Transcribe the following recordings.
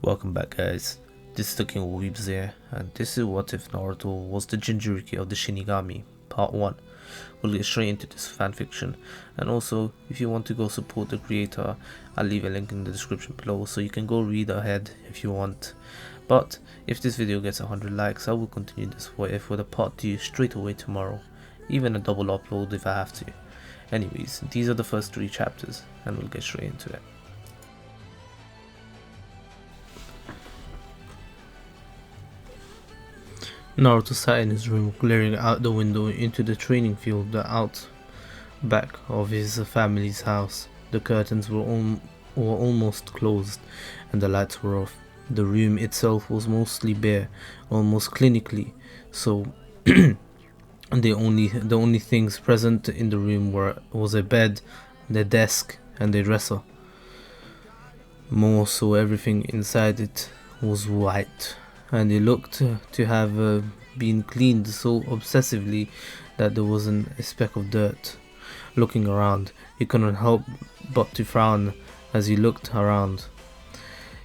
Welcome back, guys. This is the King of Weebs here, and this is what if Naruto was the Jinchuuriki of the Shinigami, part 1. We'll get straight into this fanfiction, and also, if you want to go support the creator, I'll leave a link in the description below so you can go read ahead if you want. But, if this video gets 100 likes, I will continue this what if with a part 2 straight away tomorrow, even a double upload if I have to. Anyways, these are the first 3 chapters, and we'll get straight into it. Naruto sat in his room, glaring out the window into the training field out back of his family's house. The curtains were almost closed, and the lights were off. The room itself was mostly bare, almost clinically so. The only things present in the room was a bed, the desk, and a dresser. More so, everything inside it was white, and it looked to have been cleaned so obsessively that there wasn't a speck of dirt. Looking around, he couldn't help but to frown as he looked around.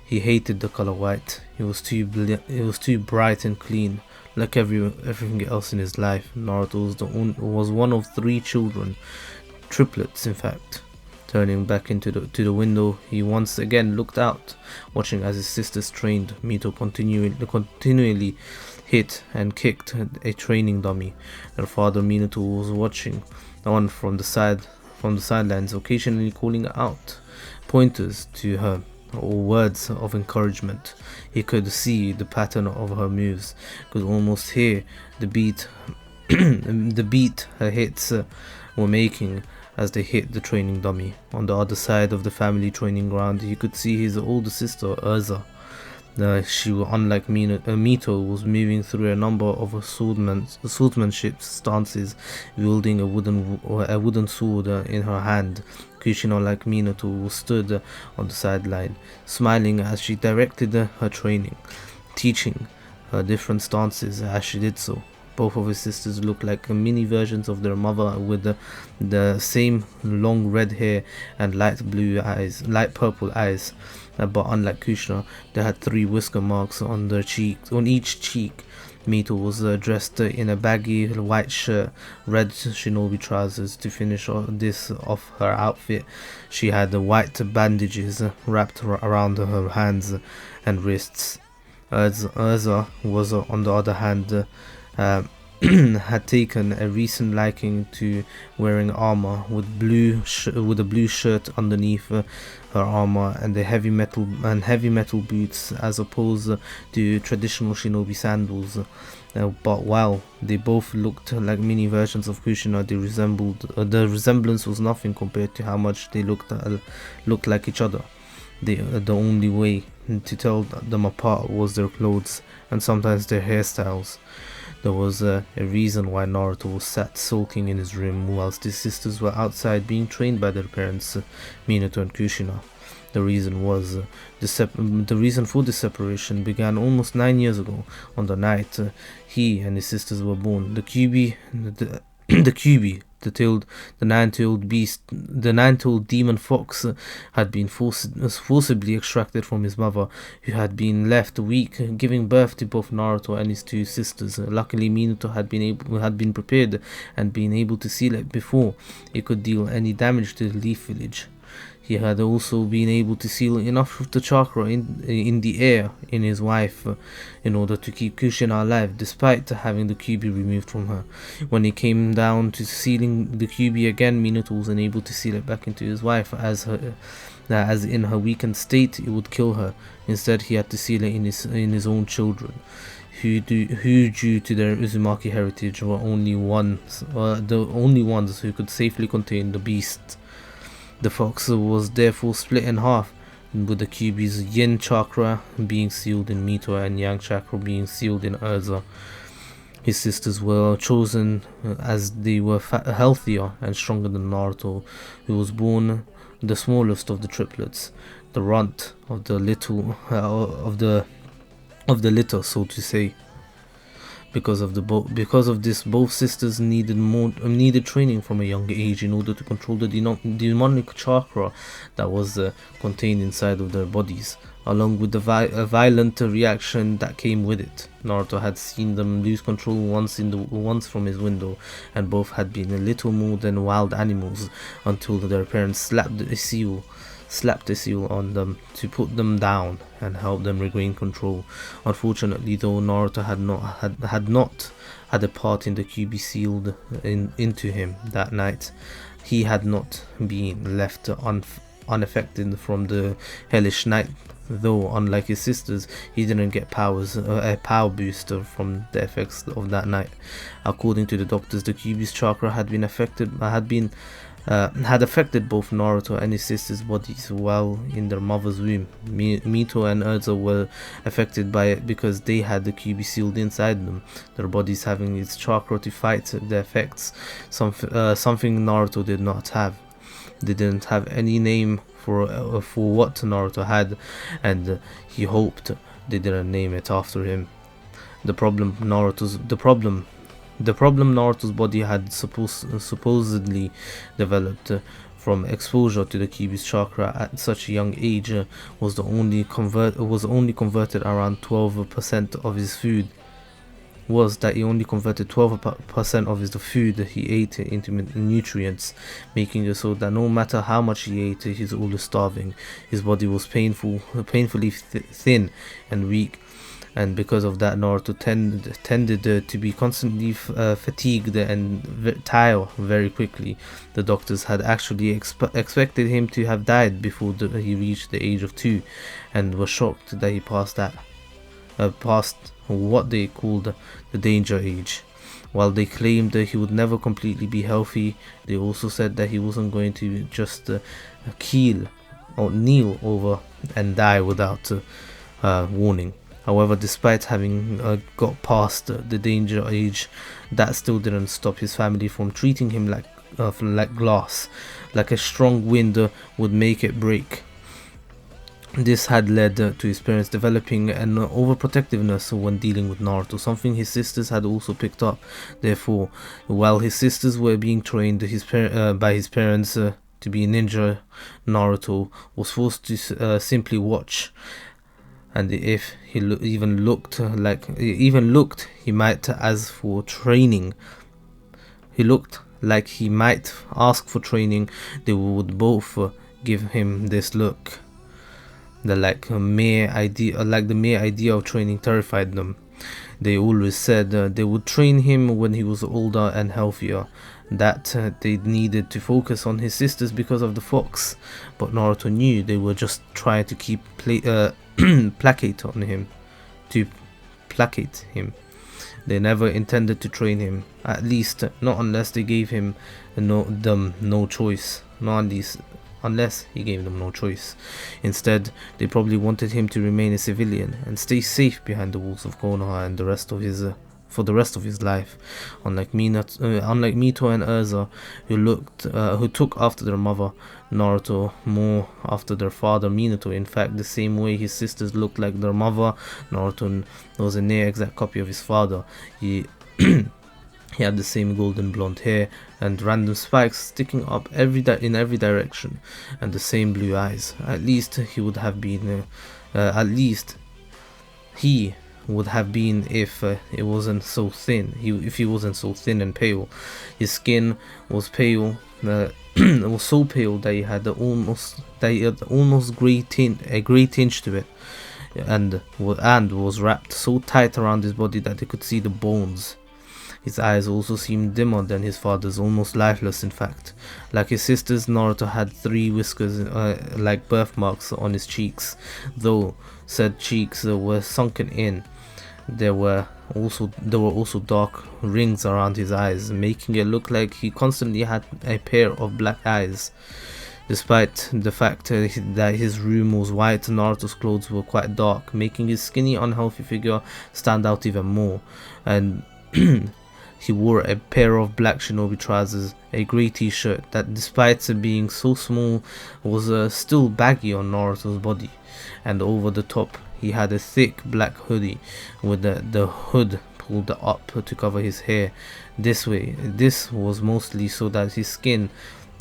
He hated the color white. It was too bright and clean, like everything else in his life. Naruto was one of 3 children, triplets in fact. Turning back to the window, he once again looked out, watching as his sisters trained. Mito continually hit and kicked a training dummy. Her father Minato was watching on from the sidelines, occasionally calling out pointers to her or words of encouragement. He could see the pattern of her moves, could almost hear the beat her hits were making as they hit the training dummy. On the other side of the family training ground, he could see his older sister Urza. She, unlike Mito, was moving through a number of swordsmanship stances, wielding a wooden sword in her hand. Kushina, like Minato, stood on the sideline, smiling as she directed her training, teaching her different stances as she did so. Both of his sisters looked like mini versions of their mother, with the same long red hair and light purple eyes. But unlike Kushina, they had 3 whisker marks on each cheek. Mito was dressed in a baggy white shirt, red shinobi trousers to finish this off her outfit. She had white bandages wrapped around her hands and wrists. Urza was, on the other hand, had taken a recent liking to wearing armor with a blue shirt underneath her armor and heavy metal boots, as opposed to traditional shinobi sandals. But while they both looked like mini versions of Kushina, the resemblance was nothing compared to how much they looked like each other. The only way to tell them apart was their clothes and sometimes their hairstyles. There was a reason why Naruto was sat sulking in his room whilst his sisters were outside being trained by their parents, Minato and Kushina. The reason for this separation began almost 9 years ago, on the night he and his sisters were born. The nine-tailed demon fox had been forcibly extracted from his mother, who had been left weak, giving birth to both Naruto and his 2 sisters. Luckily, Minato had been prepared and been able to seal it before it could deal any damage to the Leaf Village. He had also been able to seal enough of the chakra in the air in his wife in order to keep Kushina alive, despite having the Kyuubi removed from her. When it came down to sealing the Kyuubi again, Minato was unable to seal it back into his wife, as in her weakened state it would kill her. Instead, he had to seal it in his own children, who due to their Uzumaki heritage were the only ones who could safely contain the beast. The fox was therefore split in half, with the Kyuubi's yin chakra being sealed in Mito and yang chakra being sealed in Urza. His sisters were chosen as they were healthier and stronger than Naruto, who was born the smallest of the triplets, the runt of the little of the litter, so to say. Because of this, both sisters needed training from a young age in order to control the demonic chakra that was contained inside of their bodies, along with the violent reaction that came with it. Naruto had seen them lose control once from his window, and both had been a little more than wild animals until their parents slapped a seal on them to put them down and help them regain control. Unfortunately, though, Naruto had not had a part in the QB sealed into him that night. He had not been left unaffected from the hellish night. Though, unlike his sisters, he didn't get a power booster from the effects of that night. According to the doctors, the QB's chakra had affected both Naruto and his sister's bodies while in their mother's womb. Mito and Erza were affected by it because they had the QB sealed inside them, their bodies having its chakra to fight the effects, something Naruto did not have. They didn't have any name for what Naruto had, and he hoped they didn't name it after him. The problem Naruto's body had supposedly developed from exposure to the Kyuubi's chakra at such a young age was only converted around 12% of his food. Was that he only converted 12% of the food he ate into nutrients, making it so that no matter how much he ate, he's always starving. His body was painfully thin and weak, and because of that, Naruto tended to be constantly fatigued and tire very quickly. The doctors had actually expected him to have died before he reached the age of 2, and were shocked that he passed what they called the danger age. While they claimed that he would never completely be healthy, they also said that he wasn't going to just kneel over and die without warning. However, despite having got past the danger age, that still didn't stop his family from treating him like glass, like a strong wind would make it break. This had led to his parents developing an overprotectiveness when dealing with Naruto, something his sisters had also picked up. Therefore, while his sisters were being trained by his parents to be a ninja, Naruto was forced to simply watch. And if he even looked, he might ask for training. He looked like he might ask for training. They would both give him this look. The mere idea of training terrified them. They always said they would train him when he was older and healthier, that they needed to focus on his sisters because of the fox. But Naruto knew they were just trying to keep placate him. They never intended to train him, at least not unless they gave him no choice. Unless he gave them no choice. Instead, they probably wanted him to remain a civilian and stay safe behind the walls of Konoha and for the rest of his life. Unlike Mito and Erza, who took after their mother, Naruto more after their father Minato. In fact, the same way his sisters looked like their mother, Naruto was a near exact copy of his father. He had the same golden blonde hair and random spikes sticking up in every direction, and the same blue eyes. At least he would have been if it wasn't so thin. If he wasn't so thin and pale. His skin was pale. It was so pale that he had almost a grey tinge to it, and was wrapped so tight around his body that they could see the bones. His eyes also seemed dimmer than his father's, almost lifeless in fact. Like his sisters, Naruto had 3 whiskers like birthmarks on his cheeks, though said cheeks were sunken in. There were also dark rings around his eyes, making it look like he constantly had a pair of black eyes. Despite the fact that his room was white, Naruto's clothes were quite dark, making his skinny, unhealthy figure stand out even more. And He wore a pair of black shinobi trousers, a grey t-shirt that, despite being so small, was still baggy on Naruto's body, and over the top he had a thick black hoodie with the hood pulled up to cover his hair. This was mostly so that his skin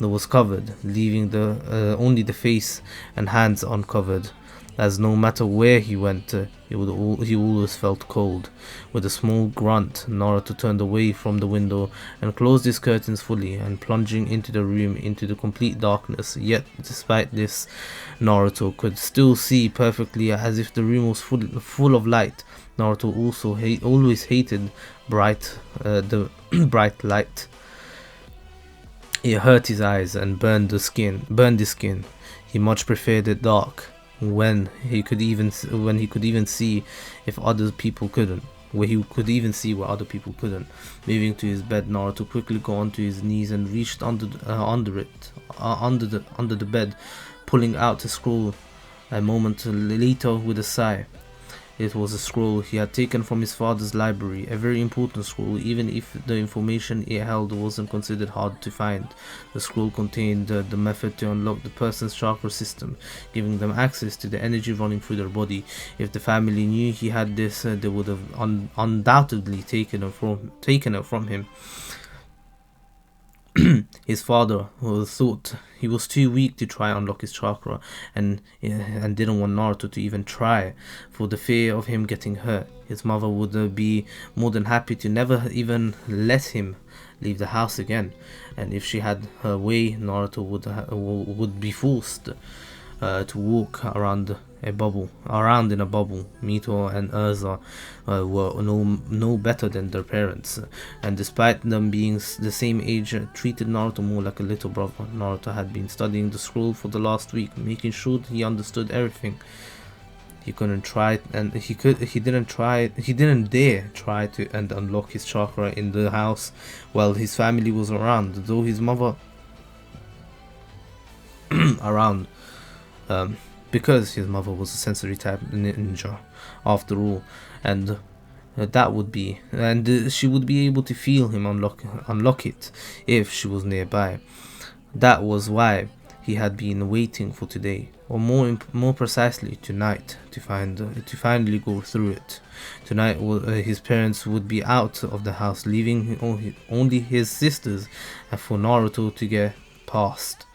was covered, leaving only the face and hands uncovered, as no matter where he went, he always felt cold. With a small grunt, Naruto turned away from the window and closed his curtains fully, and plunging into the room into the complete darkness. Yet, despite this, Naruto could still see perfectly, as if the room was full of light. Naruto also always hated the bright light. It hurt his eyes and burned his skin. He much preferred it dark, when he could even see if other people couldn't. Where he could even see where other people couldn't. Moving to his bed, Naruto quickly got onto his knees and reached under the bed, pulling out a scroll. A moment later, with a sigh, it was a scroll he had taken from his father's library, a very important scroll, even if the information it held wasn't considered hard to find. The scroll contained the method to unlock the person's chakra system, giving them access to the energy running through their body. If the family knew he had this, they would have undoubtedly taken it from him. His father thought he was too weak to try and unlock his chakra, and didn't want Naruto to even try, for the fear of him getting hurt. His mother would be more than happy to never even let him leave the house again, and if she had her way, Naruto would be forced to walk around in a bubble. Mito and Urza were no better than their parents, and despite them being the same age, treated Naruto more like a little brother. Naruto had been studying the scroll for the last week, making sure he understood everything. He didn't dare try to unlock his chakra in the house while his family was around, though his mother around. Because his mother was a sensory type ninja, after all, and she would be able to feel him unlock it if she was nearby. That was why he had been waiting for today, or more precisely tonight, to finally go through it. Tonight, his parents would be out of the house, leaving only his sisters for Naruto to get past.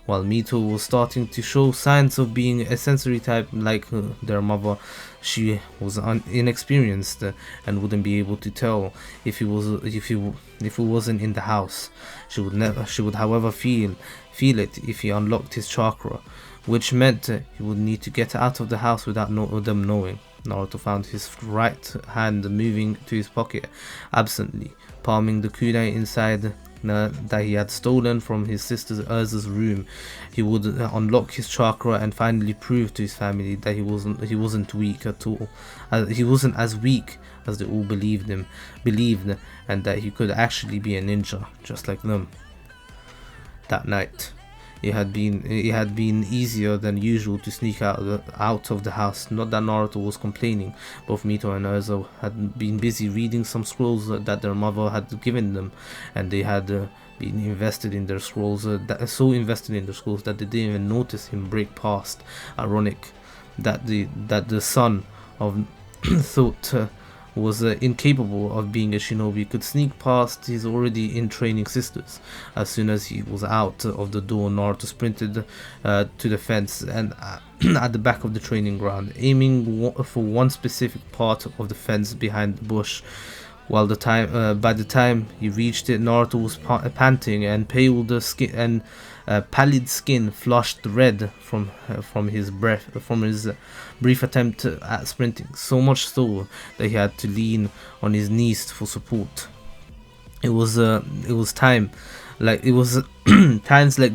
While Mito was starting to show signs of being a sensory type like their mother, she was inexperienced and wouldn't be able to tell if he wasn't in the house. She would, however, feel it if he unlocked his chakra, which meant he would need to get out of the house without them knowing. Naruto found his right hand moving to his pocket absently, palming the kunai inside that he had stolen from his sister Urza's room. He would unlock his chakra and finally prove to his family that he wasn't weak at all. He wasn't as weak as they all believed, and that he could actually be a ninja just like them. That night, it had been easier than usual to sneak out of the house. Not that Naruto was complaining. Both Mito and Urza had been busy reading some scrolls that their mother had given them, and they had been invested in their scrolls, so invested in their scrolls that they didn't even notice him break past. Ironic that the son of thought was incapable of being a shinobi could sneak past his already in training sisters. As soon as he was out of the door, Naruto sprinted to the fence and at the back of the training ground, aiming for one specific part of the fence behind the bush. By the time he reached it, Naruto was panting and pale. The skin and pallid skin flushed red from his brief attempt at sprinting, so much so that he had to lean on his knees for support. It was times like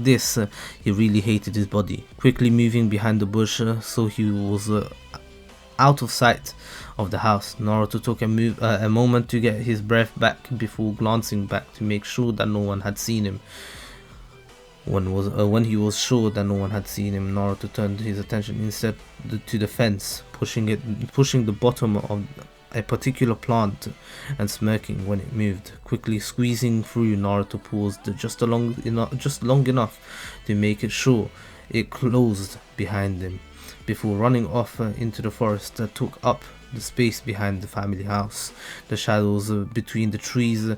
this he really hated his body. Quickly moving behind the bush so he was out of sight of the house, Naruto took a moment to get his breath back before glancing back to make sure that no one had seen him. When he was sure that no one had seen him, Naruto turned his attention instead to the fence, pushing the bottom a particular plant and smirking when it moved. Quickly squeezing through, Naruto paused just long enough to make it sure it closed behind him before running off into the forest that took up the space behind the family house, the shadows between the trees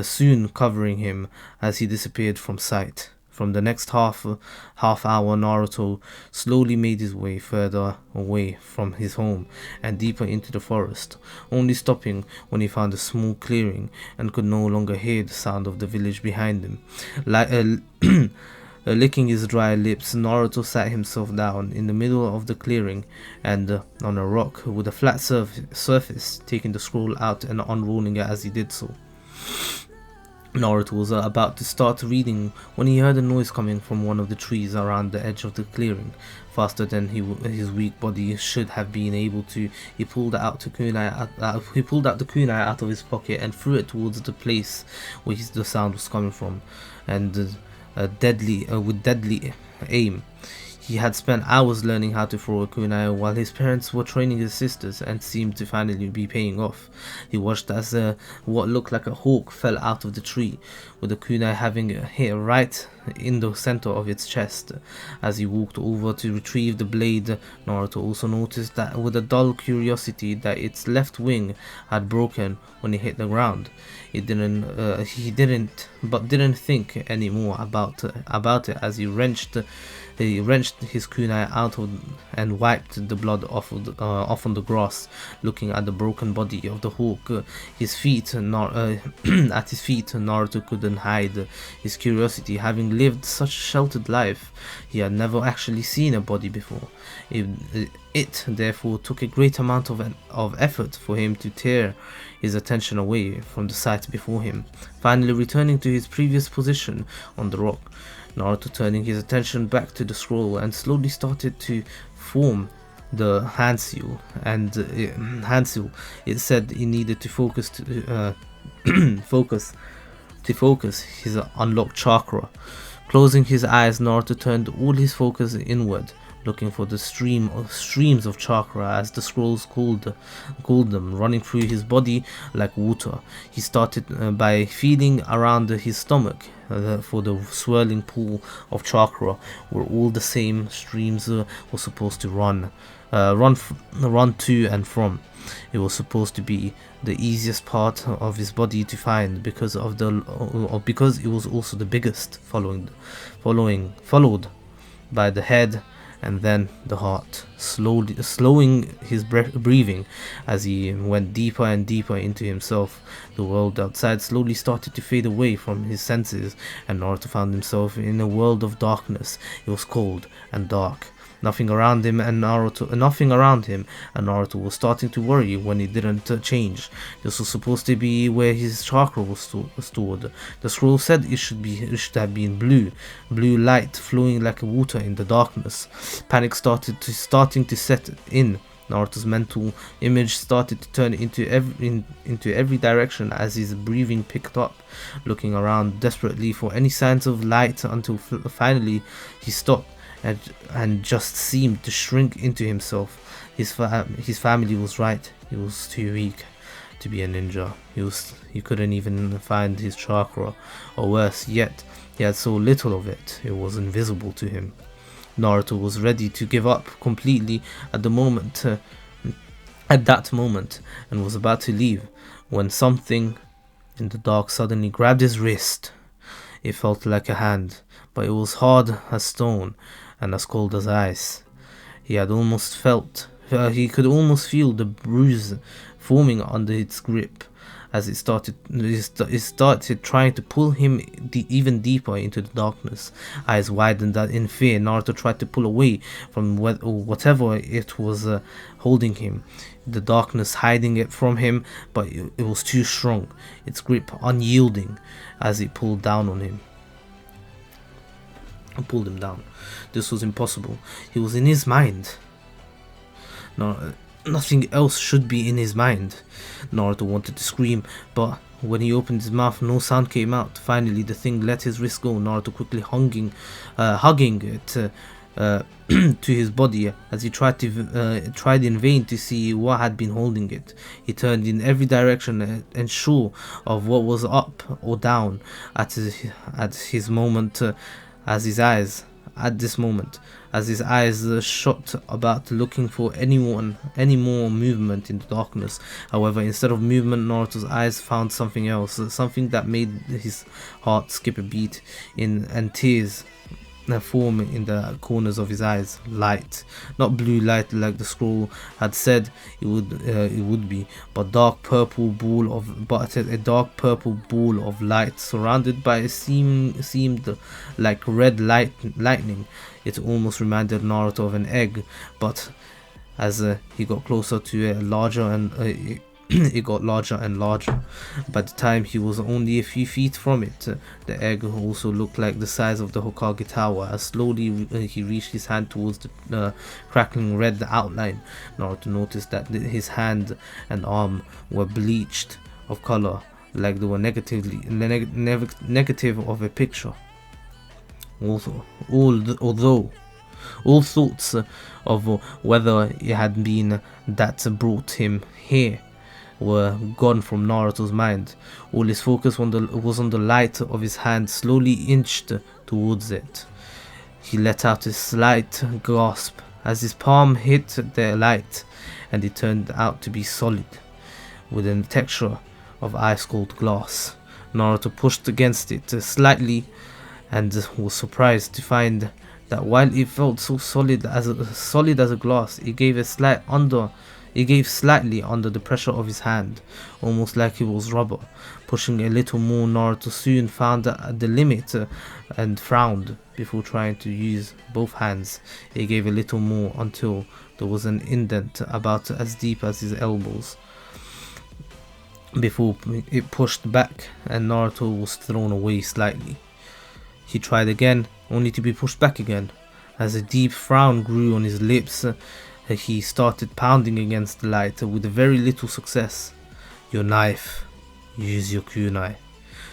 soon covering him as he disappeared from sight. From the next half hour, Naruto slowly made his way further away from his home and deeper into the forest, only stopping when he found a small clearing and could no longer hear the sound of the village behind him. Licking his dry lips, Naruto sat himself down in the middle of the clearing and on a rock with a flat surface, taking the scroll out and unrolling it as he did so. Naruto was about to start reading when he heard a noise coming from one of the trees around the edge of the clearing. Faster than his weak body should have been able to, he pulled out the kunai out of his pocket and threw it towards the place where the sound was coming from, and with deadly aim. He had spent hours learning how to throw a kunai while his parents were training his sisters and seemed to finally be paying off. He watched as what looked like a hawk fell out of the tree, with the kunai having hit right in the center of its chest. As he walked over to retrieve the blade, Naruto also noticed that with a dull curiosity that its left wing had broken when it hit the ground. He didn't think any more about it as he wrenched his kunai out and wiped the blood off on the grass, looking at the broken body of the hawk. At his feet, Naruto couldn't hide his curiosity. Having lived such a sheltered life, he had never actually seen a body before. It therefore took a great amount of effort for him to tear his attention away from the sight before him. Finally returning to his previous position on the rock, Naruto turning his attention back to the scroll and slowly started to form the hand seal. It said he needed to focus his unlocked chakra. Closing his eyes, Naruto turned all his focus inward, looking for the streams of chakra, as the scrolls called them, running through his body like water. He started by feeling around his stomach for the swirling pool of chakra where all the same streams were supposed to run to and from. It was supposed to be the easiest part of his body to find because it was also the biggest, followed by the head and then the heart, slowing his breathing as he went deeper and deeper into himself. The world outside slowly started to fade away from his senses, and Naruto found himself in a world of darkness. It was cold and dark. Nothing around him, and Naruto was starting to worry when it didn't change. This was supposed to be where his chakra was stored. The scroll said it should have been blue light flowing like water in the darkness. Panic starting to set in. Naruto's mental image started to turn into every direction as his breathing picked up, looking around desperately for any signs of light until finally he stopped and just seemed to shrink into himself. His family was right. He was too weak to be a ninja. He couldn't even find his chakra, or worse yet, he had so little of it, it was invisible to him. Naruto was ready to give up completely at that moment, and was about to leave when something in the dark suddenly grabbed his wrist. It felt like a hand, but it was hard as stone and as cold as ice. He could almost feel the bruise forming under its grip as it started trying to pull him even deeper into the darkness. Eyes widened in fear, Naruto tried to pull away from whatever it was holding him, the darkness hiding it from him, but it was too strong, its grip unyielding as it pulled him down. This was impossible. He was in his mind. Nothing else should be in his mind. Naruto wanted to scream, but when he opened his mouth, no sound came out. Finally, the thing let his wrist go. Naruto quickly hugging it to his body as he tried in vain to see what had been holding it. He turned in every direction, unsure of what was up or down at his moment, as his eyes at this moment, as his eyes shot about looking for any more movement in the darkness. However, instead of movement, Naruto's eyes found something else, something that made his heart skip a beat, and tears form in the corners of his eyes. Light, not blue light like the scroll had said it would be, but a dark purple ball of light surrounded by seemed like red lightning. It almost reminded Naruto of an egg, but as he got closer to it, it got larger and larger. By the time he was only a few feet from it, the egg also looked like the size of the Hokage Tower. As slowly he reached his hand towards the crackling red outline, Naruto noticed that his hand and arm were bleached of color, like they were negative of a picture. Also, although all thoughts of whether it had been that brought him here were gone from Naruto's mind, all his focus was on the light of his hand slowly inched towards it. He let out a slight gasp as his palm hit the light, and it turned out to be solid, with a texture of ice-cold glass. Naruto pushed against it slightly and was surprised to find that while it felt so solid as a glass, it gave slightly under the pressure of his hand, almost like it was rubber. Pushing a little more, Naruto soon found the limit and frowned before trying to use both hands. He gave a little more until there was an indent about as deep as his elbows before it pushed back and Naruto was thrown away slightly. He tried again, only to be pushed back again. As a deep frown grew on his lips, he started pounding against the light with very little success. Your knife. Use your kunai.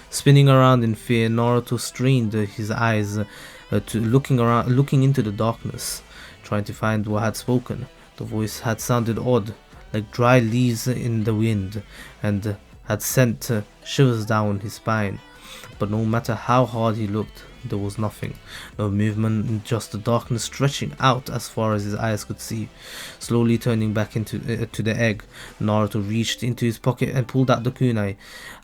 Spinning around in fear, Naruto strained his eyes to looking into the darkness, trying to find what had spoken. The voice had sounded odd, like dry leaves in the wind, and had sent shivers down his spine. But no matter how hard he looked, there was nothing. No movement, just the darkness stretching out as far as his eyes could see. Slowly turning back into to the egg, Naruto reached into his pocket and pulled out the kunai.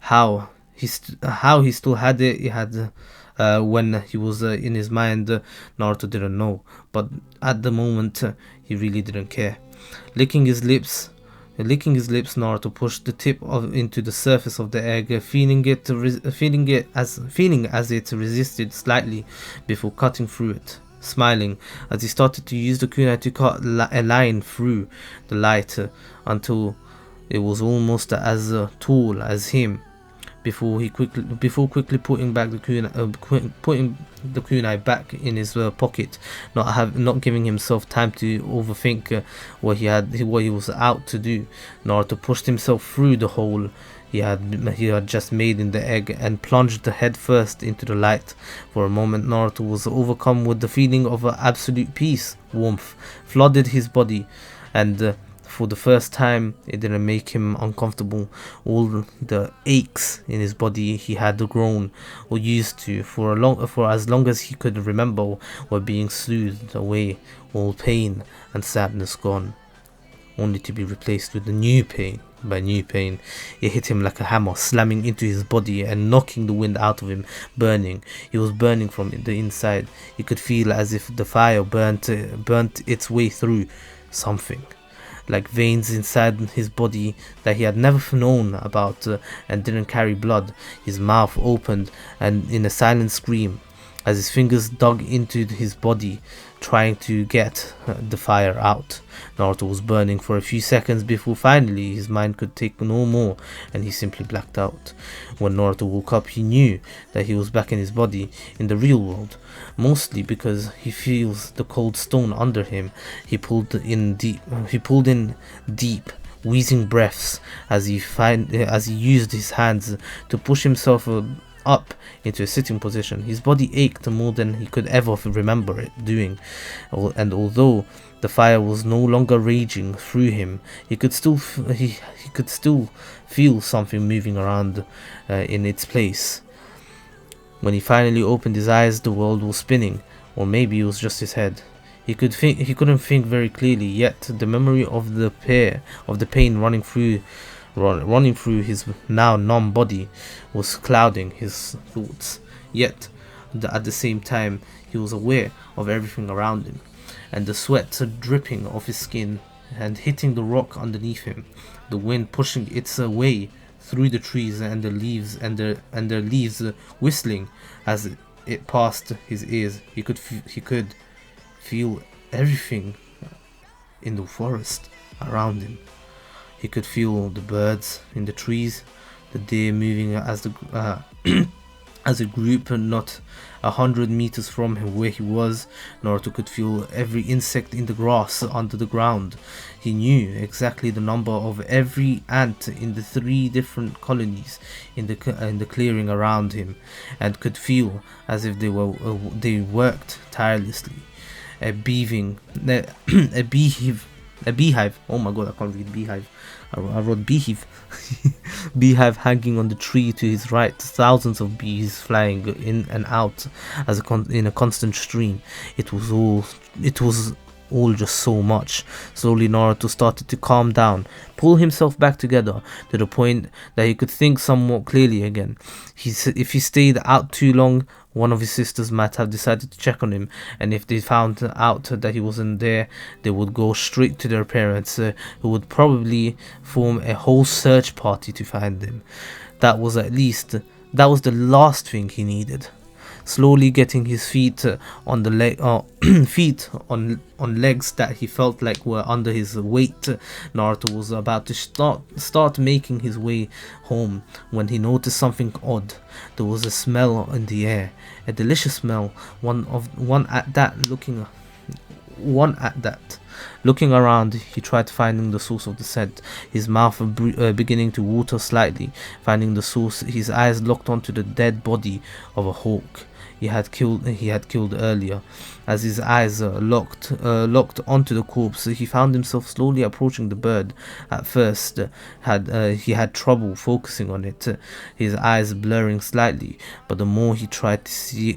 How he still had it, when he was in his mind, Naruto didn't know. But at the moment, he really didn't care. Licking his lips, Naruto pushed the tip into the surface of the egg, feeling as it resisted slightly before cutting through it. Smiling as he started to use the kunai to cut a line through the light until it was almost as tall as him. Before quickly putting the kunai back in his pocket, not giving himself time to overthink what he was out to do. Naruto pushed himself through the hole he had just made in the egg and plunged head first into the light. For a moment, Naruto was overcome with the feeling of absolute peace. Warmth flooded his body, and for the first time, it didn't make him uncomfortable. All the aches in his body he had grown or used to for as long as he could remember were being soothed away, all pain and sadness gone, only to be replaced with a new pain. By new pain, it hit him like a hammer, slamming into his body and knocking the wind out of him, burning. He was burning from the inside. He could feel as if the fire burnt its way through something, like veins inside his body that he had never known about and didn't carry blood. His mouth opened and in a silent scream as his fingers dug into his body, trying to get the fire out. Naruto was burning for a few seconds before finally his mind could take no more and he simply blacked out. When Naruto woke up, he knew that he was back in his body in the real world, mostly because he feels the cold stone under him. He pulled in deep, wheezing breaths as he used his hands to push himself up into a sitting position. His body ached more than he could ever remember it doing, and although the fire was no longer raging through him, he could still feel something moving around in its place. When he finally opened his eyes, the world was spinning, or maybe it was just his head. He couldn't think very clearly, yet the memory of the pain running through his now numb body was clouding his thoughts. Yet at the same time, he was aware of everything around him, and the sweat dripping off his skin and hitting the rock underneath him, the wind pushing its way through the trees and the leaves and their leaves whistling as it passed his ears. He could feel everything in the forest around him. He could feel the birds in the trees, the deer moving as a group, not 100 meters from him where he was. Naruto could feel every insect in the grass under the ground. He knew exactly the number of every ant in the 3 different colonies in the clearing around him, and could feel as if they worked tirelessly. A beehive. Oh my god, I can't read beehive. I wrote beehive. Beehive hanging on the tree to his right. Thousands of bees flying in and out in a constant stream. It was all just so much. Slowly Naruto started to calm down, pull himself back together to the point that he could think somewhat clearly again. If he stayed out too long, one of his sisters might have decided to check on him, and if they found out that he wasn't there, they would go straight to their parents, who would probably form a whole search party to find him. That was the last thing he needed. Slowly getting his feet on legs that he felt like were under his weight, Naruto was about to start making his way home when he noticed something odd. There was a smell in the air, a delicious smell. Looking around, he tried finding the source of the scent, his mouth beginning to water slightly. Finding the source, his eyes locked onto the dead body of a hawk he had killed earlier. As his eyes locked onto the corpse, he found himself slowly approaching the bird. At first, he had trouble focusing on it, his eyes blurring slightly. But the more he tried to see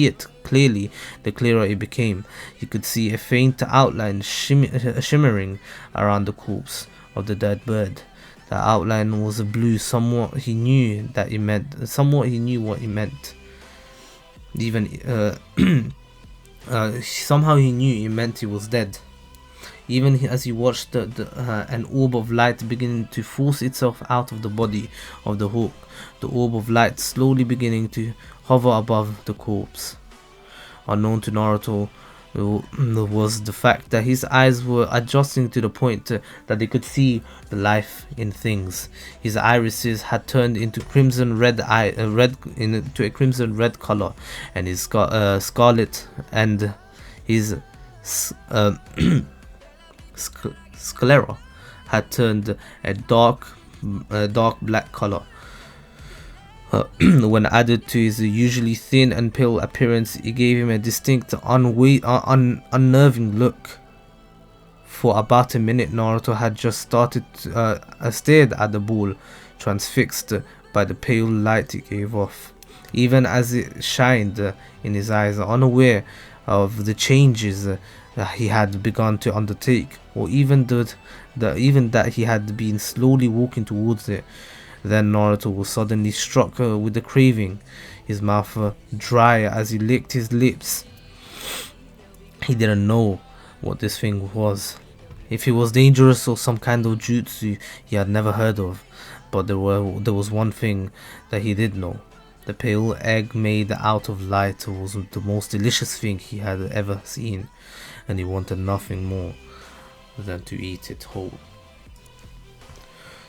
it clearly, the clearer it became. He could see a faint outline shimmering around the corpse of the dead bird. The outline was blue. Somewhat he knew what it meant. Somehow he knew it meant he was dead. Even as he watched an orb of light beginning to force itself out of the body of the hawk, the orb of light slowly beginning to hover above the corpse. Unknown to Naruto was the fact that his eyes were adjusting to the point that they could see the life in things. His irises had turned into a crimson red color, and his scarlet and his sclera had turned a dark black color. When added to his usually thin and pale appearance, it gave him a distinct unnerving look. For about a minute, Naruto had just stared at the ball, transfixed by the pale light it gave off. Even as it shined in his eyes, unaware of the changes that he had begun to undertake, or even that he had been slowly walking towards it. Then Naruto was suddenly struck with a craving, his mouth dry as he licked his lips. He didn't know what this thing was, if it was dangerous or some kind of jutsu he had never heard of, but there was one thing that he did know. The pale egg made out of light was the most delicious thing he had ever seen, and he wanted nothing more than to eat it whole.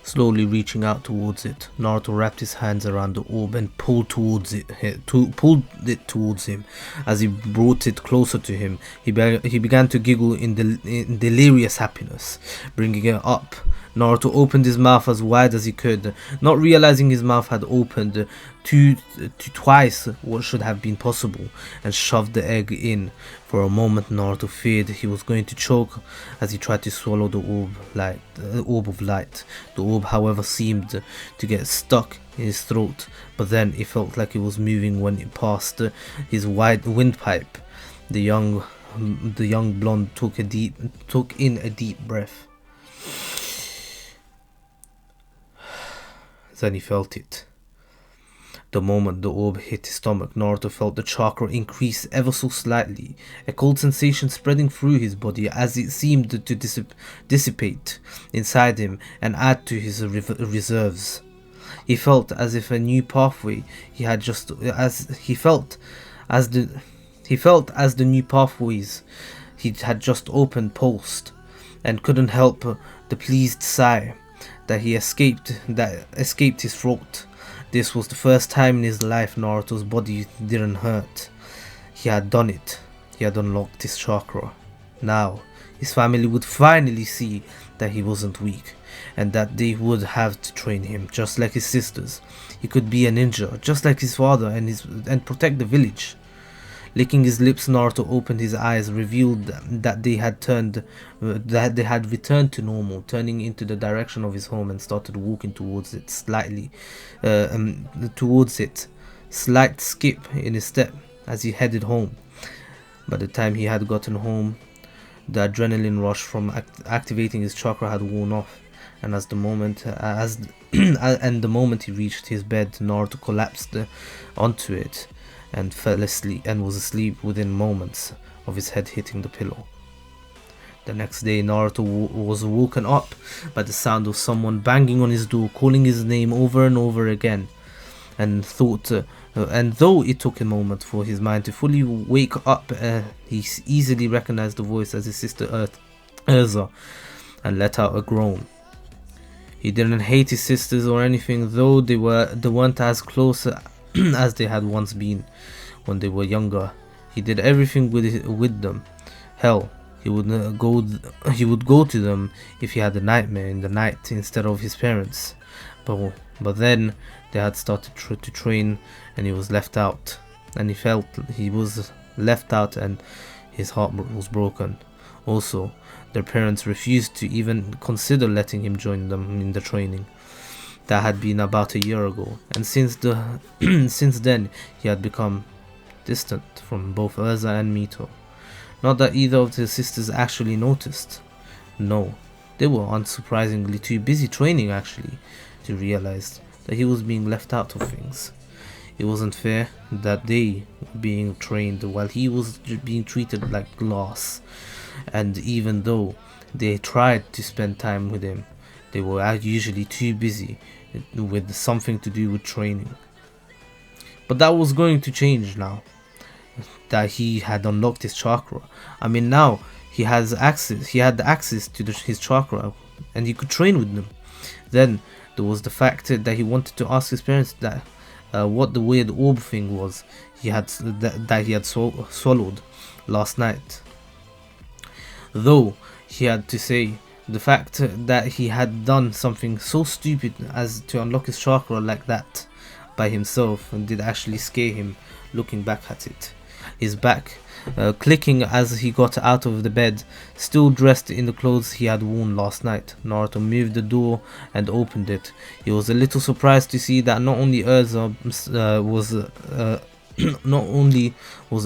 Slowly reaching out towards it, Naruto wrapped his hands around the orb and pulled it towards him. As he brought it closer to him, he began to giggle in delirious happiness, bringing it up Naruto opened his mouth as wide as he could, not realizing his mouth had opened to twice what should have been possible, and shoved the egg in. For a moment Naruto feared he was going to choke as he tried to swallow the orb of light. The orb, however, seemed to get stuck in his throat, but then it felt like it was moving when it passed his wide windpipe. The young blonde took in a deep breath. Then he felt it. The moment the orb hit his stomach, Naruto felt the chakra increase ever so slightly, a cold sensation spreading through his body as it seemed to dissipate inside him and add to his reserves. He felt as if a new pathway as the new pathways he had just opened pulsed, and couldn't help the pleased sigh that escaped his throat. This was the first time in his life Naruto's body didn't hurt. He had done it. He had unlocked his chakra. Now, his family would finally see that he wasn't weak, and that they would have to train him just like his sisters. He could be a ninja, just like his father, and protect the village. Licking his lips, Naruto opened his eyes, revealed that they had returned to normal, turning into the direction of his home, and started walking towards it slight skip in his step as he headed home. By the time he had gotten home, the adrenaline rush from activating his chakra had worn off, and the moment he reached his bed, Naruto collapsed onto it and fell asleep, and was asleep within moments of his head hitting the pillow. The next day, Naruto was woken up by the sound of someone banging on his door, calling his name over and over again, and though it took a moment for his mind to fully wake up, he easily recognized the voice as his sister Erza, and let out a groan. He didn't hate his sisters or anything, though they weren't as close as they had once been when they were younger. He did everything with them. Hell, he would go to them if he had a nightmare in the night instead of his parents. But then they had started to train, and he was left out, and he felt he was left out, and his heart was broken. Also, their parents refused to even consider letting him join them in the training. That had been about a year ago, and since then he had become distant from both Erza and Mito. Not that either of the sisters actually noticed. No, they were unsurprisingly too busy training actually to realize that he was being left out of things. It wasn't fair that they were being trained while he was being treated like glass, and even though they tried to spend time with him, they were usually too busy with something to do with training. But that was going to change now that he had unlocked his chakra. I mean, now he had access to his chakra, and he could train with them. Then there was the fact that he wanted to ask his parents that what the weird orb thing was he had swallowed last night. Though he had to say, the fact that he had done something so stupid as to unlock his chakra like that by himself did actually scare him looking back at it. His back clicking as he got out of the bed, still dressed in the clothes he had worn last night. Naruto moved the door and opened it. He was a little surprised to see that not only was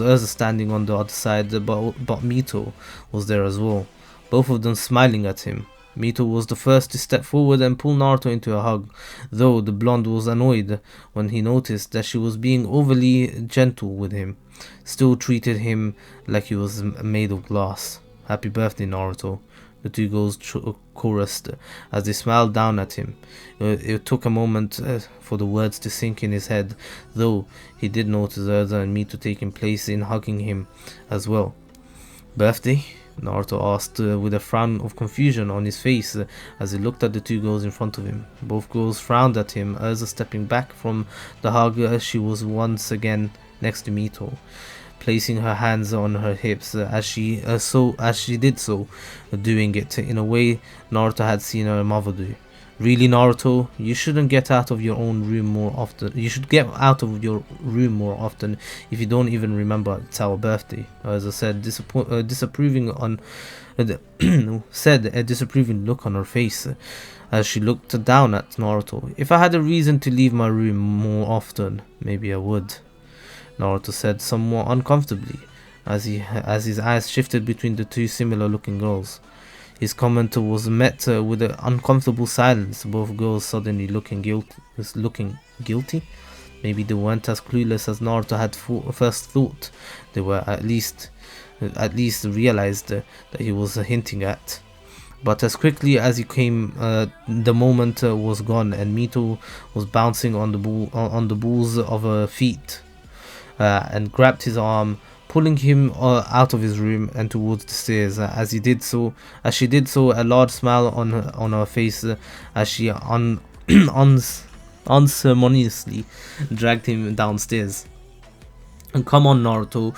Erza standing on the other side, but Mito was there as well, both of them smiling at him. Mito was the first to step forward and pull Naruto into a hug, though the blonde was annoyed when he noticed that she was being overly gentle with him, still treated him like he was made of glass. Happy birthday, Naruto, the two girls chorused as they smiled down at him. It took a moment for the words to sink in his head, though he did notice Erza and Mito taking place in hugging him as well. Birthday? Naruto asked with a frown of confusion on his face as he looked at the two girls in front of him. Both girls frowned at him, Erza stepping back from the hug as she was once again next to Mito. placing her hands on her hips as she did so, doing it in a way Naruto had seen her mother do. Really, Naruto, you shouldn't get out of your own room more often. You should get out of your room more often if you don't even remember it's our birthday. As I said, disapproving on said a disapproving look on her face as she looked down at Naruto. If I had a reason to leave my room more often, maybe I would, Naruto said somewhat uncomfortably as his eyes shifted between the two similar looking girls. His comment was met with an uncomfortable silence, both girls suddenly looking guilty. Maybe they weren't as clueless as Naruto had first thought. They were at least realized that he was hinting at. But as quickly as he came, the moment was gone, and Mito was bouncing on the balls of her feet, and grabbed his arm, pulling him out of his room and towards the stairs. As she did so, a large smile on her face as she unceremoniously dragged him downstairs. And come on, Naruto,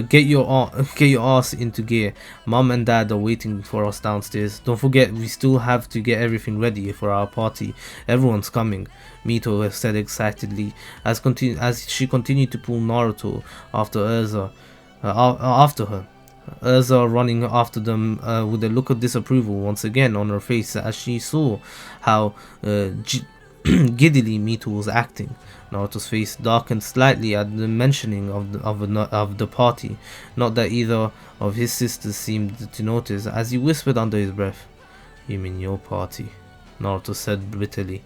get your ass into gear. Mom and Dad are waiting for us downstairs. Don't forget, we still have to get everything ready for our party. Everyone's coming, Mito said excitedly as she continued to pull Naruto after her. Urza running after them with a look of disapproval once again on her face as she saw how giddily Mito was acting. Naruto's face darkened slightly at the mentioning of the party. Not that either of his sisters seemed to notice, as he whispered under his breath, "You mean your party?" Naruto said bitterly.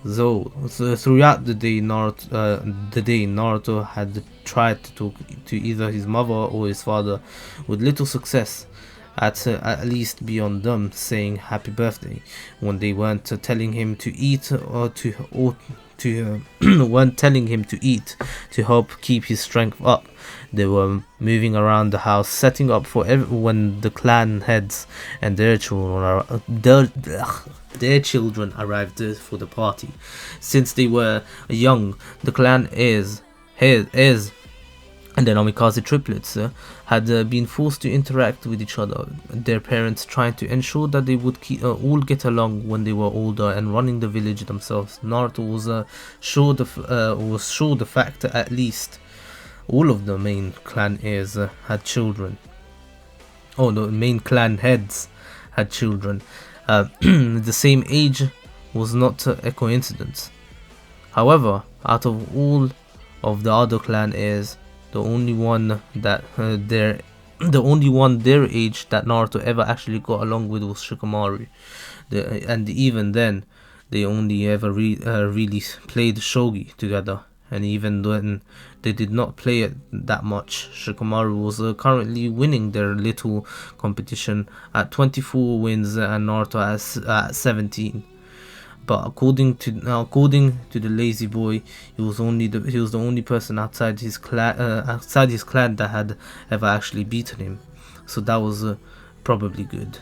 So throughout the day, Naruto had tried to talk to either his mother or his father, with little success. At least beyond them saying happy birthday when they weren't telling him to eat weren't telling him to eat to help keep his strength up. They were moving around the house, setting up for when the clan heads and their children arrived for the party. Since they were young, the clan heirs and the Namikaze triplets had been forced to interact with each other, their parents trying to ensure that they would all get along when they were older and running the village themselves. Naruto was sure the fact that at least all of the main clan heirs had children. Oh, the main clan heads had children. The same age was not a coincidence. However, out of all of the other clan heirs, the only one their age that Naruto ever actually got along with was Shikamaru. And even then, they only ever really played shogi together. And even then, they did not play it that much. Shikamaru was currently winning their little competition at 24 wins and Naruto at 17. But according to the lazy boy, he was the only person outside his clan that had ever actually beaten him. So that was probably good.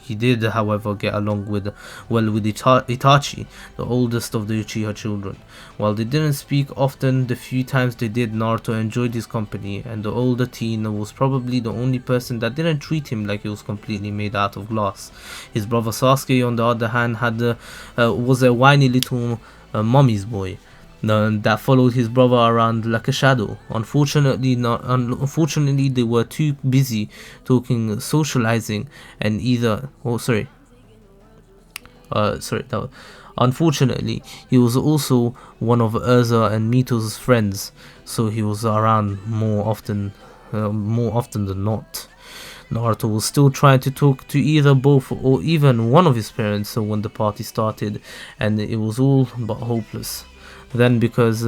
He did, however, get along with Itachi, the oldest of the Uchiha children. While they didn't speak often, the few times they did, Naruto enjoyed his company, and the older teen was probably the only person that didn't treat him like he was completely made out of glass. His brother Sasuke, on the other hand, was a whiny little mommy's boy that followed his brother around like a shadow. Unfortunately, they were too busy socializing, and unfortunately, he was also one of Urza and Mito's friends, so he was around more often than not. Naruto was still trying to talk to either both or even one of his parents when the party started, and it was all but hopeless. Then because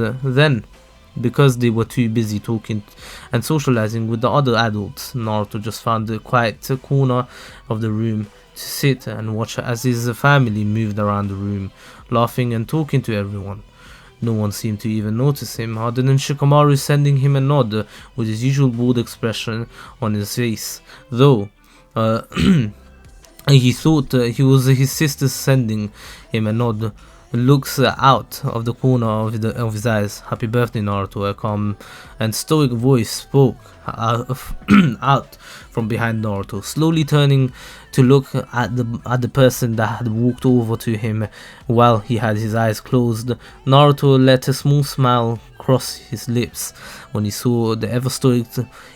they were too busy talking and socializing with the other adults, Naruto just found a quiet corner of the room to sit and watch as his family moved around the room, laughing and talking to everyone. No one seemed to even notice him, other than Shikamaru sending him a nod with his usual bored expression on his face, though he thought he was his sister sending him a nod. Looks out of the corner of his eyes. Happy birthday, Naruto, a calm and stoic voice spoke out from behind Naruto, slowly turning to look at the person that had walked over to him while he had his eyes closed. Naruto let a small smile cross his lips when he saw the ever stoic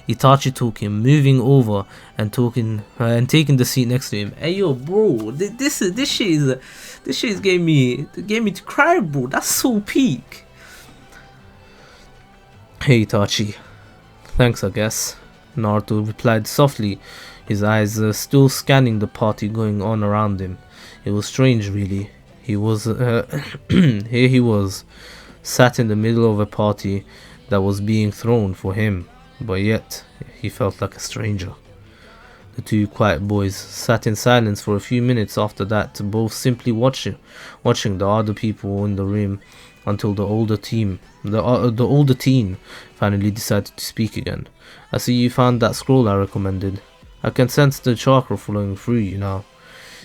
Itachi talking, moving over and taking the seat next to him. Hey yo, bro, this shit gave me to cry, bro. That's so peak. Hey Itachi, thanks I guess, Naruto replied softly, his eyes still scanning the party going on around him. It was strange, really. He was here he was, sat in the middle of a party that was being thrown for him, but yet he felt like a stranger. The two quiet boys sat in silence for a few minutes after that, both simply watching the other people in the room until the older teen finally decided to speak again. I see you found that scroll I recommended. I can sense the chakra flowing through you now.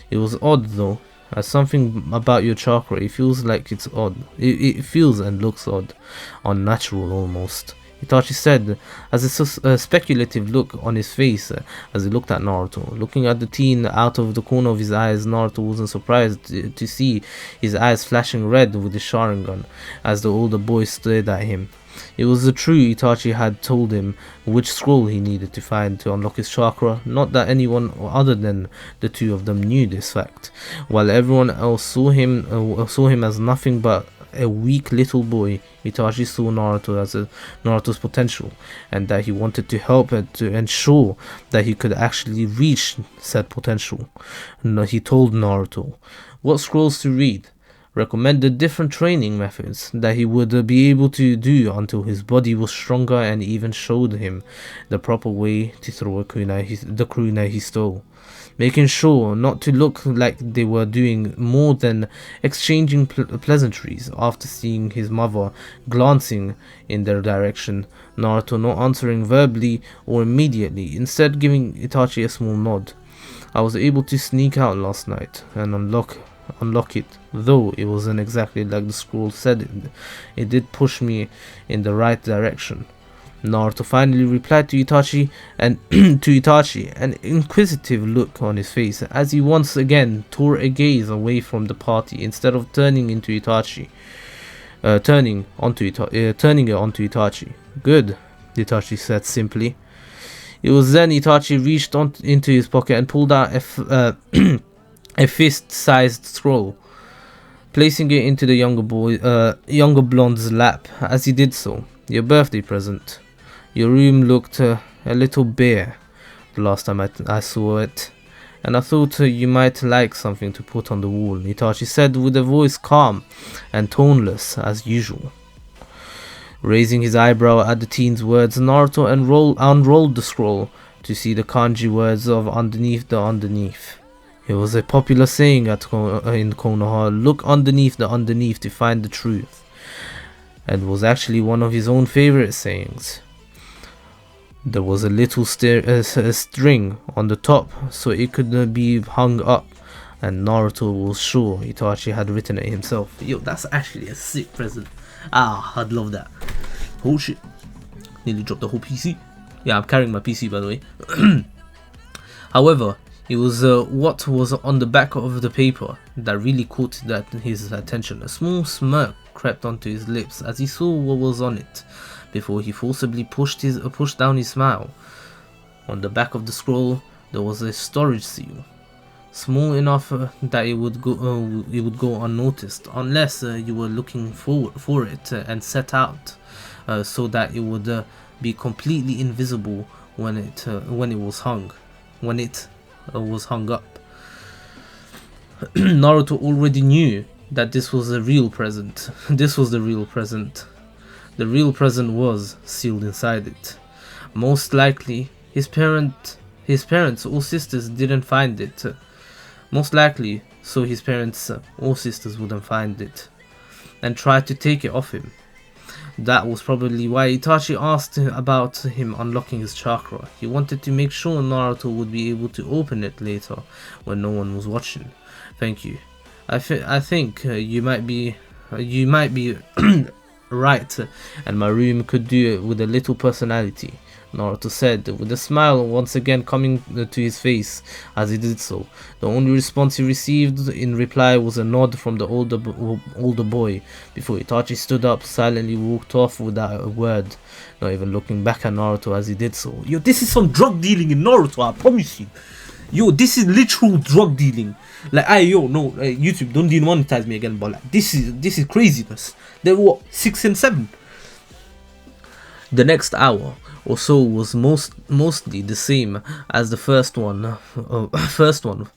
It was odd though, as something about your chakra, it feels like it's odd. It feels and looks odd, unnatural almost, Itachi said, as a speculative look on his face as he looked at Naruto. Looking at the teen out of the corner of his eyes, Naruto wasn't surprised to see his eyes flashing red with his Sharingan as the older boy stared at him. It was the true Itachi had told him which scroll he needed to find to unlock his chakra, not that anyone other than the two of them knew this fact. While everyone else saw him as nothing but a weak little boy, Itachi saw Naruto as Naruto's potential, and that he wanted to help to ensure that he could actually reach said potential. He told Naruto what scrolls to read, recommended different training methods that he would be able to do until his body was stronger, and even showed him the proper way to throw the kunai he stole, making sure not to look like they were doing more than exchanging pleasantries. After seeing his mother glancing in their direction, Naruto not answering verbally or immediately, instead giving Itachi a small nod. I was able to sneak out last night and unlock it, though it wasn't exactly like the scroll said it did push me in the right direction, Naruto finally replied to Itachi, and an inquisitive look on his face as he once again tore a gaze away from the party instead of turning it onto Itachi. Good, Itachi said simply. It was then Itachi reached into his pocket and pulled out a fist-sized scroll, placing it into the younger blonde's lap. As he did so, your birthday present. Your room looked a little bare the last time I saw it, and I thought you might like something to put on the wall, Itachi said with a voice calm and toneless as usual. Raising his eyebrow at the teen's words, Naruto unrolled the scroll to see the kanji words of underneath the underneath. It was a popular saying in Konoha, look underneath the underneath to find the truth, and was actually one of his own favorite sayings. There was a little string on the top so it could be hung up, and Naruto was sure Itachi had written it himself. Yo, that's actually a sick present. I'd love that. Oh shit, nearly dropped the whole PC. Yeah, I'm carrying my PC by the way. However, it was what was on the back of the paper that really caught his attention. A small smirk crept onto his lips as he saw what was on it, before he forcibly pushed down his smile. On the back of the scroll there was a storage seal, small enough that it would go unnoticed unless you were looking for it and set out so that it would be completely invisible when it was hung up. Naruto already knew that this was a real present. This was the real present. The real present was sealed inside it. Most likely, his parents or sisters didn't find it. Most likely, so his parents or sisters wouldn't find it and tried to take it off him. That was probably why Itachi asked about him unlocking his chakra. He wanted to make sure Naruto would be able to open it later when no one was watching. Thank you. I think you might be right, and my room could do it with a little personality," Naruto said, with a smile once again coming to his face as he did so. The only response he received in reply was a nod from the older boy, before Itachi stood up, silently walked off without a word, not even looking back at Naruto as he did so. Yo, this is some drug dealing in Naruto, I promise you. Yo, this is literal drug dealing. Like, YouTube, don't demonetize me again, but like, this is craziness. They're what, 6 and 7? The next hour or so was mostly the same as the first one. First one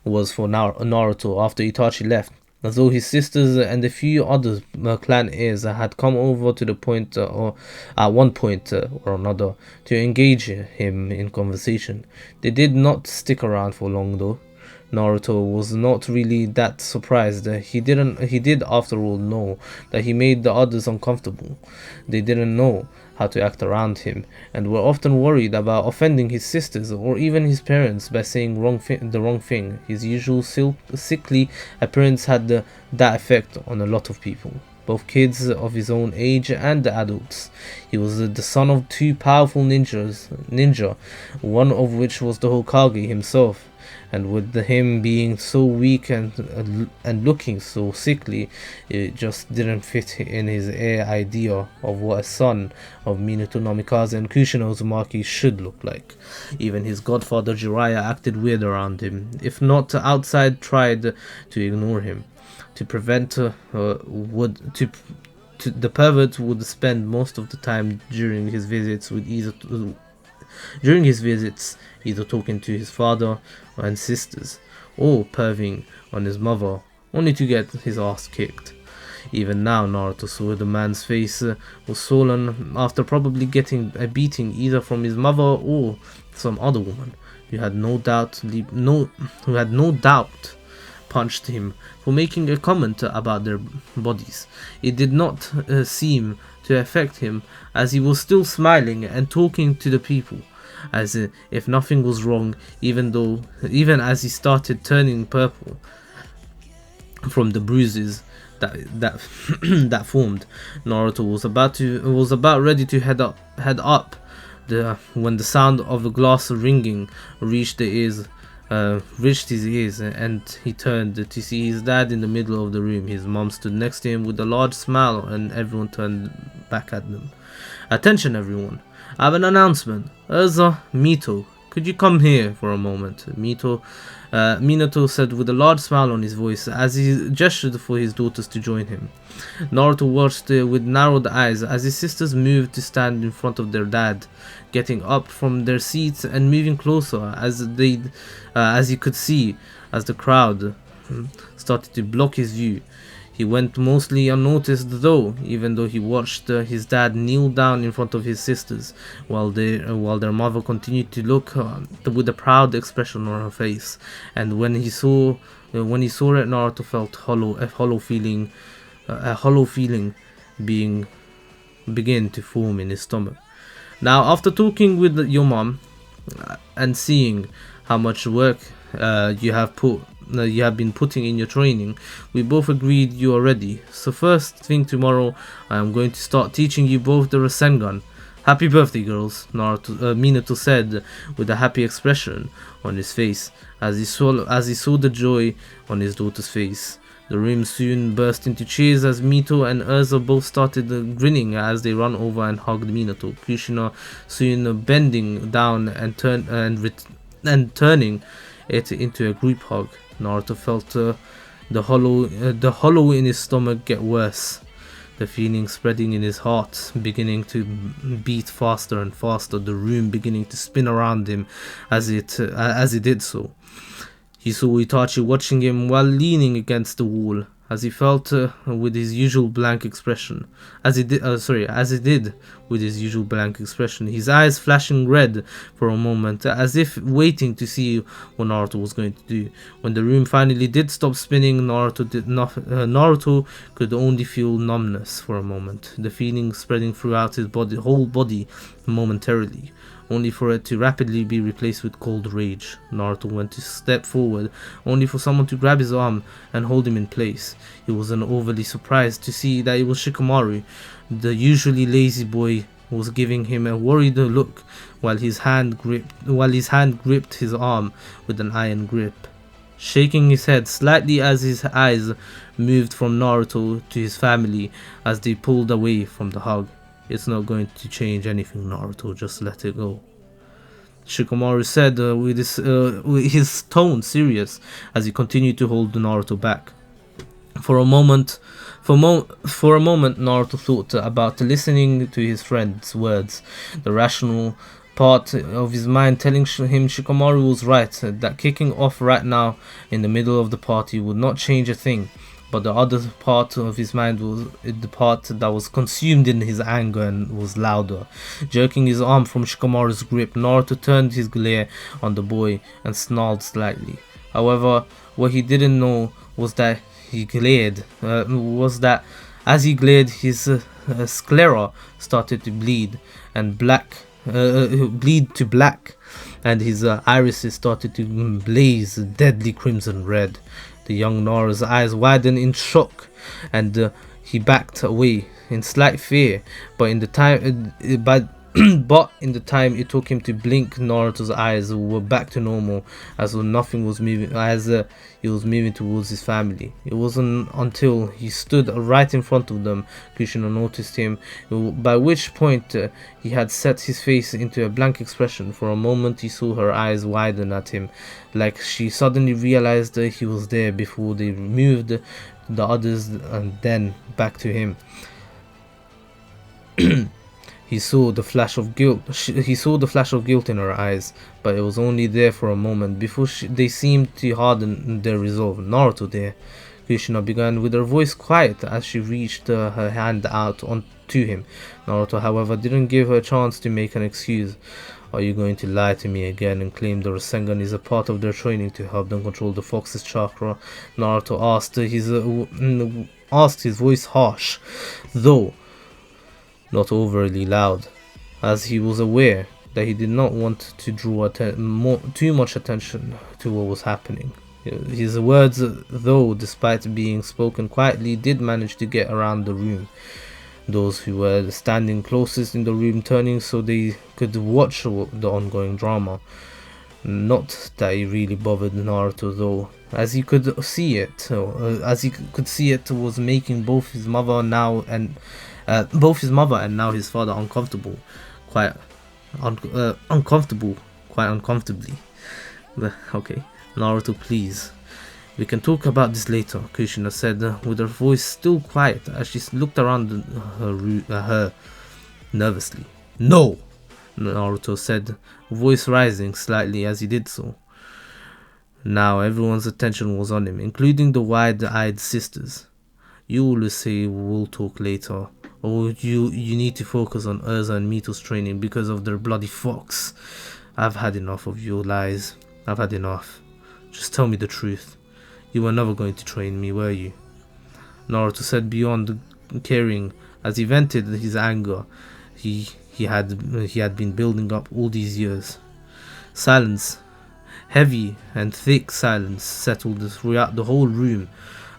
was for Naruto after Itachi left, as though his sisters and a few other clan heirs had come over to the point, or at one point or another, to engage him in conversation. They did not stick around for long though. Naruto was not really that surprised. He did after all know that he made the others uncomfortable. They didn't know how to act around him, and were often worried about offending his sisters or even his parents by saying the wrong thing. His usual sickly appearance had that effect on a lot of people, both kids of his own age and the adults. He was the son of two powerful ninja, one of which was the Hokage himself. And with him being so weak and looking so sickly, it just didn't fit in his idea of what a son of Minato Namikaze and Kushina Uzumaki should look like. Even his godfather Jiraiya acted weird around him. If not outside, tried to ignore him. To prevent the pervert would spend most of the time during his visits either talking to his father and sisters, or perving on his mother, only to get his ass kicked. Even now, Naruto saw the man's face was swollen after probably getting a beating either from his mother or some other woman who had no doubt punched him for making a comment about their bodies. It did not seem to affect him, as he was still smiling and talking to the people as if nothing was wrong, even as he started turning purple from the bruises that that formed. Naruto was about ready to head up when the sound of the glass ringing reached his ears, and he turned to see his dad in the middle of the room. His mom stood next to him with a large smile, and everyone turned back at them. "Attention everyone, I have an announcement. Urza, Mito, could you come here for a moment?" Minato said with a large smile on his voice as he gestured for his daughters to join him. Naruto watched with narrowed eyes as his sisters moved to stand in front of their dad, getting up from their seats and moving closer as he could see as the crowd started to block his view. He went mostly unnoticed though, even though he watched his dad kneel down in front of his sisters, while their mother continued to look with a proud expression on her face. And when he saw it, Naruto felt a hollow feeling begin to form in his stomach. Now, after talking with your mom and seeing how much work you have been putting in your training, we both agreed you are ready. So first thing tomorrow, I am going to start teaching you both the Rasengan. Happy birthday, girls, Minato said with a happy expression on his face as he saw the joy on his daughter's face. The room soon burst into cheers as Mito and Urza both started grinning as they ran over and hugged Minato. Kushina soon bending down and turning it into a group hug. Naruto felt the hollow in his stomach get worse, the feeling spreading in his heart, beginning to beat faster and faster, the room beginning to spin around him as it did so. He saw Itachi watching him while leaning against the wall, as he felt with his usual blank expression. As he did with his usual blank expression, his eyes flashing red for a moment, as if waiting to see what Naruto was going to do. When the room finally did stop spinning, Naruto could only feel numbness for a moment, the feeling spreading throughout his whole body momentarily. only for it to rapidly be replaced with cold rage. Naruto went to step forward, only for someone to grab his arm and hold him in place. He wasn't overly surprised to see that it was Shikamaru. The usually lazy boy was giving him a worried look while his hand gripped his arm with an iron grip, shaking his head slightly as his eyes moved from Naruto to his family as they pulled away from the hug. It's not going to change anything, Naruto, just let it go, Shikamaru said with his tone serious as he continued to hold Naruto back. For a moment, Naruto thought about listening to his friend's words. The rational part of his mind telling him Shikamaru was right, that kicking off right now in the middle of the party would not change a thing. But the other part of his mind was the part that was consumed in his anger and was louder. Jerking his arm from Shikamaru's grip, Naruto turned his glare on the boy and snarled slightly. However, what he didn't know was that as he glared, his sclera started to bleed to black, and his irises started to blaze deadly crimson red. The young Naruto's eyes widened in shock, and he backed away in slight fear. But in the time it took him to blink, Naruto's eyes were back to normal, as though nothing was moving, he was moving towards his family. It wasn't until he stood right in front of them Kushina noticed him, by which point he had set his face into a blank expression. For a moment he saw her eyes widen at him, like she suddenly realized that he was there, before they moved to the others and then back to him. He saw the flash of guilt in her eyes, but it was only there for a moment before they seemed to harden their resolve. Naruto, dear, Kushina began, with her voice quiet as she reached her hand out to him. Naruto, however, didn't give her a chance to make an excuse. Are you going to lie to me again and claim the Rasengan is a part of their training to help them control the fox's chakra? Naruto asked, his voice harsh, though not overly loud, as he was aware that he did not want to draw too much attention to what was happening. His words, though, despite being spoken quietly, did manage to get around the room. Those who were standing closest in the room turning so they could watch the ongoing drama. Not that it really bothered Naruto, though, as he could see it was making both his mother and now his father uncomfortable, quite uncomfortably. Okay, Naruto, please, we can talk about this later, Kushina said, with her voice still quiet as she looked around her nervously. No, Naruto said, voice rising slightly as he did so. Now everyone's attention was on him, including the wide-eyed sisters. You always say we'll talk later, or you need to focus on Urza and Mito's training because of their bloody fox. I've had enough of your lies. I've had enough. Just tell me the truth. You were never going to train me, were you? Naruto said, beyond caring, as he vented his anger he had been building up all these years. Silence, heavy and thick silence, settled throughout the whole room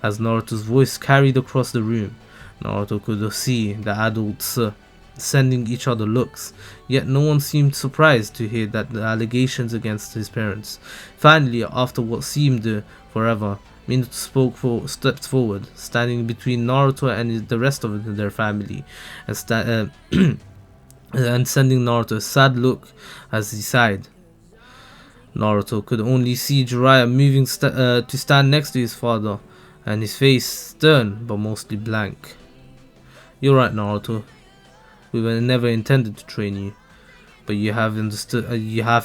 as Naruto's voice carried across the room. Naruto could see the adults sending each other looks, yet no one seemed surprised to hear that the allegations against his parents. Finally, after what seemed forever, Minato stepped forward, standing between Naruto and the rest of their family, and sending Naruto a sad look as he sighed. Naruto could only see Jiraiya moving to stand next to his father, and his face stern but mostly blank. You're right, Naruto. We were never intended to train you, but you have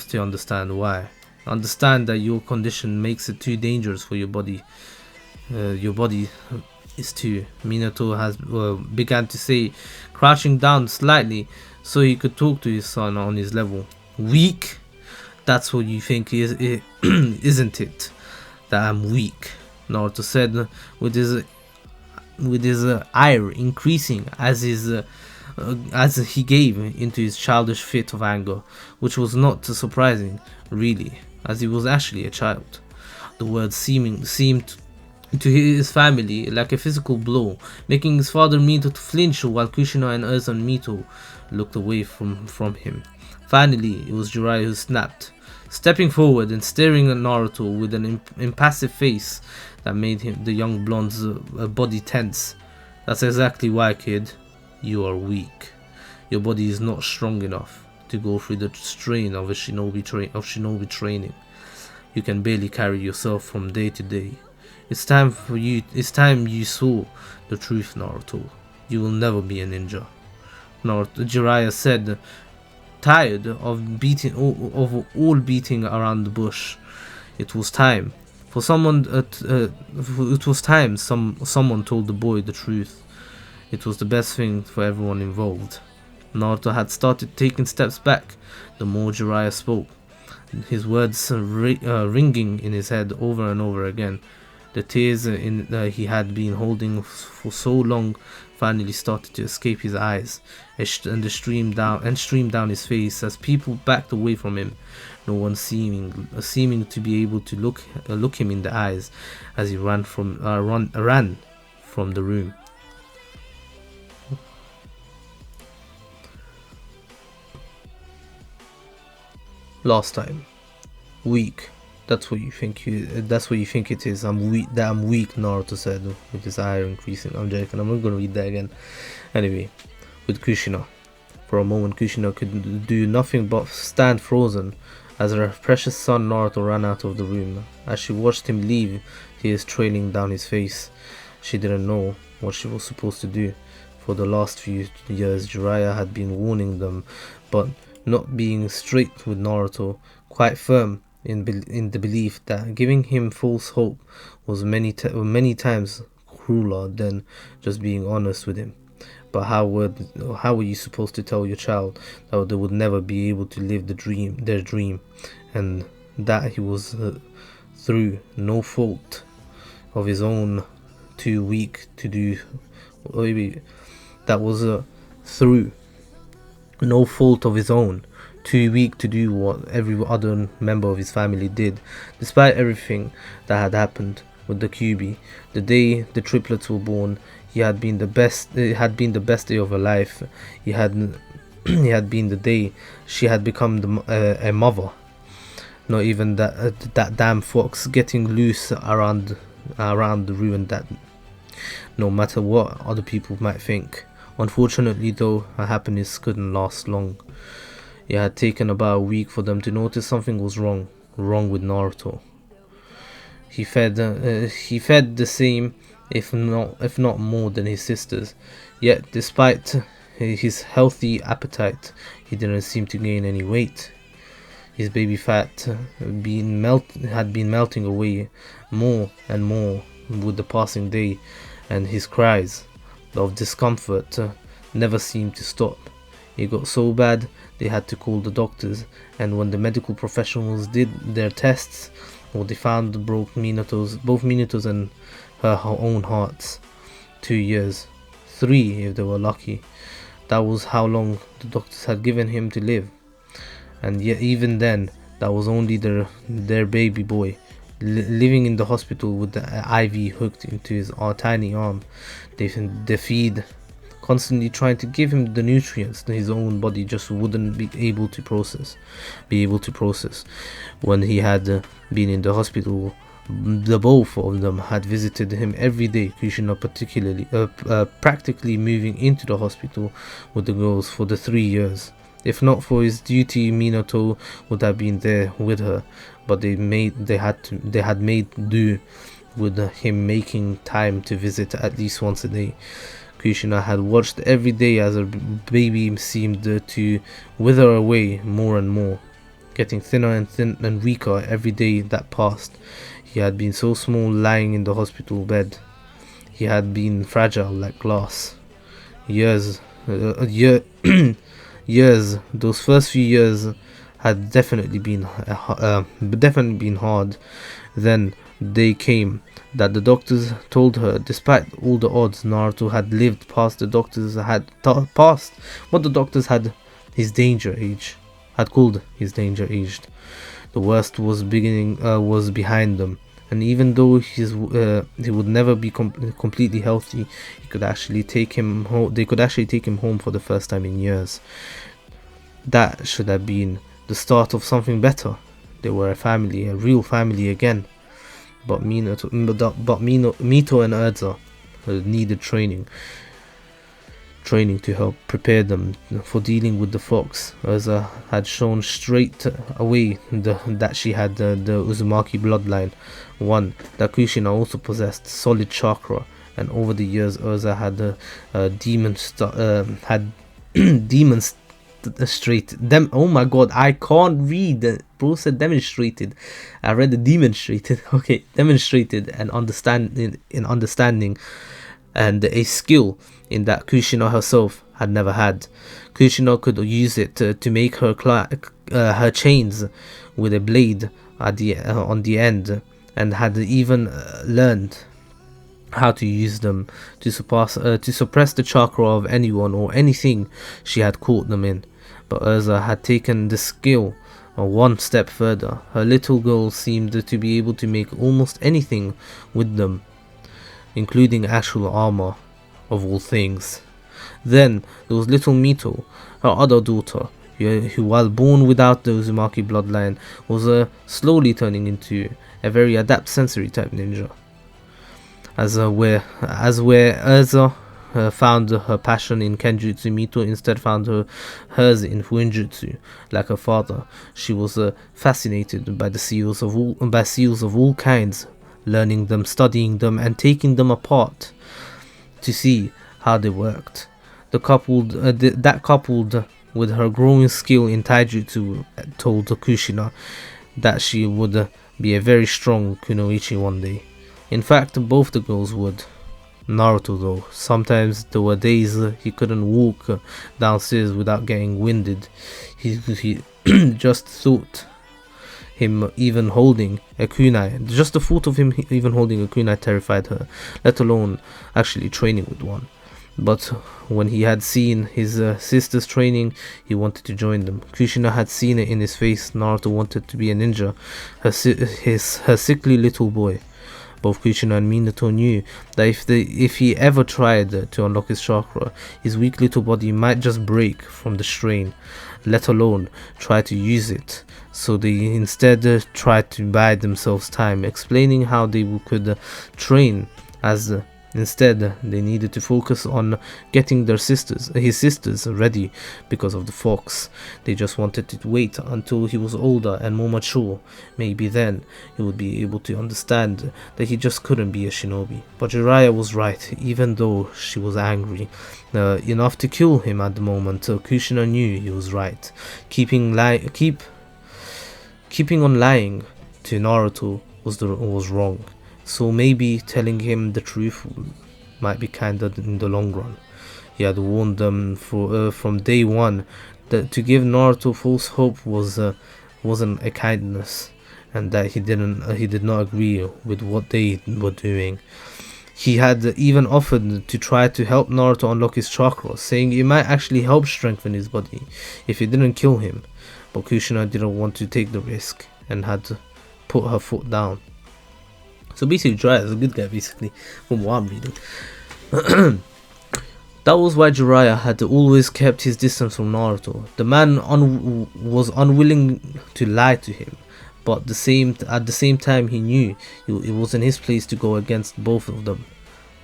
to understand why. Understand that your condition makes it too dangerous for your body. Your body is too. Minato began to say, crouching down slightly so he could talk to his son on his level. Weak? That's what you think, isn't it? That I'm weak, Naruto said, with his ire increasing as his as he gave into his childish fit of anger, which was not surprising, really, as he was actually a child. The words seemed to his family like a physical blow, making his father Mito to flinch while Kushina and Ursa and Mito looked away from him. Finally, it was Jiraiya who snapped, stepping forward and staring at Naruto with an impassive face that made the young blonde's body tense. That's exactly why, kid. You are weak. Your body is not strong enough to go through the strain of shinobi training. You can barely carry yourself from day to day. It's time you saw the truth, Naruto. You will never be a ninja. Jiraiya said, tired of all beating around the bush. It was time for someone. It was time someone told the boy the truth. It was the best thing for everyone involved. Naruto had started taking steps back the more Jiraiya spoke, his words ringing in his head over and over again. The tears he had been holding for so long finally started to escape his eyes and stream down his face as people backed away from him. No one seeming to be able to look him in the eyes as he ran from the room. Last time, weak. That's what you think it is. I'm weak. Naruto said with his ire increasing. I'm joking. I'm not gonna read that again. Anyway, with Kushina. For a moment, Kushina could do nothing but stand frozen as her precious son Naruto ran out of the room. As she watched him leave, tears trailing down his face. She didn't know what she was supposed to do. For the last few years, Jiraiya had been warning them, but not being strict with Naruto, quite firm in the belief that giving him false hope was many times crueler than just being honest with him. But how were you supposed to tell your child that they would never be able to live their dream, and that he was through no fault of his own too weak to do? That was through no fault of his own, too weak to do what every other member of his family did. Despite everything that had happened with the Kyuubi, the day the triplets were born, it had been the best day of her life. It had been the day she had become a mother. Not even that damn fox getting loose around the ruin. That no matter what other people might think. Unfortunately though, her happiness couldn't last long. It had taken about a week for them to notice something was wrong with Naruto. He fed the same, if not more than his sisters. Yet despite his healthy appetite, he didn't seem to gain any weight. His baby fat had been melting away more and more with the passing day, and his cries of discomfort never seemed to stop. It got so bad they had to call the doctors, and when the medical professionals did their tests, they found both Minato's and her own hearts. 2 years, 3 if they were lucky. That was how long the doctors had given him to live, and yet even then, that was only their baby boy. Living in the hospital with the IV hooked into his tiny arm, they feed, constantly trying to give him the nutrients that his own body just wouldn't be able to process. When he had been in the hospital, the both of them had visited him every day. Kushina particularly, practically moving into the hospital with the girls for the 3 years. If not for his duty, Minato would have been there with her, but they had made do with him making time to visit at least once a day. Kushina had watched every day as her baby seemed to wither away more and more, getting thinner and weaker every day that passed. He had been so small lying in the hospital bed. He had been fragile like glass. Years, those first few years had definitely been hard. Then they came that the doctors told her, despite all the odds, Naruto had lived past the doctors past what the doctors had called his danger age. The worst was behind them, and even though he would never be completely healthy, he could actually take him home. They could actually take him home for the first time in years. That should have been the start of something better. They were a real family again. But Mito and Erza needed training to help prepare them for dealing with the fox. Erza had shown straight away that she had the Uzumaki bloodline. One, that Kushina also possessed solid chakra, and over the years Erza had demonstrated them. Oh my god, I can't read. Bro said demonstrated. I read the demonstrated. Okay, demonstrated and understanding and a skill in that Kushina herself had never had. Kushina could use it to make her chains with a blade on the end, and had even learned how to use them to suppress the chakra of anyone or anything she had caught them in. But Erza had taken the skill one step further. Her little girl seemed to be able to make almost anything with them, including actual armor, of all things. Then there was little Mito, her other daughter, who while born without the Uzumaki bloodline, was slowly turning into a very adept sensory type ninja. Where Erza found her passion in Kenjutsu, Mito instead found hers in Fuinjutsu. Like her father, she was fascinated by seals of all kinds, learning them, studying them, and taking them apart to see how they worked. That coupled with her growing skill in taijutsu told Kushina that she would be a very strong kunoichi one day. In fact, both the girls would. Naruto, though, sometimes there were days he couldn't walk downstairs without getting winded. He just thought him even holding a kunai. Just the thought of him even holding a kunai terrified her, let alone actually training with one. But when he had seen his sisters training, he wanted to join them. Kushina had seen it in his face. Naruto wanted to be a ninja, her sickly little boy. Both Kushina and Minato knew that if he ever tried to unlock his chakra, his weak little body might just break from the strain, let alone try to use it. So they instead tried to buy themselves time, explaining how they could train as instead they needed to focus on getting his sisters ready because of the fox. They just wanted to wait until he was older and more mature. Maybe then he would be able to understand that he just couldn't be a shinobi. But Jiraiya was right, even though she was angry enough to kill him at the moment. Kushina knew he was right. Keeping on lying to Naruto was wrong. So maybe telling him the truth might be kinder in the long run. He had warned them from day one that to give Naruto false hope wasn't a kindness, and that he did not agree with what they were doing. He had even offered to try to help Naruto unlock his chakra, saying it might actually help strengthen his body if he didn't kill him. But Kushina didn't want to take the risk and had to put her foot down. So basically, Jiraiya is a good guy, basically, from what I'm reading. That was why Jiraiya had always kept his distance from Naruto. The man was unwilling to lie to him, but at the same time he knew it wasn't his place to go against both of them,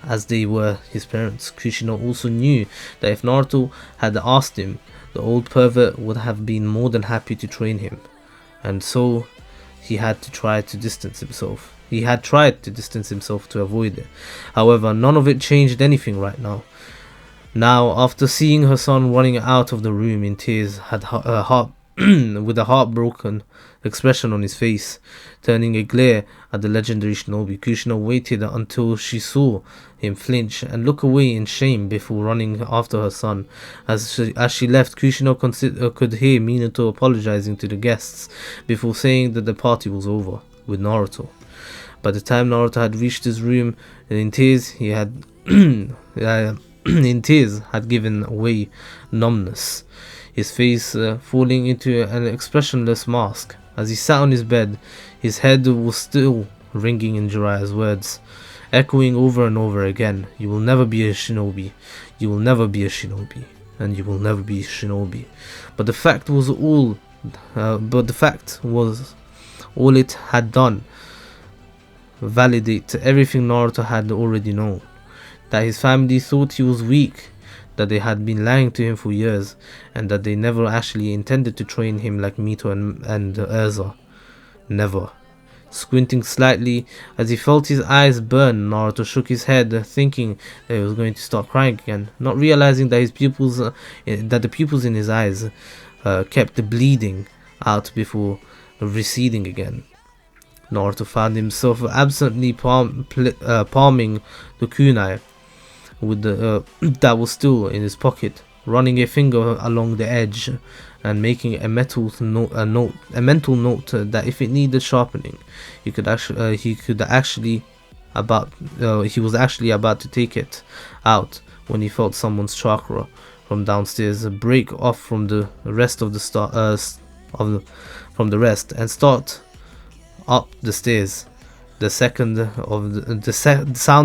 as they were his parents. Kushina also knew that if Naruto had asked him, the old pervert would have been more than happy to train him, and so he had tried to distance himself to avoid it. However, none of it changed anything right now. Now, after seeing her son running out of the room in tears, her heart with a heartbroken expression on his face, turning a glare at the legendary shinobi. Kushina waited until she saw him flinch and look away in shame before running after her son. As she left, Kushina could hear Minato apologizing to the guests before saying that the party was over with Naruto. By the time Naruto had reached his room, in tears, he had in tears had given away numbness, his face falling into an expressionless mask. As he sat on his bed, his head was still ringing in Jiraiya's words, echoing over and over again, "You will never be a shinobi, you will never be a shinobi, and you will never be a shinobi." But the fact was all it had done validate everything Naruto had already known. That his family thought he was weak, that they had been lying to him for years, and that they never actually intended to train him like Mito and Erza. Never. Squinting slightly as he felt his eyes burn, Naruto shook his head, thinking that he was going to start crying again, not realizing that the pupils in his eyes kept bleeding out before receding again. Naruto found himself absently palming the kunai with that was still in his pocket, running a finger along the edge and making a mental note that if it needed sharpening, he was actually about to take it out when he felt someone's chakra from downstairs break off from the rest of the and start up the stairs. The sound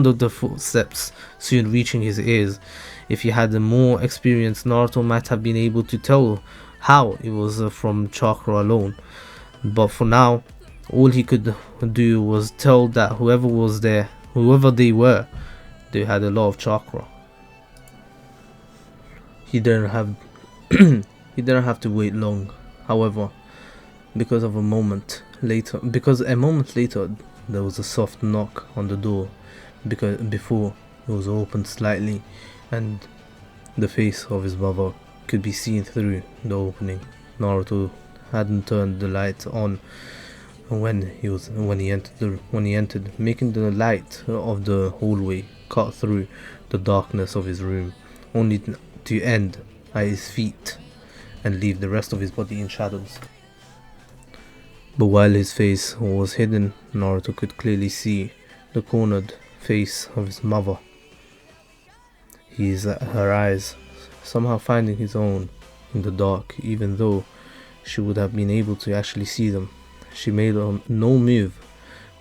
of the footsteps soon reaching his ears. If he had a more experience, Naruto might have been able to tell how it was from chakra alone. But for now, all he could do was tell that whoever they were, they had a lot of chakra. He didn't have to wait long, however, because a moment later there was a soft knock on the door before it was opened slightly, and the face of his mother could be seen through the opening. Naruto hadn't turned the light on when he entered, making the light of the hallway cut through the darkness of his room, only to end at his feet and leave the rest of his body in shadows. But while his face was hidden, Naruto could clearly see the cornered face of his mother. He is at her eyes, somehow finding his own in the dark, even though she would have been able to actually see them. She made no move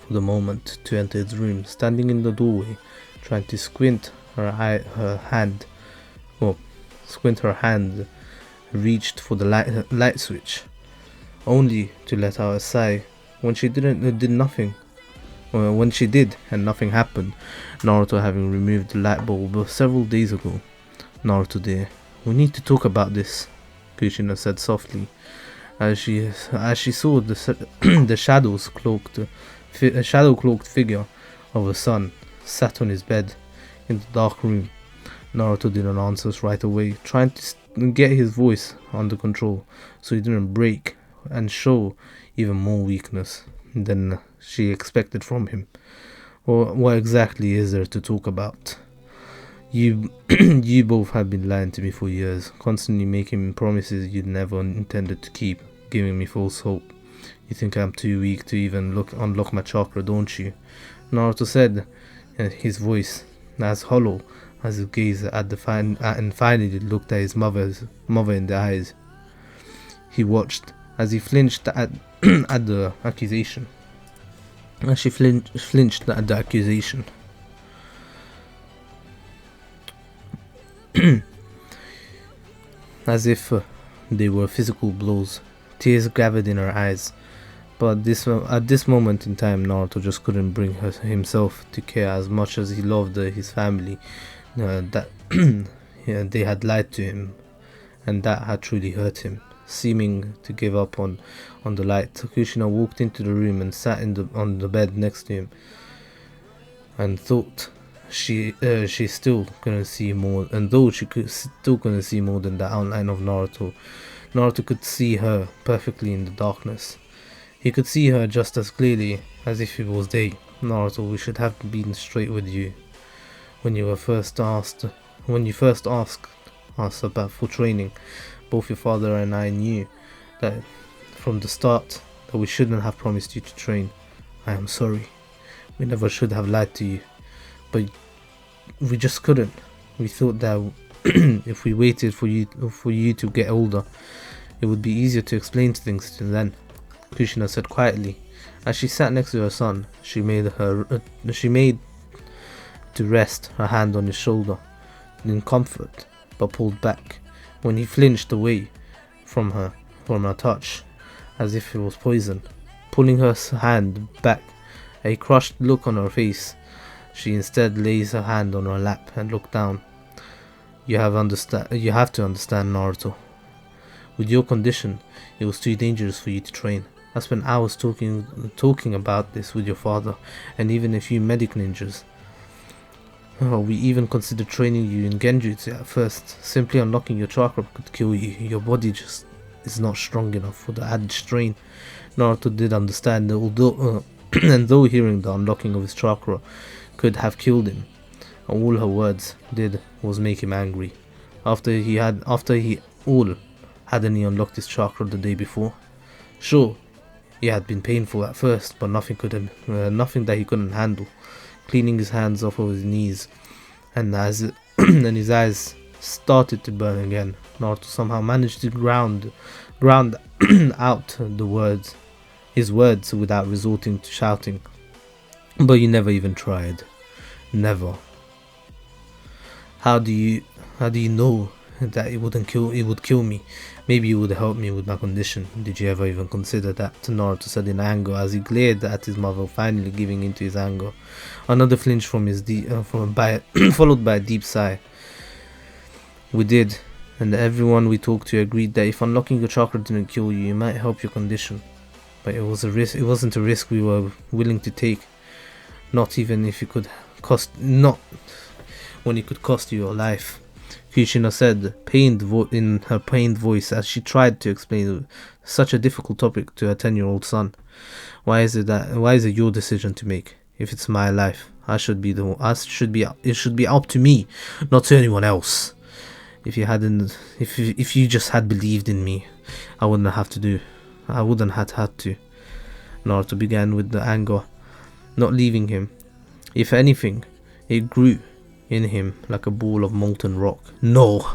for the moment to enter his room, standing in the doorway, trying to squint her hand reached for the light switch, only to let out a sigh when she did nothing. When she did and nothing happened, Naruto having removed the light bulb several days ago. "Naruto dear, we need to talk about this," Kushina said softly, as she saw the shadow cloaked figure of her son sat on his bed in the dark room. Naruto didn't answer right away, trying to get his voice under control so he didn't break and show even more weakness than she expected from him. Or what exactly is there to talk about? You both have been lying to me for years, constantly making promises you'd never intended to keep, giving me false hope. You think I'm too weak to even unlock my chakra, don't you? Naruto said, his voice as hollow as his gaze and finally looked at his mother in the eyes. He watched as he flinched at the accusation. As she flinched at the accusation. As if they were physical blows. Tears gathered in her eyes. But at this moment in time, Naruto just couldn't bring himself to care as much as he loved his family. That they had lied to him, and that had truly hurt him. Seeming to give up on the light, Kushina walked into the room and sat on the bed next to him, and thought she still couldn't see more. And though she still couldn't see more than the outline of Naruto, Naruto could see her perfectly in the darkness. He could see her just as clearly as if it was day. Naruto, we should have been straight with you. When you first asked us about for training, both your father and I knew that from the start that we shouldn't have promised you to train. I am sorry. We never should have lied to you. But we just couldn't. We thought that if we waited for you to get older, it would be easier to explain things to then. Kushina said quietly. As she sat next to her son, she made to rest her hand on his shoulder in comfort, but pulled back when he flinched away from her touch, as if it was poison. Pulling her hand back, a crushed look on her face, she instead lays her hand on her lap and looked down. You have to understand, Naruto. With your condition, it was too dangerous for you to train. I spent hours talking about this with your father, and even a few medic ninjas. We even considered training you in Genjutsu at first. Simply unlocking your chakra could kill you. Your body just is not strong enough for the added strain. Naruto did understand, although and though hearing the unlocking of his chakra could have killed him, all her words did was make him angry. After he hadn't he unlocked his chakra the day before? Sure, it had been painful at first, but nothing that he couldn't handle. Cleaning his hands off of his knees, and and his eyes started to burn again, Naruto somehow managed to ground out his words without resorting to shouting. But you never even tried. Never. How do you know that it would kill me? Maybe it would help me with my condition. Did you ever even consider that? Naruto said in anger as he glared at his mother, finally giving into his anger. Another flinch followed by a deep sigh. We did, and everyone we talked to agreed that if unlocking your chakra didn't kill you, it might help your condition. But it was a risk. It wasn't a risk we were willing to take. Not even if it could not when it could cost you your life. Kushina said, in her pained voice, as she tried to explain such a difficult topic to her 10-year-old son. Why is it your decision to make? If it's my life, it should be up to me, not to anyone else. If you just had believed in me, I wouldn't have had to. Naruto began with the anger not leaving him. If anything, it grew in him like a ball of molten rock. No!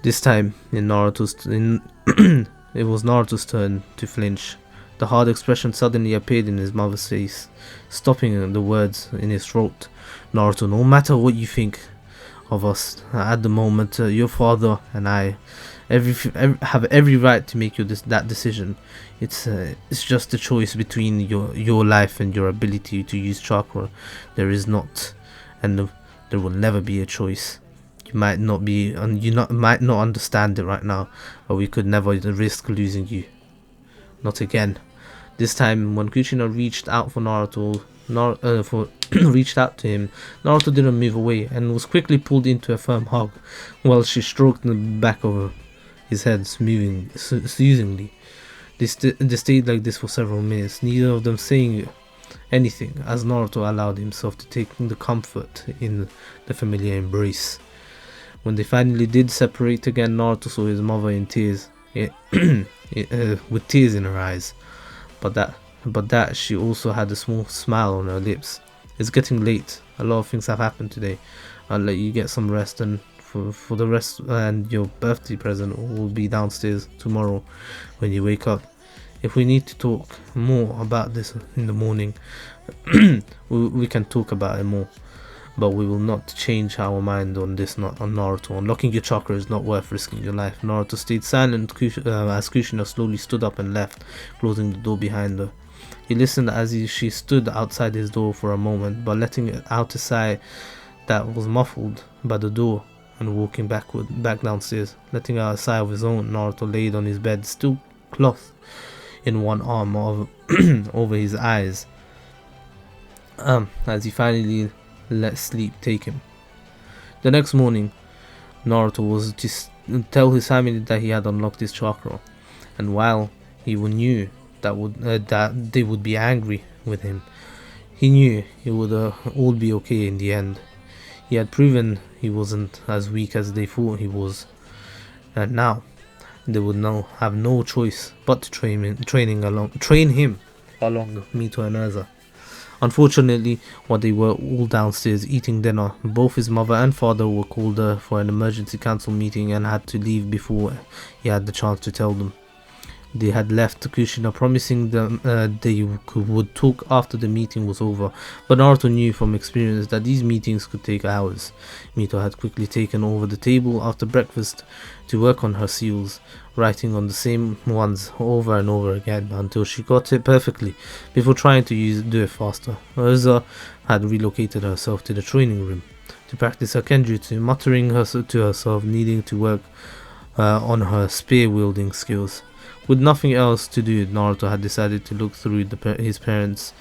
This time, it was Naruto's turn to flinch. The hard expression suddenly appeared in his mother's face, stopping the words in his throat. Naruto, no matter what you think of us at the moment, your father and I have every right to make that decision. It's just a choice between your life and your ability to use chakra. There is not, and there will never be a choice. You might not understand it right now, but we could never risk losing you. Not again. This time, when Kushina reached out for reached out to him, Naruto didn't move away and was quickly pulled into a firm hug, while she stroked the back of his head soothingly. They stayed like this for several minutes, neither of them saying anything, as Naruto allowed himself to take the comfort in the familiar embrace. When they finally did separate again, Naruto saw his mother in tears, with tears in her eyes. But that she also had a small smile on her lips. It's getting late. A lot of things have happened today. I'll let you get some rest, and for the rest, and your birthday present will be downstairs tomorrow when you wake up. If we need to talk more about this in the morning, we can talk about it more. But we will not change our mind on this. Not on Naruto. Unlocking your chakra is not worth risking your life. Naruto stayed silent as Kushina slowly stood up and left, closing the door behind her. He listened as she stood outside his door for a moment, but letting out a sigh that was muffled by the door, and walking back downstairs. Letting out a sigh of his own, Naruto laid on his bed, still cloth in one arm over his eyes, as he finally let sleep take him. The next morning, Naruto was tell his family that he had unlocked his chakra, and while he knew that they would be angry with him, he knew it would all be okay in the end. He had proven he wasn't as weak as they thought he was, and now they would now have no choice but to train him along Mito and Urza. Unfortunately, while they were all downstairs eating dinner, both his mother and father were called for an emergency council meeting and had to leave before he had the chance to tell them. They had left Kushina, promising them they would talk after the meeting was over, but Naruto knew from experience that these meetings could take hours. Mito had quickly taken over the table after breakfast to work on her seals, writing on the same ones over and over again until she got it perfectly before trying to do it faster. Urza had relocated herself to the training room to practice her kenjutsu, muttering to herself, needing to work on her spear wielding skills. With nothing else to do, Naruto had decided to look through his parents'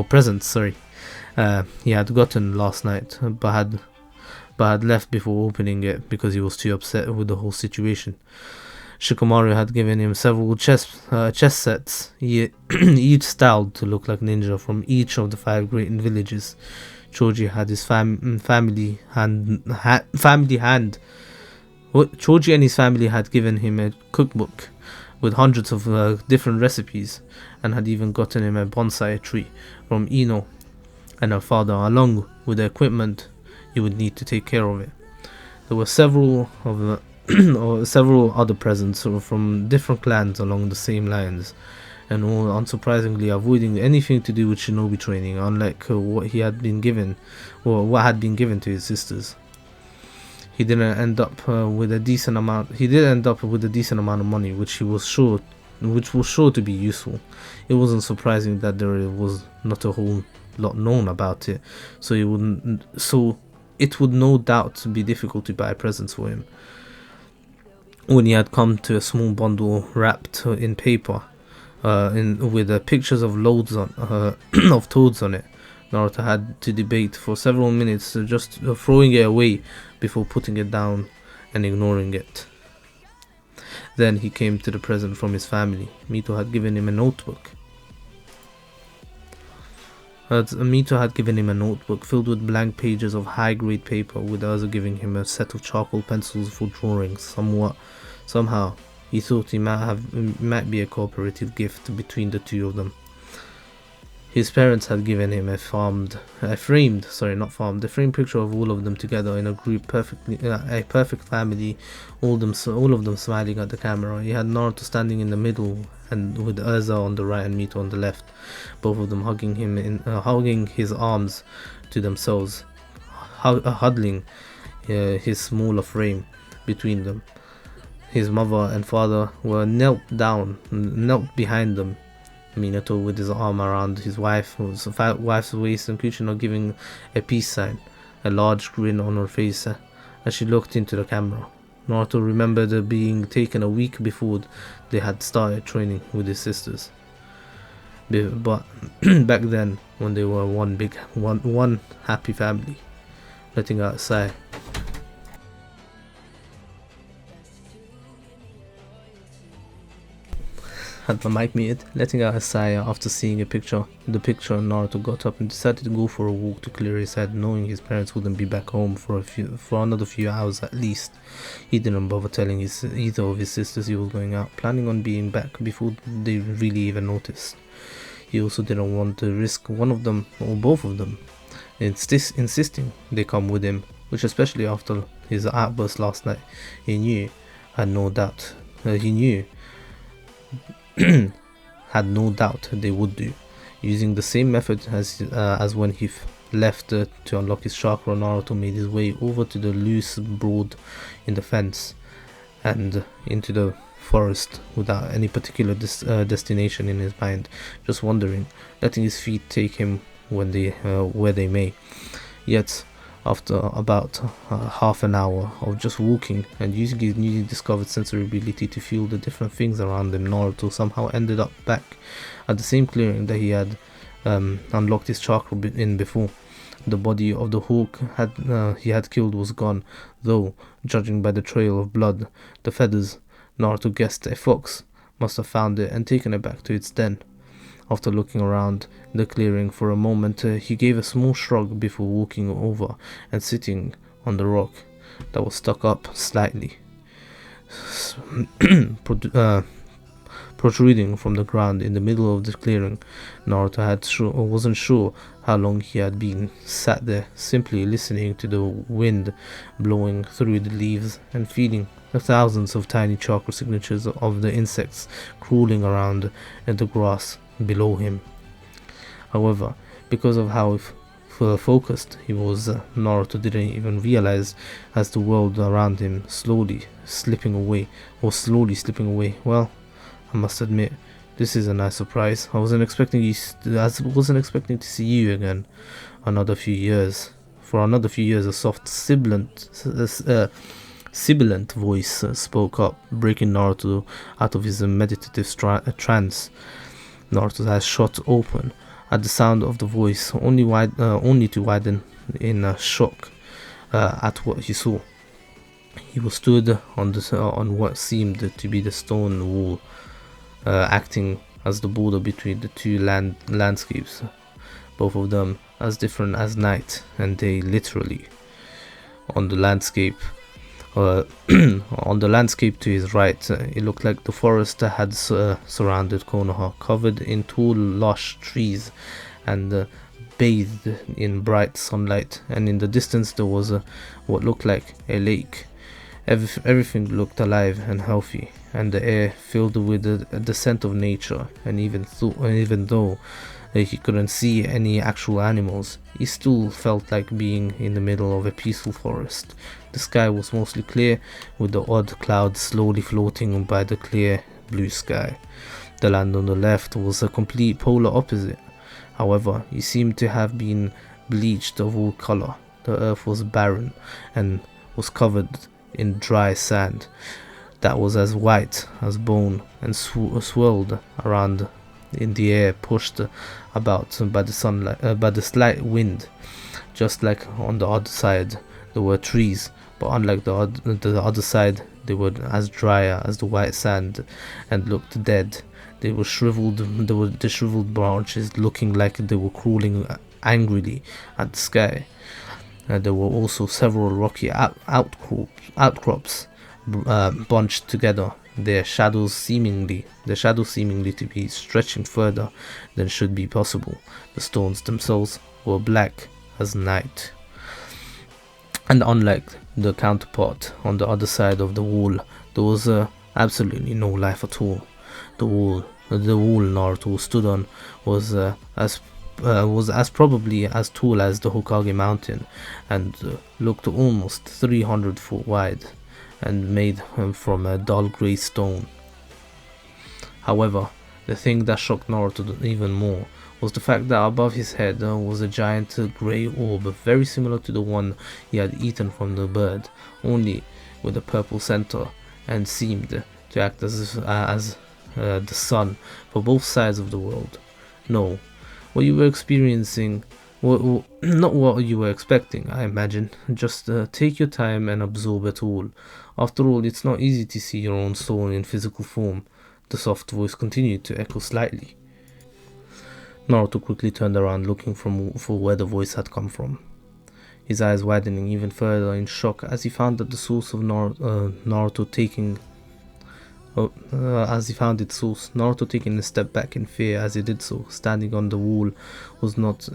presents. He had gotten last night, but had left before opening it because he was too upset with the whole situation. Shikamaru had given him several chess sets, each styled to look like ninja from each of the 5 great villages. Choji had his Choji and his family had given him a cookbook with hundreds of different recipes, and had even gotten him a bonsai tree from Ino and her father, along with the equipment he would need to take care of it. There were several other presents from different clans along the same lines, and all unsurprisingly avoiding anything to do with shinobi training, unlike what had been given to his sisters. He did end up with a decent amount of money, which was sure to be useful. It wasn't surprising that there was not a whole lot known about it, so it would no doubt be difficult to buy presents for him. When he had come to a small bundle wrapped in paper, with pictures of loads of toads on it, Naruto had to debate for several minutes, just throwing it away before putting it down and ignoring it. Then he came to the present from his family. Mito had given him a notebook. Filled with blank pages of high-grade paper, with Urza giving him a set of charcoal pencils for drawings. Somehow, he thought it might be a cooperative gift between the two of them. His parents had given him a framed picture of all of them together in a group, a perfect family, all of them smiling at the camera. He had Naruto standing in the middle, and with Urza on the right and Mito on the left, both of them hugging his arms to themselves, huddling his smaller frame between them. His mother and father were knelt behind them. Minato with his arm around his wife's waist, and Kushina giving a peace sign, a large grin on her face as she looked into the camera. Naruto remembered being taken a week before they had started training with his sisters. But back then, when they were one happy family, letting out a sigh. Had my mic muted, letting out a sigh after seeing the picture. Naruto got up and decided to go for a walk to clear his head, knowing his parents wouldn't be back home for another few hours at least. He didn't bother telling either of his sisters he was going out, planning on being back before they really even noticed. He also didn't want to risk one of them or both of them insisting they come with him, which, especially after his outburst last night, he knew had no doubt they would do. Using the same method as when he left to unlock his chakra, Naruto made his way over to the loose board in the fence and into the forest without any particular destination in his mind, just wandering, letting his feet take him where they may. Yet, after about half an hour of just walking and using his newly discovered sensory ability to feel the different things around him, Naruto somehow ended up back at the same clearing that he had unlocked his chakra in before. The body of the hawk he had killed was gone, though, judging by the trail of blood, the feathers, Naruto guessed a fox must have found it and taken it back to its den. After looking around the clearing for a moment, he gave a small shrug before walking over and sitting on the rock that was stuck up slightly, protruding from the ground in the middle of the clearing. Naruto wasn't sure how long he had been sat there, simply listening to the wind blowing through the leaves and feeling the thousands of tiny chakra signatures of the insects crawling around in the grass below him. However, because of how focused he was, Naruto didn't even realize as the world around him slowly slipping away. Well, I must admit, this is a nice surprise. I wasn't expecting to see you again. For another few years, a soft, sibilant voice spoke up, breaking Naruto out of his meditative trance. Naruto's eyes shot open at the sound of the voice, only to widen in shock at what he saw. He was stood on what seemed to be the stone wall, acting as the border between the two landscapes, both of them as different as night and day, literally. On the landscape to his right, it looked like the forest had surrounded Konoha, covered in tall, lush trees and bathed in bright sunlight. And in the distance there was what looked like a lake. Everything looked alive and healthy, and the air filled with the scent of nature. And even though he couldn't see any actual animals, he still felt like being in the middle of a peaceful forest. The sky was mostly clear, with the odd clouds slowly floating by the clear blue sky. The land on the left was a complete polar opposite. However, it seemed to have been bleached of all color. The earth was barren and was covered in dry sand that was as white as bone and swirled around in the air, pushed about by the sunlight, by the slight wind. Just like on the other side, there were trees, but unlike the other side, they were as dry as the white sand and looked dead. They were the shriveled branches, looking like they were crawling angrily at the sky. There were also several rocky outcrops bunched together, their shadows seemingly to be stretching further than should be possible. The stones themselves were black as night. And unlike the counterpart on the other side of the wall, there was absolutely no life at all. The wall Naruto stood on was as probably as tall as the Hokage mountain, and looked almost 300 foot wide, and made from a dull grey stone. However, the thing that shocked Naruto even more was the fact that above his head was a giant grey orb, very similar to the one he had eaten from the bird, only with a purple center, and seemed to act as the sun for both sides of the world. No, what you were experiencing, not what you were expecting, I imagine. Just take your time and absorb it all. After all, it's not easy to see your own soul in physical form. The soft voice continued to echo slightly. Naruto quickly turned around, looking for where the voice had come from, his eyes widening even further in shock as he found that the source of Naruto taking a step back in fear as he did so. Standing on the wall was not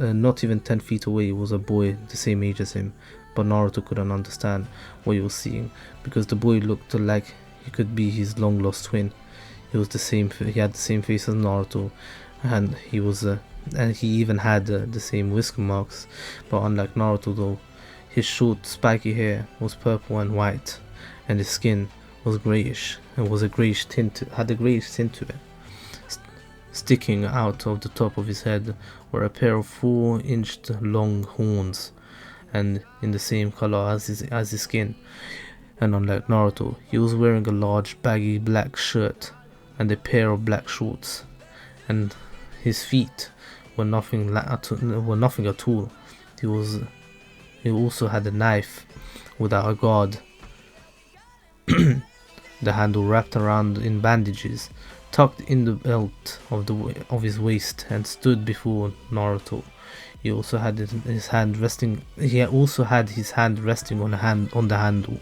even 10 feet away was a boy the same age as him, but Naruto couldn't understand what he was seeing, because the boy looked like he could be his long lost twin. He had the same face as Naruto, and he even had the same whisker marks. But unlike Naruto though, his short spiky hair was purple and white, and his skin was greyish and had a greyish tint to it. Sticking out of the top of his head were a pair of 4-inch long horns, and in the same color as his skin. And unlike Naruto, he was wearing a large baggy black shirt and a pair of black shorts, and his feet were nothing at all. He was he also had a knife without a guard, the handle wrapped around in bandages, tucked in the belt of his waist, and stood before Naruto. He also had his hand resting. He also had his hand resting on the handle.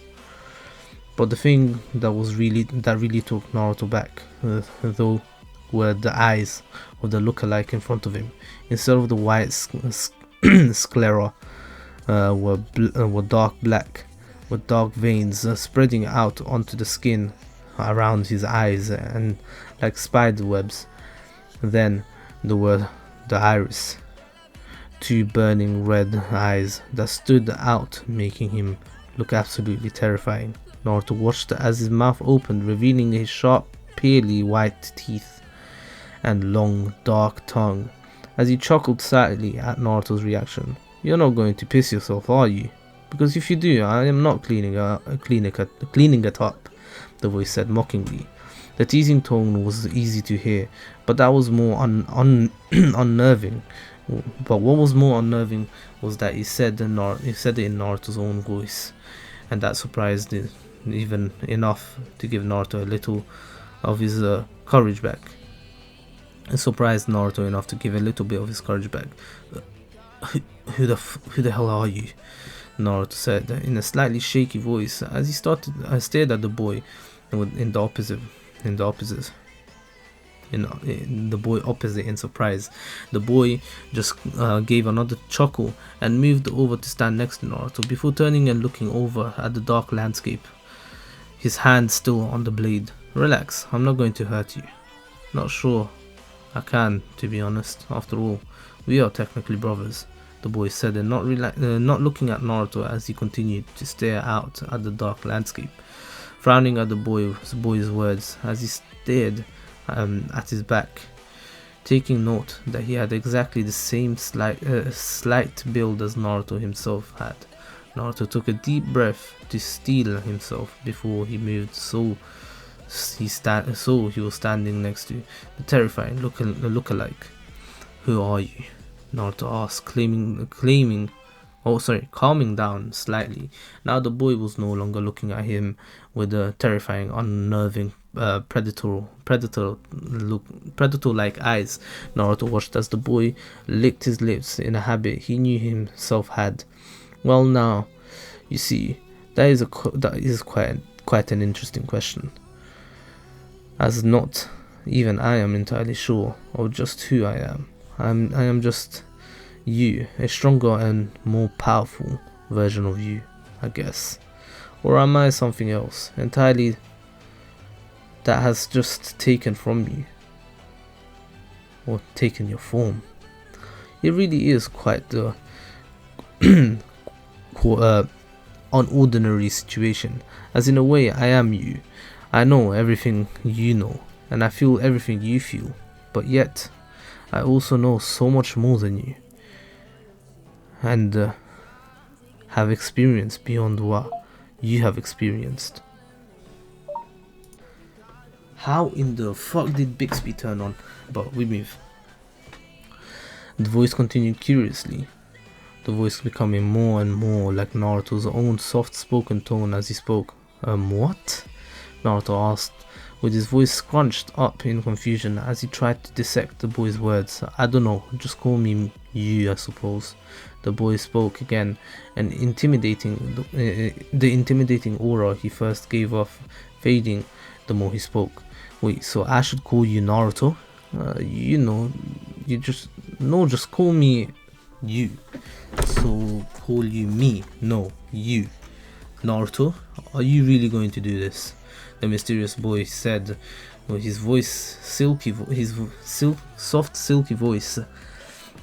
But the thing that really took Naruto back, though, were the eyes of the lookalike in front of him. Instead of the white sclera, were dark black, with dark veins spreading out onto the skin around his eyes and like spider webs. Then there were the iris, two burning red eyes that stood out, making him look absolutely terrifying. Naruto watched as his mouth opened, revealing his sharp, pearly white teeth and long, dark tongue. As he chuckled slightly at Naruto's reaction, "You're not going to piss yourself, are you? Because if you do, I am not cleaning it up," the voice said mockingly. The teasing tone was easy to hear, but that was more unnerving. But what was more unnerving was that he said it in Naruto's own voice, and that surprised it even enough to give Naruto a little of his courage back. It surprised Naruto enough to give a little bit of his courage back. Who the hell are you?" Naruto said in a slightly shaky voice as he stared at the boy in the boy opposite in surprise. The boy just gave another chuckle and moved over to stand next to Naruto before turning and looking over at the dark landscape, his hand still on the blade. "Relax, I'm not going to hurt you." "Not sure I can, to be honest. After all, we are technically brothers," the boy said, and not looking at Naruto as he continued to stare out at the dark landscape, frowning at the boy's words as he stared at his back, taking note that he had exactly the same slight build as Naruto himself had. Naruto took a deep breath to steel himself before he moved, so he was standing next to the terrifying lookalike. "Who are you?" Naruto asked, calming down slightly. Now the boy was no longer looking at him with the terrifying, unnerving, predator-like eyes. Naruto watched as the boy licked his lips in a habit he knew himself had. "Well, now, you see, that is quite an interesting question, as not even I am entirely sure of just who I am. I am just you, a stronger and more powerful version of you, I guess. Or am I something else entirely that has just taken from you, or taken your form?" It really is quite the unordinary situation, as in a way I am you. I know everything you know, and I feel everything you feel, but yet I also know so much more than you, and have experienced beyond what you have experienced. How in the fuck did Bixby turn on? But we move. The voice continued curiously, the voice becoming more and more like Naruto's own soft-spoken tone as he spoke. What?" Naruto asked, with his voice scrunched up in confusion as he tried to dissect the boy's words. "I don't know, just call me you, I suppose." The boy spoke again, and the intimidating aura he first gave off fading the more he spoke. "Wait, so I should call you Naruto? Just call me you." "So call you me? No, you. Naruto, are you really going to do this?" the mysterious boy said, with his soft, silky voice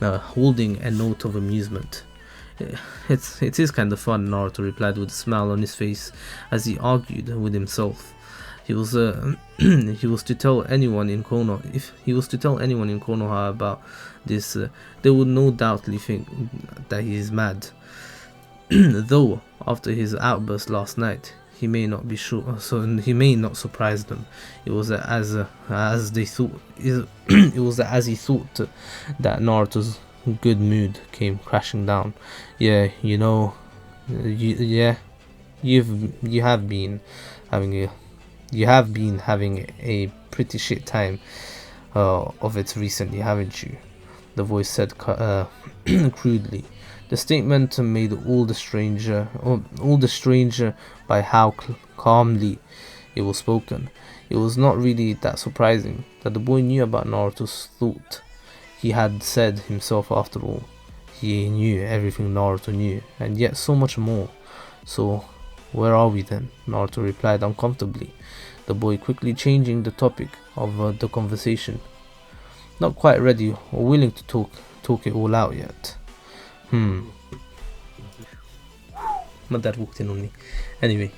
holding a note of amusement. It is kind of fun," Naruto replied with a smile on his face as he argued with himself. He was to tell anyone in Konoha about this, they would no doubtly think that he is mad. Though after his outburst last night, he may not be sure, so he may not surprise them. It was as he thought that good mood came crashing down. Yeah, you know, yeah, you have been having a pretty shit time of it recently, haven't you? The voice said crudely. The statement made all the stranger by how calmly it was spoken. It was not really that surprising that the boy knew about Naruto's thought. He had said himself, after all. He knew everything Naruto knew, and yet so much more. So, where are we then? Naruto replied uncomfortably, the boy quickly changing the topic of the conversation. Not quite ready or willing to talk it all out yet. My dad walked in on me. Anyway.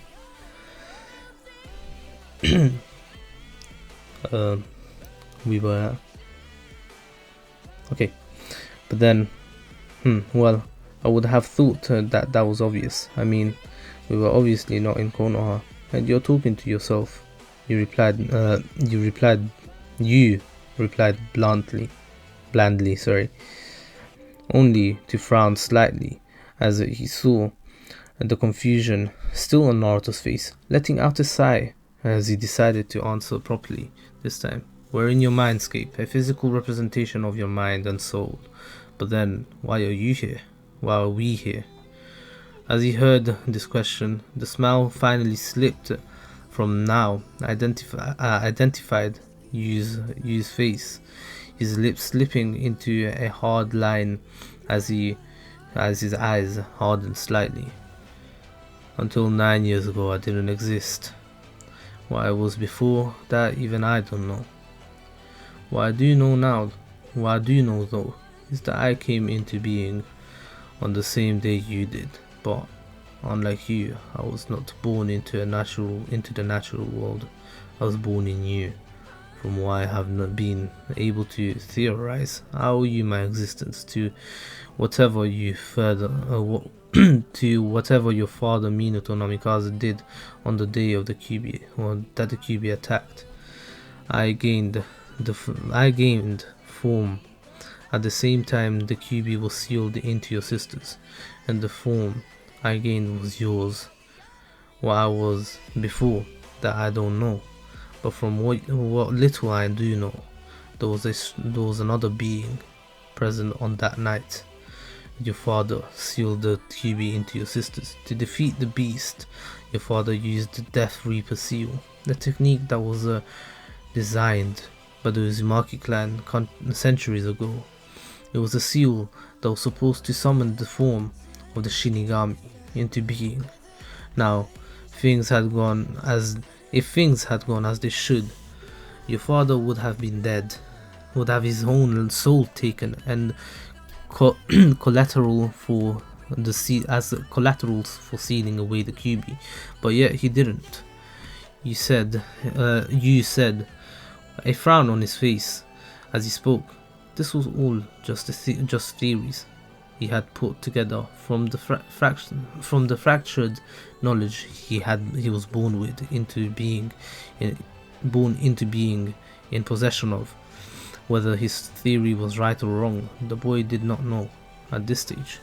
We were... Okay. But then... well, I would have thought that was obvious. I mean, we were obviously not in Konoha. And you're talking to yourself. You replied blandly, sorry, only to frown slightly as he saw the confusion still on Naruto's face, letting out a sigh as he decided to answer properly this time. We're in your mindscape, a physical representation of your mind and soul. But then, why are you here? Why are we here? As he heard this question, the smile finally slipped from now identified Yu's face, his lips slipping into a hard line as his eyes hardened slightly. Until 9 years ago, I didn't exist. What I was before that, even I don't know. What I do know though, is that I came into being on the same day you did, but unlike you, I was not born into the natural world. I was born in you. From what I have not been able to theorize, I owe you my existence to whatever your father Minato Namikaze did on the day of the Kyuubi, or that the Kyuubi attacked. I gained form at the same time the Kyuubi was sealed into your sisters, and the form I gained was yours. What I was before that I don't know, but from what little I do know, there was another being present on that night. Your father sealed the Kyuubi into your sisters. To defeat the beast, your father used the Death Reaper seal, the technique that was designed by the Uzumaki clan centuries ago. It was a seal that was supposed to summon the form of the Shinigami into being. Now, if things had gone as they should, your father would have been dead, would have his own soul taken, and collaterals for sealing away the Kyuubi, but yet he didn't. You said, a frown on his face as he spoke. This was all just theories he had put together from the fractured knowledge he was born into being in possession of. Whether his theory was right or wrong, the boy did not know at this stage.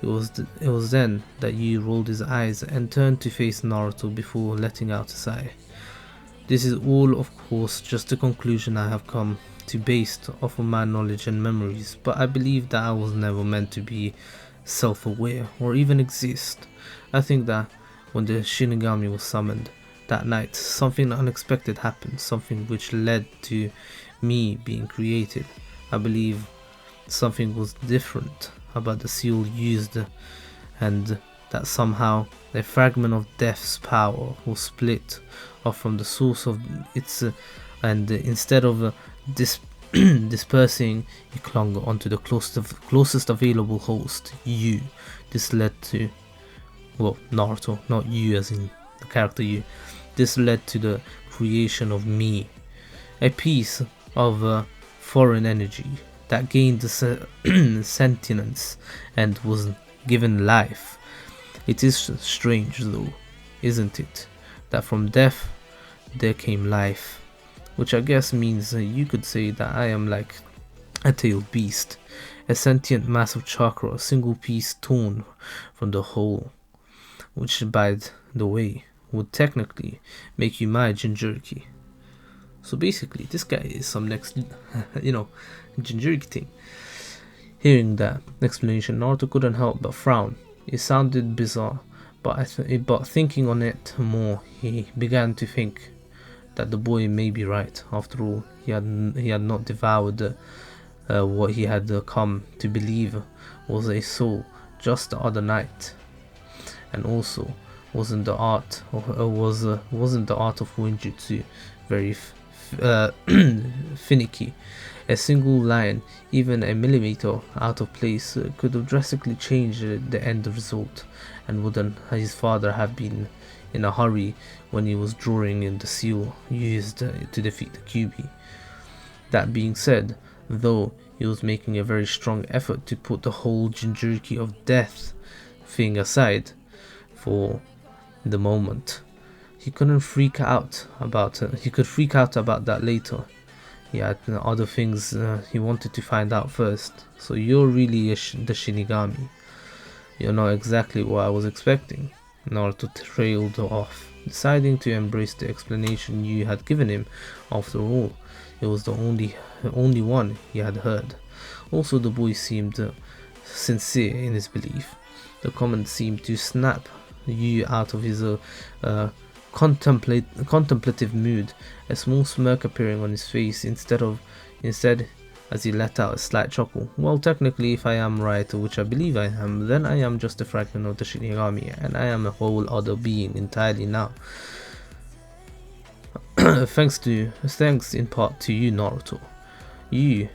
It was then that Yu rolled his eyes and turned to face Naruto before letting out a sigh. This is all, of course, just a conclusion I have come to based off of my knowledge and memories, but I believe that I was never meant to be self-aware or even exist. I think that when the Shinigami was summoned that night, something unexpected happened, something which led to me being created. I believe something was different about the seal used, and that somehow a fragment of death's power was split off from the source of its and instead of dispersing, he clung onto the closest available host, you. This led to, well, Naruto, not you as in the character you. This led to the creation of me, a piece of foreign energy that gained sentience and was given life. It is strange though, isn't it, that from death there came life, which I guess means you could say that I am like a tailed beast, a sentient mass of chakra, a single piece torn from the whole, which, by the way, would technically make you my Jinchuuriki. So basically, this guy is some next, Jinchuuriki thing. Hearing that explanation, Naruto couldn't help but frown. It sounded bizarre, but thinking on it more, he began to think that the boy may be right. After all, he had not devoured what he had come to believe was a soul just the other night, and also wasn't the art of Winjutsu very finicky. A single line, even a millimeter out of place, could have drastically changed the end result, and wouldn't his father have been in a hurry when he was drawing in the seal used to defeat the Kyuubi. That being said, though he was making a very strong effort to put the whole Jinchuuriki of death thing aside for the moment, he couldn't freak out about it. He could freak out about that later. He had other things he wanted to find out first. So you're really the Shinigami. You're not exactly what I was expecting. Naruto trailed off, deciding to embrace the explanation you had given him. After all, it was the only one he had heard. Also, the boy seemed sincere in his belief. The comment seemed to snap Yu out of his contemplative mood, a small smirk appearing on his face instead, as he let out a slight chuckle. Well, technically, if I am right, which I believe I am, then I am just a fragment of the Shinigami, and I am a whole other being entirely now. Thanks in part to you, Naruto. You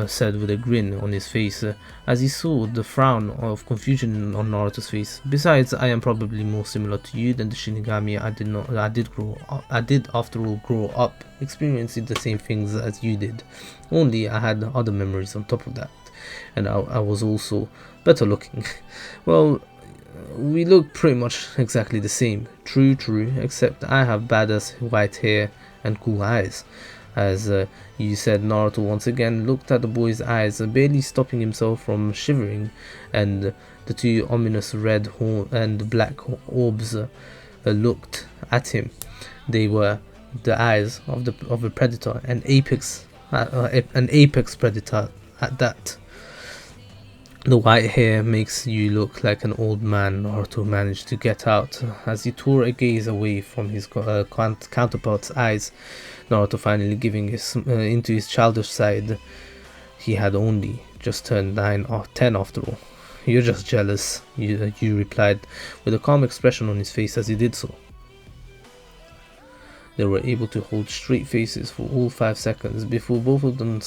said with a grin on his face, as he saw the frown of confusion on Naruto's face. Besides, I am probably more similar to you than the Shinigami. I did after all grow up experiencing the same things as you did. Only I had other memories on top of that, and I was also better looking. Well, we look pretty much exactly the same. True, except I have badass white hair and cool eyes. As you said, Naruto once again looked at the boy's eyes, barely stopping himself from shivering, and the two ominous red and black orbs looked at him. They were the eyes of a predator, an apex predator at that. The white hair makes you look like an old man, Naruto managed to get out as he tore a gaze away from his counterpart's eyes. Naruto finally giving into his childish side. He had only just turned 9 or 10 after all. You're just jealous, you replied with a calm expression on his face as he did so. They were able to hold straight faces for all 5 seconds before both of them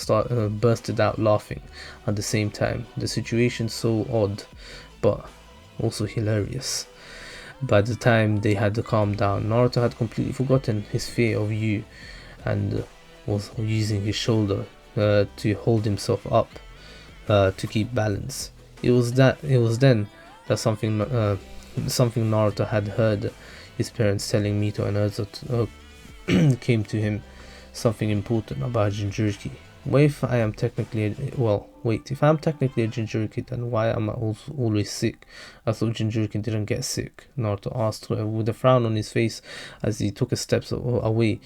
bursted out laughing at the same time. The situation so odd, but also hilarious. By the time they had calmed down, Naruto had completely forgotten his fear of Yu and was using his shoulder to hold himself up to keep balance. It was then that something Naruto had heard his parents telling Mito and Urza came to him, something important about Jinchuuriki. If I am technically a Jinchuuriki, then why am I always sick? I thought Jinchuuriki didn't get sick, Naruto asked with a frown on his face as he took a step away.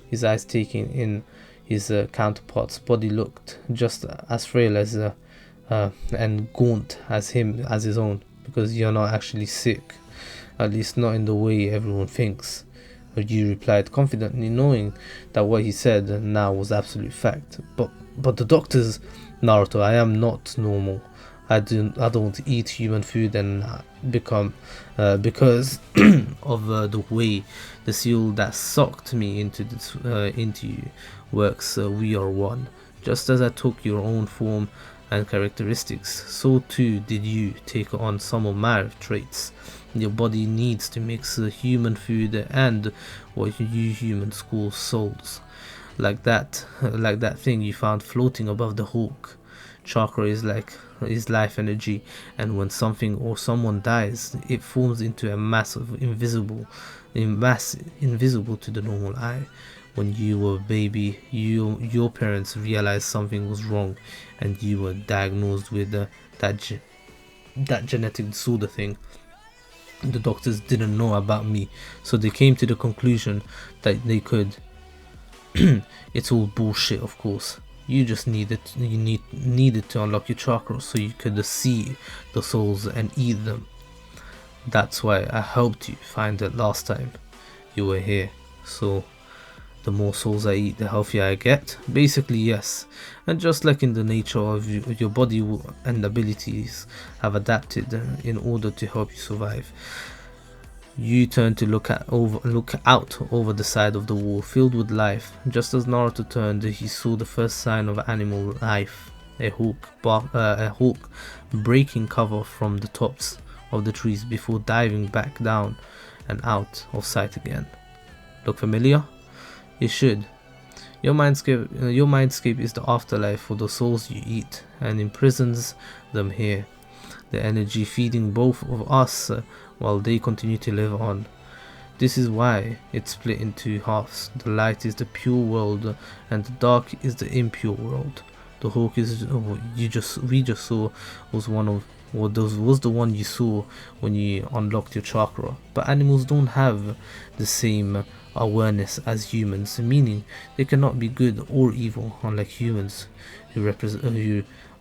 His eyes taking in his counterpart's body looked just as frail as and gaunt as his own. Because you're not actually sick, at least not in the way everyone thinks. Yu replied confidently, knowing that what he said now was absolute fact. But the doctors, Naruto, I am not normal. I don't eat human food and become because of the way the seal that sucked me into you works. We are one. Just as I took your own form and characteristics, so too did you take on some of my traits. Your body needs to mix human food and what you humans call souls, like that thing you found floating above the hawk. Chakra is life energy, and when something or someone dies, it forms into a mass invisible to the normal eye. when you were a baby, your parents realized something was wrong, and you were diagnosed with that genetic disorder thing. The doctors didn't know about me, so they came to the conclusion that they could. It's all bullshit, of course. You just needed to unlock your chakras so you could see the souls and eat them. That's why I helped you find it last time you were here. So the more souls I eat, the healthier I get. Basically, yes. And just like in the nature of your body and abilities have adapted in order to help you survive. You turn to look out over the side of the wall, filled with life. Just as Naruto turned, he saw the first sign of animal life: a hawk breaking cover from the tops of the trees before diving back down and out of sight again. Look familiar? It should. Your mindscape is the afterlife for the souls you eat, and imprisons them here. The energy feeding both of us while they continue to live on. This is why it's split into halves. The light is the pure world, and the dark is the impure world. The hawk is we just saw was was the one you saw when you unlocked your chakra. But animals don't have the same awareness as humans, meaning they cannot be good or evil, unlike humans who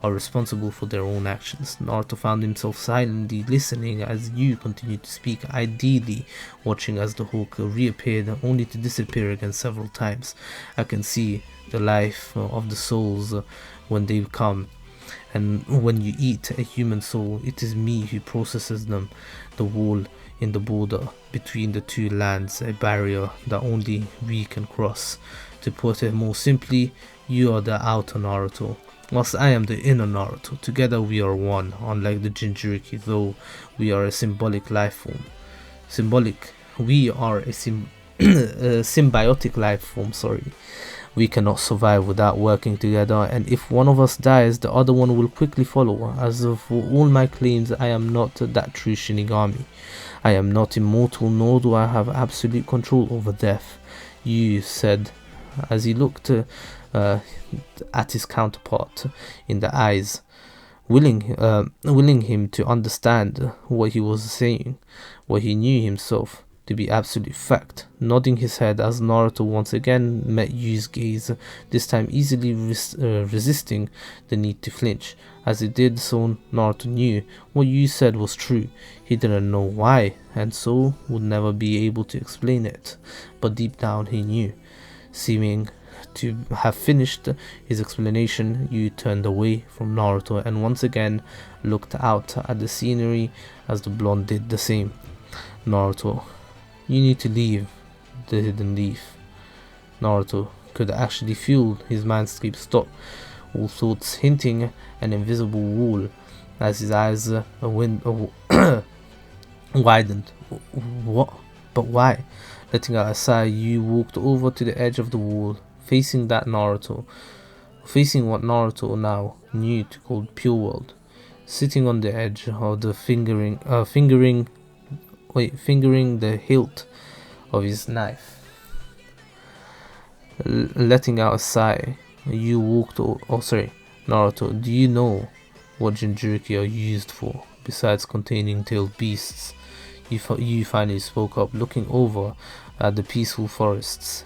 are responsible for their own actions. Naruto found himself silently listening as you continued to speak, ideally watching as the hawk reappeared only to disappear again several times. I can see the life of the souls when they come, and when you eat a human soul, it is me who processes them. The wall in the border between the two lands, a barrier that only we can cross. To put it more simply, you are the outer Naruto, whilst I am the inner Naruto. Together we are one, unlike the Jinchuuriki, though we are a symbolic life form. We are a symbiotic life form, We cannot survive without working together, and if one of us dies, the other one will quickly follow. As for all my claims, I am not that true Shinigami. I am not immortal, nor do I have absolute control over death. You said, as he looked at his counterpart in the eyes, willing him to understand what he was saying, what he knew himself to be absolute fact, nodding his head as Naruto once again met Yu's gaze, this time easily resisting the need to flinch. As he did so, Naruto knew what Yu said was true. He didn't know why, and so would never be able to explain it, but deep down he knew. Seeming to have finished his explanation, Yu turned away from Naruto and once again looked out at the scenery as the blonde did the same. Naruto, you need to leave the hidden leaf. Naruto could actually feel his mindscape stop, all thoughts hinting an invisible wall as his eyes widened. What? But why? Letting out a sigh, Yu walked over to the edge of the wall, facing what Naruto now knew to call pure world. Sitting on the edge of the fingering the hilt of his knife. Letting out a sigh, you walked. Naruto, do you know what Jinchuuriki are used for besides containing tailed beasts? You finally spoke up, looking over at the peaceful forests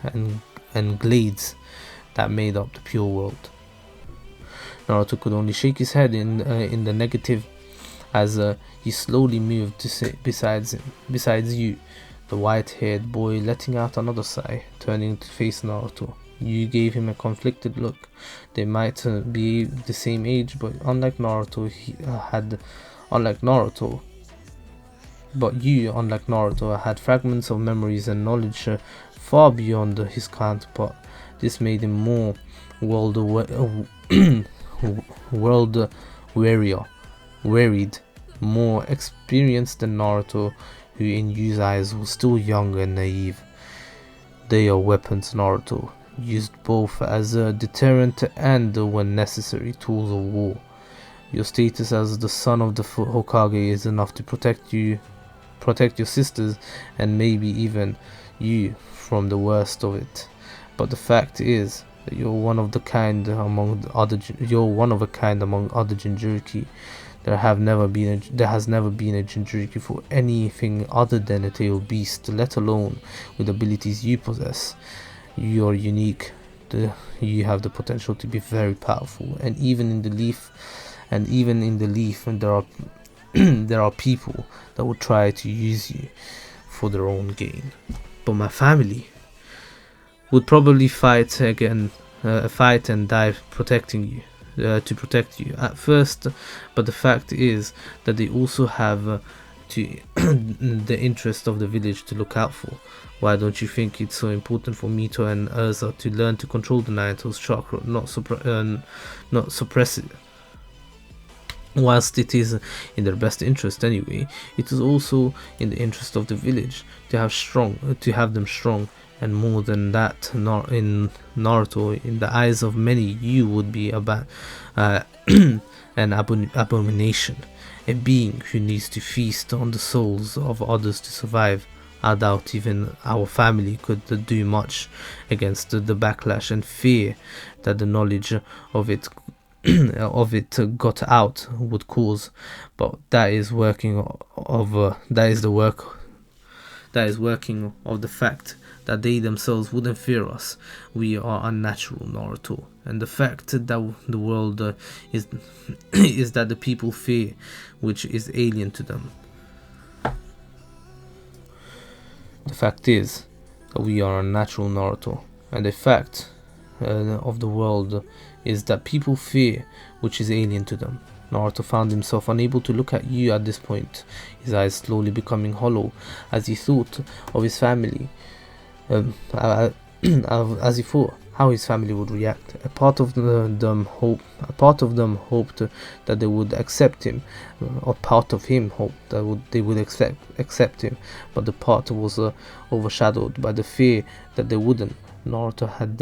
and glades that made up the pure world. Naruto could only shake his head in the negative as he slowly moved to sit besides you, the white-haired boy, letting out another sigh, turning to face Naruto. You gave him a conflicted look. They might be the same age, but unlike Naruto, had fragments of memories and knowledge far beyond his counterpart. This made him more world wearied, more experienced than Naruto, who in Yu's eyes was still young and naive. They are weapons, Naruto, used both as a deterrent and, when necessary, tools of war. Your status as the son of the Hokage is enough to protect your sisters, and maybe even you from the worst of it. But the fact is that you're one of a kind among other Jinchuuriki. There has never been a Jinchuuriki for anything other than a tailed beast, let alone with abilities you possess. You're unique. You have the potential to be very powerful, and even in the leaf, there are there are people that will try to use you for their own gain. But my family would probably fight and die protecting you. To protect you at first, but the fact is that they also have to the interest of the village to look out for. Why don't you think it's so important for Mito and Urza to learn to control the Ninetales chakra, not suppress it? Whilst it is in their best interest anyway, it is also in the interest of the village to have them strong. And more than that, in Naruto, in the eyes of many, you would be an abomination, a being who needs to feast on the souls of others to survive. I doubt even our family could do much against the backlash and fear that the knowledge of it got out would cause. But that is working of the fact that they themselves wouldn't fear us. We are unnatural, Naruto, and the fact that the world is is that the people fear, which is alien to them. The fact is that we are unnatural, Naruto, and the fact of the world is that people fear, which is alien to them. Naruto found himself unable to look at you at this point, his eyes slowly becoming hollow as he thought of his family. As he thought how his family would react. A part of them hoped that they would accept him, or part of him hoped that they would accept him, but the part was overshadowed by the fear that they wouldn't. Naruto had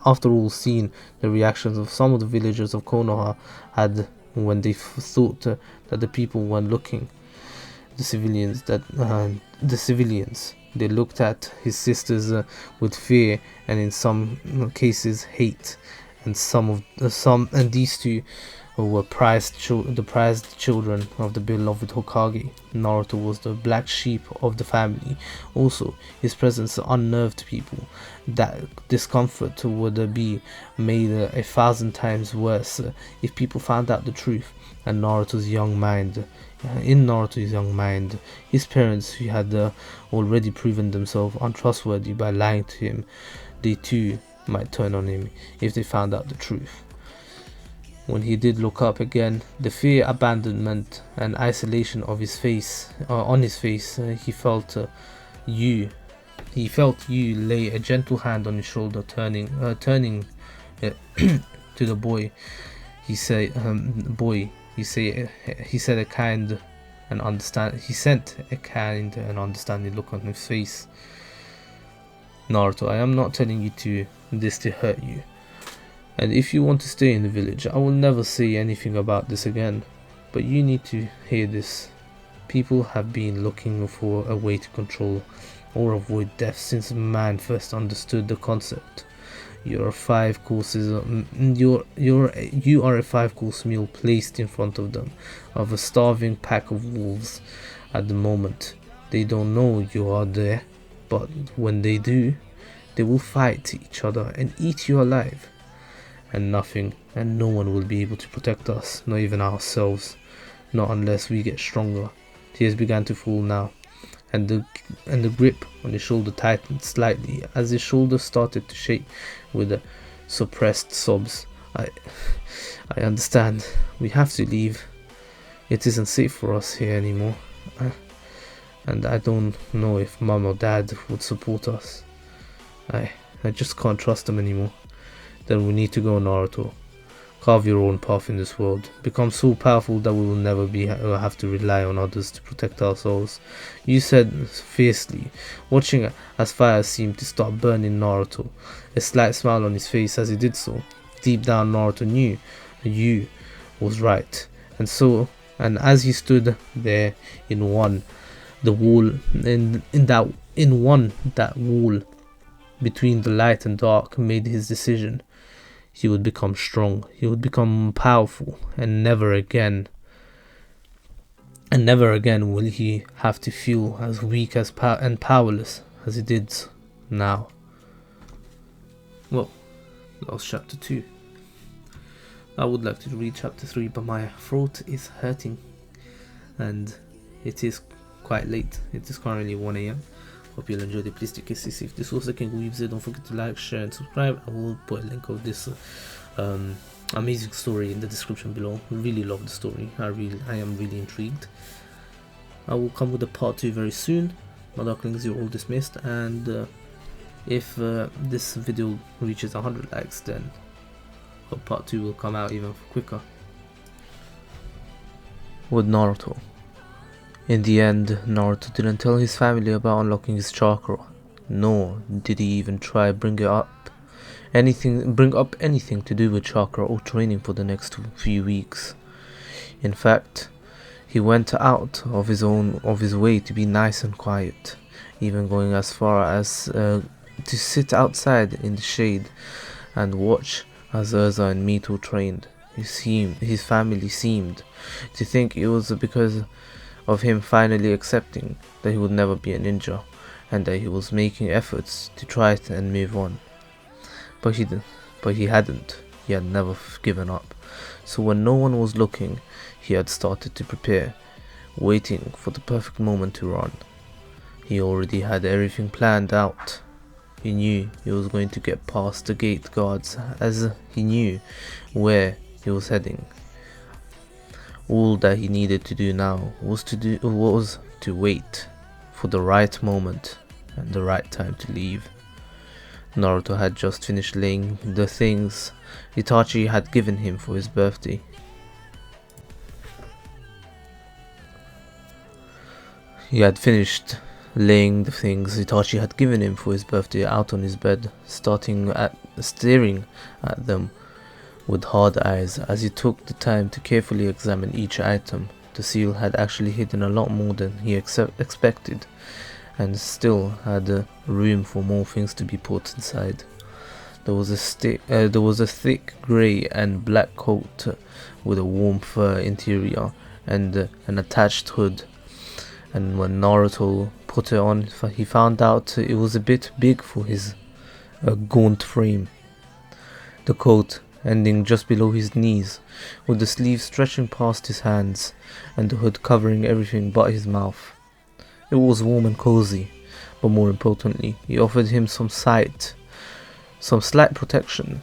after all seen the reactions of some of the villagers of Konoha had when they thought that the people weren't looking. The civilians. They looked at his sisters with fear and in some cases hate, and these two were the prized children of the beloved Hokage. Naruto was the black sheep of the family. Also, his presence unnerved people. That discomfort would be made 1,000 times worse if people found out the truth. And in Naruto's young mind, his parents, who had already proven themselves untrustworthy by lying to him, they too might turn on him if they found out the truth. When he did look up again, the fear, abandonment, and isolation of his face, he felt you lay a gentle hand on his shoulder, turning to the boy. He said, He sent a kind and understanding look on his face. Naruto, I am not telling you this to hurt you. And if you want to stay in the village, I will never say anything about this again. But you need to hear this. People have been looking for a way to control or avoid death since man first understood the concept. You are a 5-course meal placed in front of them, of a starving pack of wolves. At the moment, they don't know you are there, but when they do, they will fight each other and eat you alive. And no one will be able to protect us, not even ourselves, not unless we get stronger. Tears began to fall now, and the grip on his shoulder tightened slightly as his shoulder started to shake with suppressed sobs. I understand. We have to leave. It isn't safe for us here anymore. And I don't know if Mom or Dad would support us. I just can't trust them anymore. Then we need to go, Naruto. Carve your own path in this world. Become so powerful that we will never have to rely on others to protect ourselves. You said fiercely, watching as fire seemed to start burning Naruto. A slight smile on his face as he did so. Deep down, Naruto knew you was right. And as he stood there in that that wall between the light and dark made his decision. He would become strong, he would become powerful, and never again will he have to feel as weak and powerless as he did now. Well, that was chapter 2. I would like to read chapter 3, but my throat is hurting and it is quite late. It is currently 1 AM. Hope you'll enjoy the Please stay safe. If this was the King Weaves, don't forget to like, share and subscribe. I will put a link of this amazing story in the description below. Really love the story. I am really intrigued. I will come with a part 2 very soon. My Darklings, you're all dismissed, and if this video reaches 100 likes, then part 2 will come out even quicker. With Naruto. In the end, Naruto didn't tell his family about unlocking his chakra, nor did he even try bring up anything to do with chakra or training for the next few weeks. In fact, he went out of his way to be nice and quiet, even going as far as to sit outside in the shade and watch as Urza and Mito trained. His family seemed to think it was because of him finally accepting that he would never be a ninja, and that he was making efforts to try it and move on. But he hadn't. He had never given up. So when no one was looking, he had started to prepare, waiting for the perfect moment to run. He already had everything planned out. He knew he was going to get past the gate guards, as he knew where he was heading. All that he needed to do now was to wait for the right moment and the right time to leave. Naruto had just finished laying the things Itachi had given him for his birthday. He had finished laying the things Itachi had given him for his birthday out on his bed, staring at them with hard eyes as he took the time to carefully examine each item. The seal had actually hidden a lot more than he expected, and still had room for more things to be put inside. There was a thick grey and black coat with a warm fur interior and an attached hood. And when Naruto put it on, he found out it was a bit big for his gaunt frame. The coat ending just below his knees, with the sleeves stretching past his hands, and the hood covering everything but his mouth. It was warm and cozy, but more importantly, he offered him some slight protection,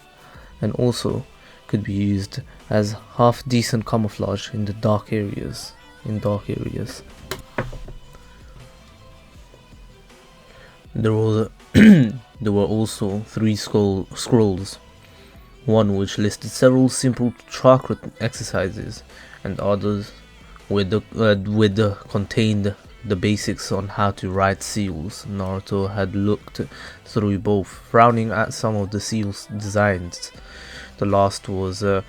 and also could be used as half-decent camouflage in dark areas. There were also 3 scrolls, one which listed several simple chakra exercises, and others contained the basics on how to write seals. Naruto had looked through both, frowning at some of the seals' designs. The last was about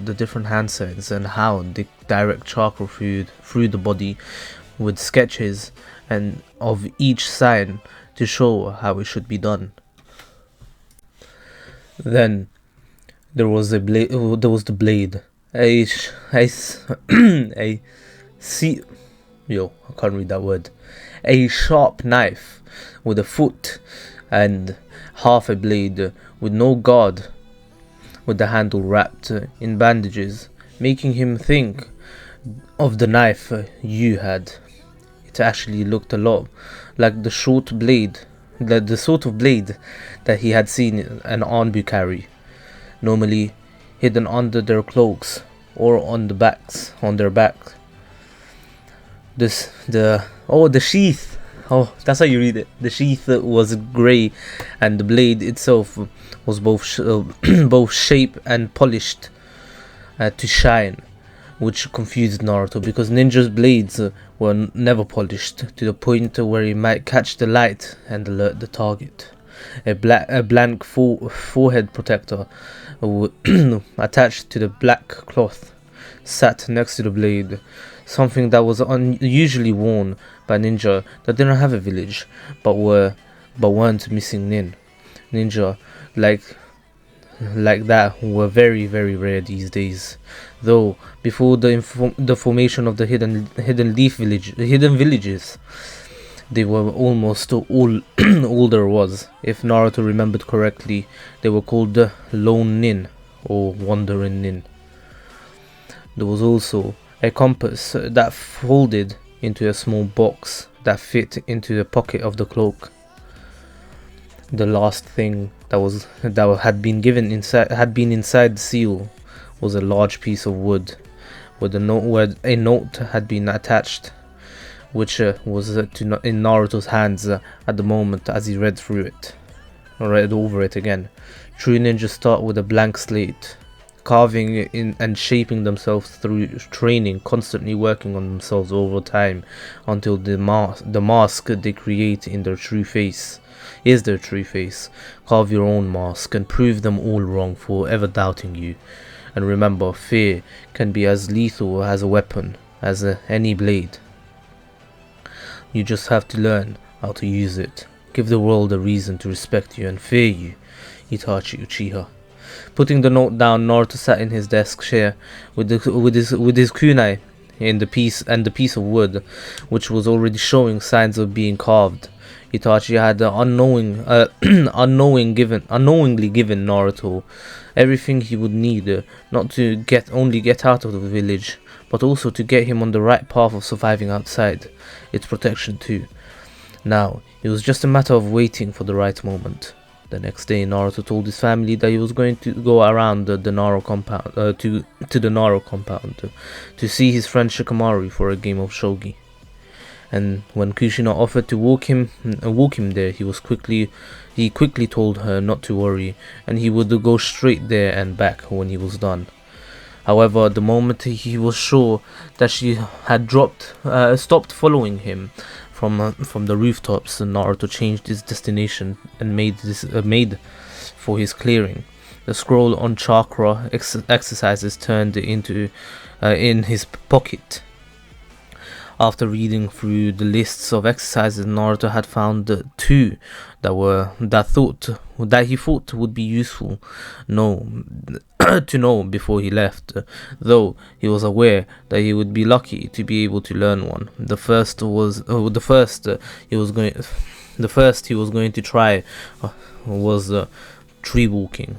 the different hand signs and how they direct chakra through the body, with sketches and of each sign to show how it should be done. Then there was the blade. I can't read that word. A sharp knife with a foot and half a blade with no guard, with the handle wrapped in bandages, making him think of the knife you had. It actually looked a lot like the sort of blade that he had seen an Anbu carry, normally hidden under their cloaks or on their backs. The sheath. Oh, that's how you read it. The sheath was grey, and the blade itself was both shape and polished to shine, which confused Naruto because ninjas' blades were never polished to the point where he might catch the light and alert the target. A blank forehead protector attached to the black cloth sat next to the blade, something that was unusually worn by ninja that didn't have a village, but weren't missing ninja like that were very, very rare these days. Though before the formation of the hidden villages, they were almost all all there was. If Naruto remembered correctly, they were called the Lone Nin or Wandering Nin. There was also a compass that folded into a small box that fit into the pocket of the cloak. The last thing that had been inside the seal was a large piece of wood where a note had been attached, which was in Naruto's hands at the moment as he read over it again. True ninjas start with a blank slate, carving in and shaping themselves through training, constantly working on themselves over time until the mask they create in their true face is their true face. Carve your own mask and prove them all wrong for ever doubting you. And remember, fear can be as lethal as a weapon as any blade. You just have to learn how to use it. Give the world a reason to respect you and fear you. Itachi Uchiha. Putting the note down, Naruto sat in his desk chair with his kunai in the piece of wood, which was already showing signs of being carved. Itachi had unknowingly given Naruto everything he would need, not to get out of the village, but also to get him on the right path of surviving outside, its protection too. Now, it was just a matter of waiting for the right moment. The next day, Naruto told his family that he was going to go around the Naro compound, to the Naro compound, to see his friend Shikamaru for a game of shogi. And when Kushina offered to walk him there, he quickly told her not to worry, and he would go straight there and back when he was done. However, the moment he was sure that she had stopped following him from the rooftops, Naruto changed his destination and made for his clearing. The scroll on chakra exercises turned into in his pocket. After reading through the lists of exercises, Naruto had found two that he thought would be useful to know before he left, though he was aware that he would be lucky to be able to learn one. The first he was going to try was tree walking,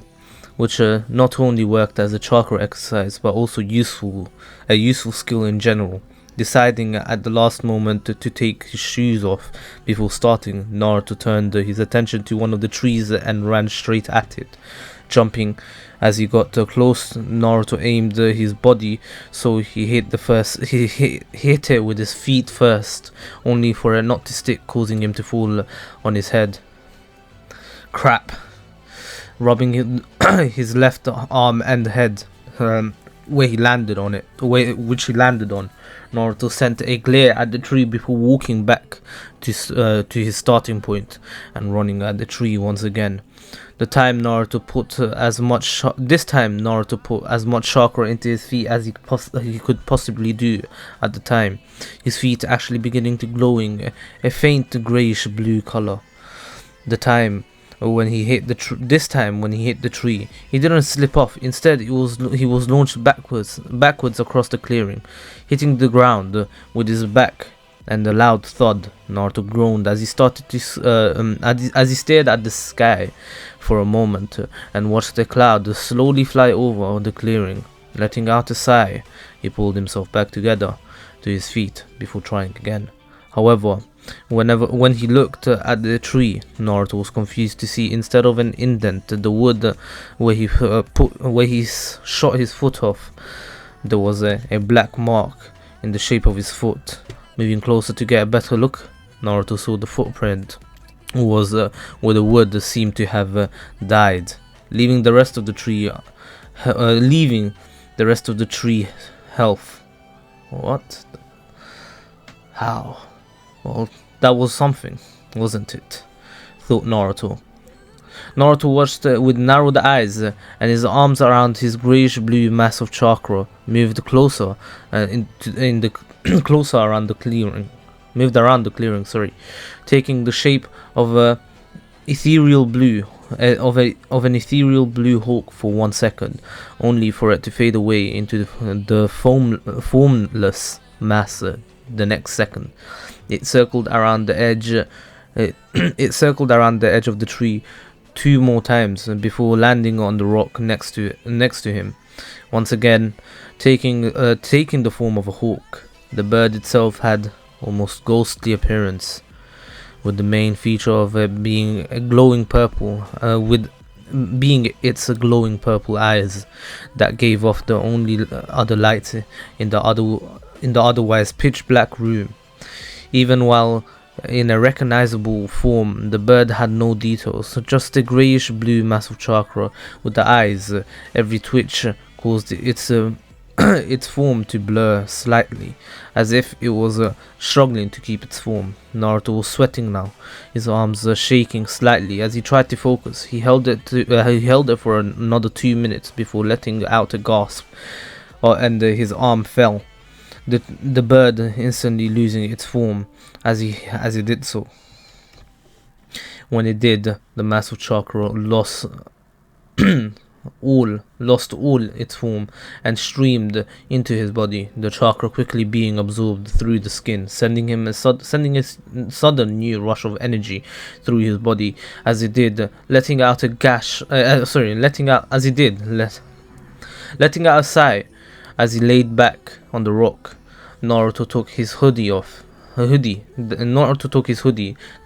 which not only worked as a chakra exercise but also a useful skill in general. Deciding at the last moment to take his shoes off before starting, Naruto turned his attention to one of the trees and ran straight at it. Jumping as he got close, Naruto aimed his body so he hit it with his feet first, only for it not to stick, causing him to fall on his head. Crap! Rubbing his left arm and head which he landed on, Naruto sent a glare at the tree before walking back to his starting point and running at the tree once again. This time Naruto put as much chakra into his feet as he could possibly do at the time. His feet actually beginning to glowing a faint greyish blue color. When he hit the tree, he didn't slip off. Instead, he was launched backwards across the clearing, hitting the ground with his back. And a loud thud. Naruto groaned as he stared at the sky for a moment and watched the cloud slowly fly over the clearing. Letting out a sigh, he pulled himself back together to his feet before trying again. However, when he looked at the tree, Naruto was confused to see, instead of an indent, the wood where he shot his foot off, there was a black mark in the shape of his foot. Moving closer to get a better look, Naruto saw the footprint was where the wood seemed to have died, leaving the rest of the tree health. What? How? Well, that was something, wasn't it? Thought Naruto. Naruto watched with narrowed eyes, and his arms around his greyish-blue mass of chakra moved closer, closer around the clearing. Moved around the clearing, sorry, taking the shape of a ethereal blue, of an ethereal blue hawk for 1 second, only for it to fade away into the formless mass the next second. It circled around the edge. It circled around the edge of the tree 2 more times before landing on the rock next to him, once again taking the form of a hawk. The bird itself had almost ghostly appearance, with the main feature of it being a glowing purple, its glowing purple eyes that gave off the only other light in the otherwise pitch black room. Even while in a recognizable form, the bird had no details, just a greyish blue mass of chakra with the eyes. Every twitch caused its form to blur slightly, as if it was struggling to keep its form. Naruto was sweating now, his arms shaking slightly as he tried to focus. He held it for another 2 minutes before letting out a gasp, and his arm fell. The bird instantly losing its form as he did so. When it did, the mass of chakra lost all its form and streamed into his body, the chakra quickly being absorbed through the skin, sending a sudden new rush of energy through his body as it did, letting out a sigh as he laid back on the rock. Naruto took his hoodie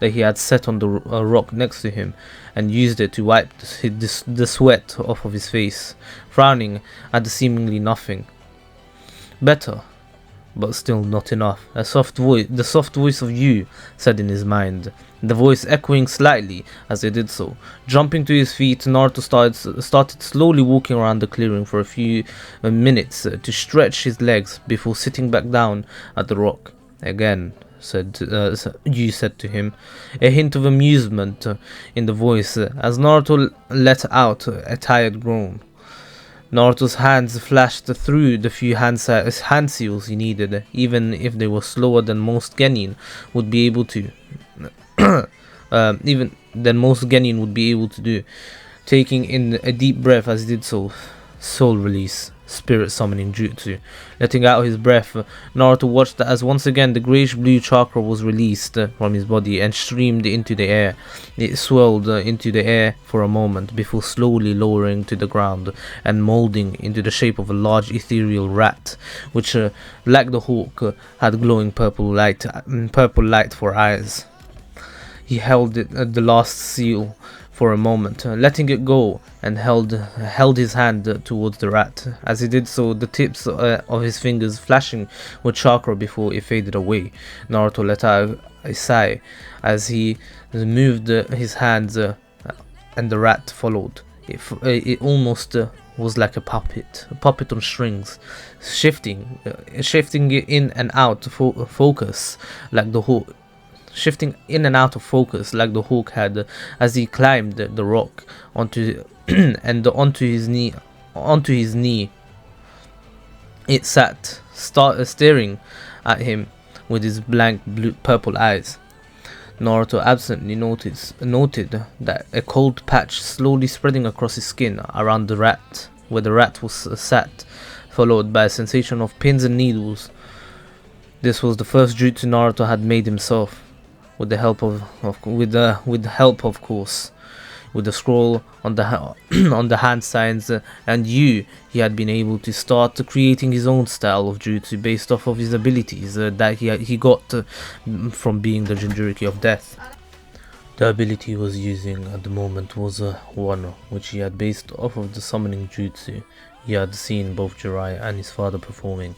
that he had set on the rock next to him and used it to wipe the sweat off of his face, frowning at the seemingly nothing. Better, but still not enough. The soft voice of you said in his mind, the voice echoing slightly as he did so. Jumping to his feet, Naruto started slowly walking around the clearing for a few minutes to stretch his legs before sitting back down at the rock. Again, you said to him, a hint of amusement in the voice as Naruto let out a tired groan. Naruto's hands flashed through the few hand seals he needed, even if they were slower than most Genin would be able to. Do, taking in a deep breath as he did so. Soul release, spirit summoning jutsu. Letting out his breath, Naruto watched as once again the greyish blue chakra was released from his body and streamed into the air. It swirled into the air for a moment before slowly lowering to the ground and molding into the shape of a large ethereal rat, which, like the hawk, had glowing purple light for eyes. He held the last seal for a moment, letting it go, and held his hand towards the rat. As he did so, the tips of his fingers flashing with chakra before it faded away. Naruto let out a sigh as he moved his hands, and the rat followed. It almost was like a puppet on strings, shifting in and out of focus like the hawk. Shifting in and out of focus like the hawk had as he climbed the rock onto his knee. It sat, staring at him with his blank purple eyes. Naruto absently noted that a cold patch slowly spreading across his skin around the rat, where the rat was sat, followed by a sensation of pins and needles. This was the first jutsu Naruto had made himself, with the help of course, with the scroll on the hand signs, and he had been able to start creating his own style of jutsu based off of his abilities that he got from being the Jinchuuriki of death. The ability he was using at the moment was one which he had based off of the summoning jutsu he had seen both Jiraiya and his father performing.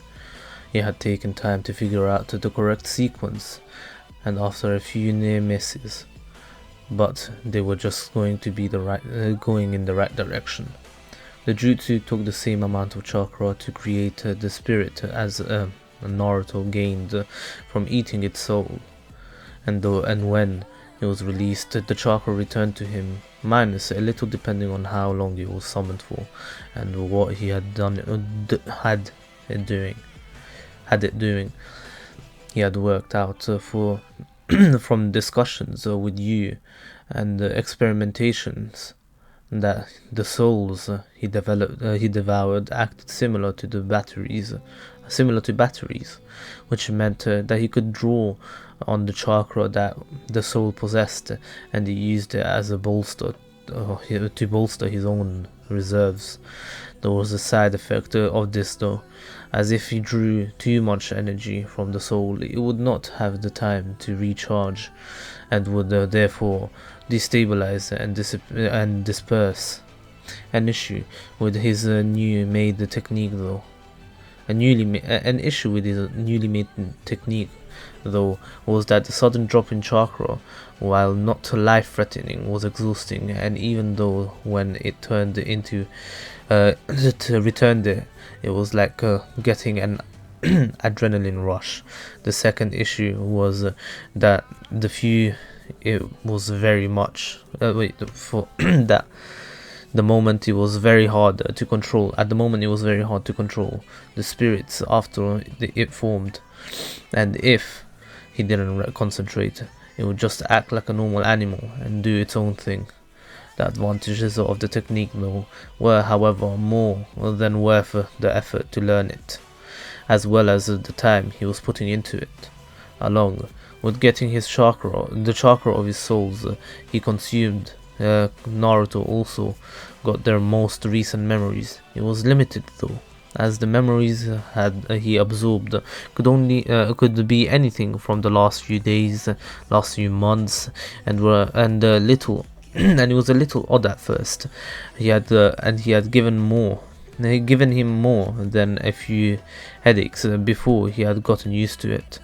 He had taken time to figure out the correct sequence, and after a few near misses, but they were just going in the right direction. The jutsu took the same amount of chakra to create the spirit as Naruto gained from eating its soul, and when it was released, the chakra returned to him minus a little depending on how long he was summoned for and what he had done had it doing. He had worked out for from discussions with you and experimentations that the souls he devoured acted similar to batteries, which meant that he could draw on the chakra that the soul possessed, and he used it as a bolster to bolster his own reserves. There was a side effect of this though, as if he drew too much energy from the soul, it would not have the time to recharge, and would therefore destabilize and disperse. An issue with his newly made technique though was that the sudden drop in chakra, while not life-threatening, was exhausting, and even though when it turned into returned it was like getting an adrenaline rush. The second issue was that it was very much for that the moment it was very hard to control. At the moment, it was very hard to control the spirits after it formed, and if he didn't concentrate, it would just act like a normal animal and do its own thing. The advantages of the technique, though, were, however, more than worth the effort to learn it, as well as the time he was putting into it. Along with getting the chakra of his souls, he consumed. Naruto also got their most recent memories. It was limited though, as the memories he absorbed could be anything from the last few days, last few months, and little. And it was a little odd at first. He had given him more than a few headaches before he had gotten used to it.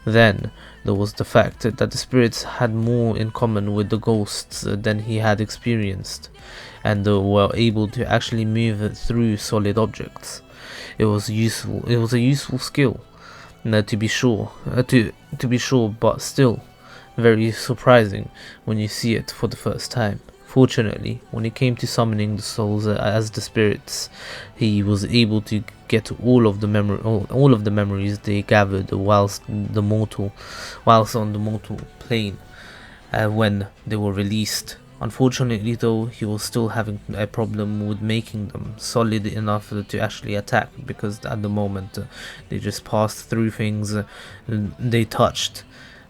Then there was the fact that the spirits had more in common with the ghosts than he had experienced, and were able to actually move through solid objects. It was a useful skill, to be sure, but still very surprising when you see it for the first time. Fortunately, when it came to summoning the souls as the spirits, he was able to get all of the memories they gathered whilst on the mortal plane when they were released. Unfortunately, though, he was still having a problem with making them solid enough to actually attack, because at the moment they just passed through things they touched.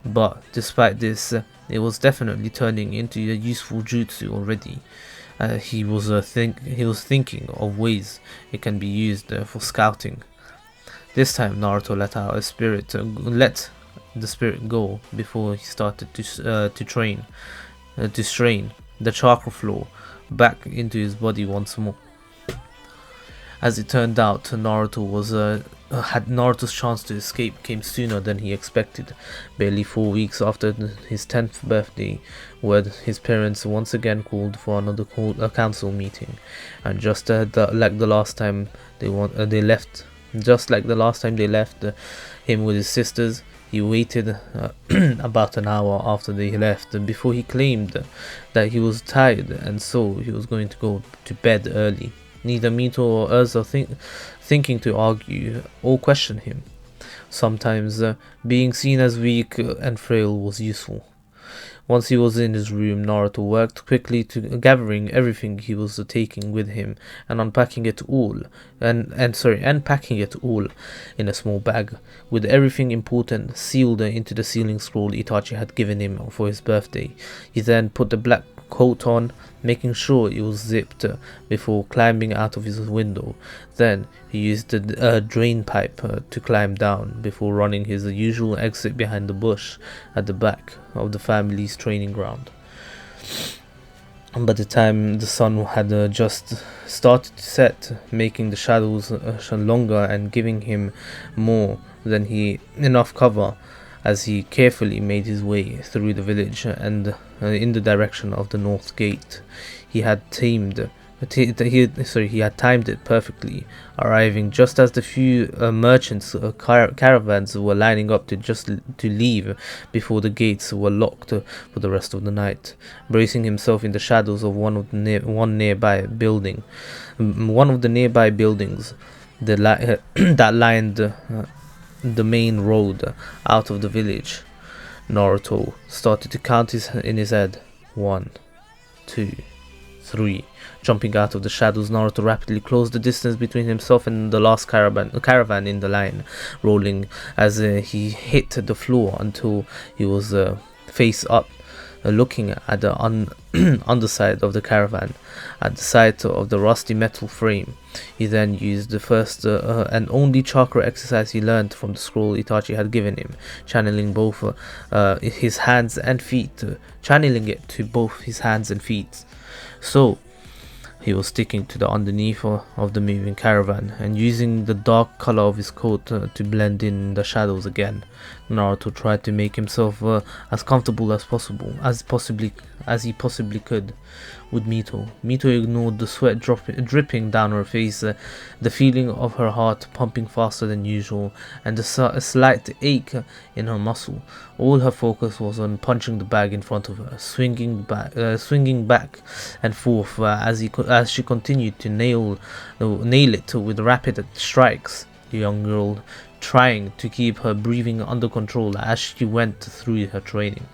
But despite this, it was definitely turning into a useful jutsu already. He was thinking of ways it can be used for scouting. This time, Naruto let the spirit go before he started to strain the chakra flow back into his body once more. As it turned out, Naruto's chance to escape came sooner than he expected. Barely 4 weeks after his 10th birthday, where his parents once again called for another council meeting, and just like the last time they left him with his sisters, he waited about an hour after they left before he claimed that he was tired, and so he was going to go to bed early. Neither Mito or Urza thinking to argue or question him. Sometimes being seen as weak and frail was useful. Once he was in his room, Naruto worked quickly to gathering everything he was taking with him and unpacking it all, and packing it all in a small bag, with everything important sealed into the sealing scroll Itachi had given him for his birthday. He then put the black coat on, making sure it was zipped before climbing out of his window. Then he used the drain pipe to climb down before running his usual exit behind the bush at the back of the family's training ground. By the time the sun had just started to set, making the shadows longer and giving him more than enough cover, as he carefully made his way through the village and in the direction of the north gate. He had tamed But he had timed it perfectly, arriving just as the few merchants' caravans were lining up to leave before the gates were locked for the rest of the night. Bracing himself in the shadows of one nearby building, one of the nearby buildings, that lined the main road out of the village, Naruto started to count in his head. 1, 2, 3. Jumping out of the shadows, Naruto rapidly closed the distance between himself and the last caravan in the line, rolling as he hit the floor until he was face up, looking at the underside of the caravan, at the side of the rusty metal frame. He then used the first and only chakra exercise he learned from the scroll Itachi had given him, channeling both his hands and feet, channeling it to both his hands and feet. So he was sticking to the underneath of the moving caravan and using the dark color of his coat to blend in the shadows again. Naruto tried to make himself as comfortable as he possibly could with Mito. Mito ignored the sweat dripping down her face, the feeling of her heart pumping faster than usual, and a slight ache in her muscle. All her focus was on punching the bag in front of her, swinging back and forth as she continued to nail it with rapid strikes. The young girl trying to keep her breathing under control as she went through her training.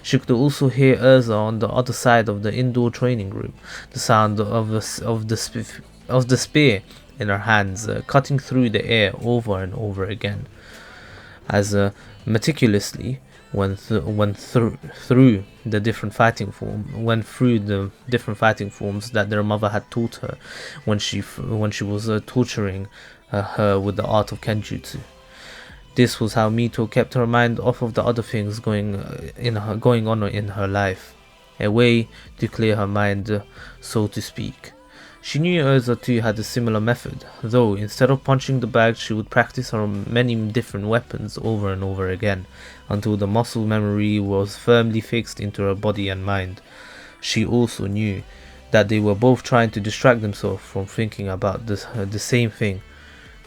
She could also hear Urza on the other side of the indoor training room, the sound of the spear in her hands cutting through the air over and over again, as meticulously went through the different fighting forms that their mother had taught her when she was torturing her with the art of Kenjutsu. This was how Mito kept her mind off of the other things going on in her life, a way to clear her mind, so to speak. She knew Urza too had a similar method, though instead of punching the bag she would practice her many different weapons over and over again, until the muscle memory was firmly fixed into her body and mind. She also knew that they were both trying to distract themselves from thinking about the same thing,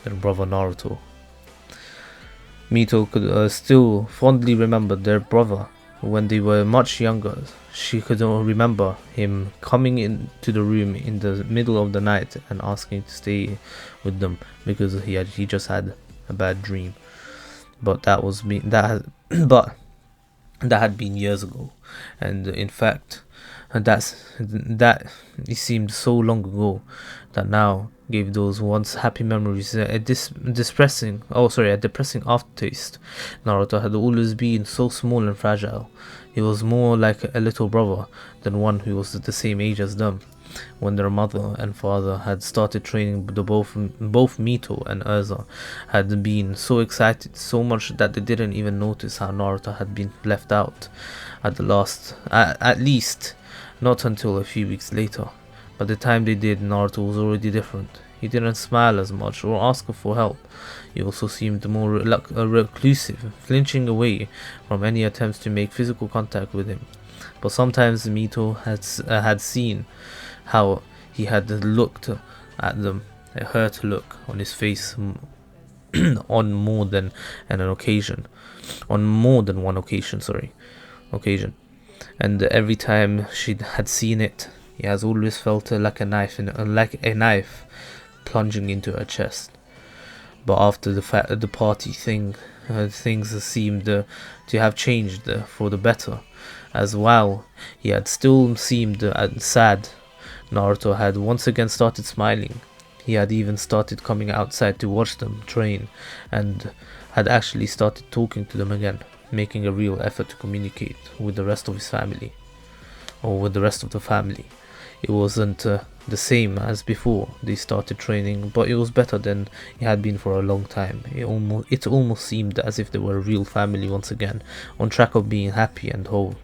their brother Naruto. Mito could still fondly remember their brother when they were much younger. She could remember him coming into the room in the middle of the night and asking to stay with them because he just had a bad dream. But that had been years ago, and in fact, that it seemed so long ago that now gave those once happy memories a depressing aftertaste. Naruto had always been so small and fragile. He was more like a little brother than one who was the same age as them. When their mother and father had started training, both Mito and Urza had been so excited, so much that they didn't even notice how Naruto had been left out at least not until a few weeks later. By the time they did, Naruto was already different. He didn't smile as much or ask for help. He also seemed more reclusive, flinching away from any attempts to make physical contact with him. But sometimes Mito had seen how he had looked at them, a hurt look on his face on more than one occasion. And every time she had seen it, he has always felt like a knife plunging into her chest. But after the party things seemed to have changed for the better, as while he had still seemed sad, Naruto had once again started smiling. He had even started coming outside to watch them train, and had actually started talking to them again, making a real effort to communicate with the rest of his family, or with the rest of the family. It wasn't the same as before they started training, but it was better than it had been for a long time. It almost seemed as if they were a real family once again, on track of being happy and whole.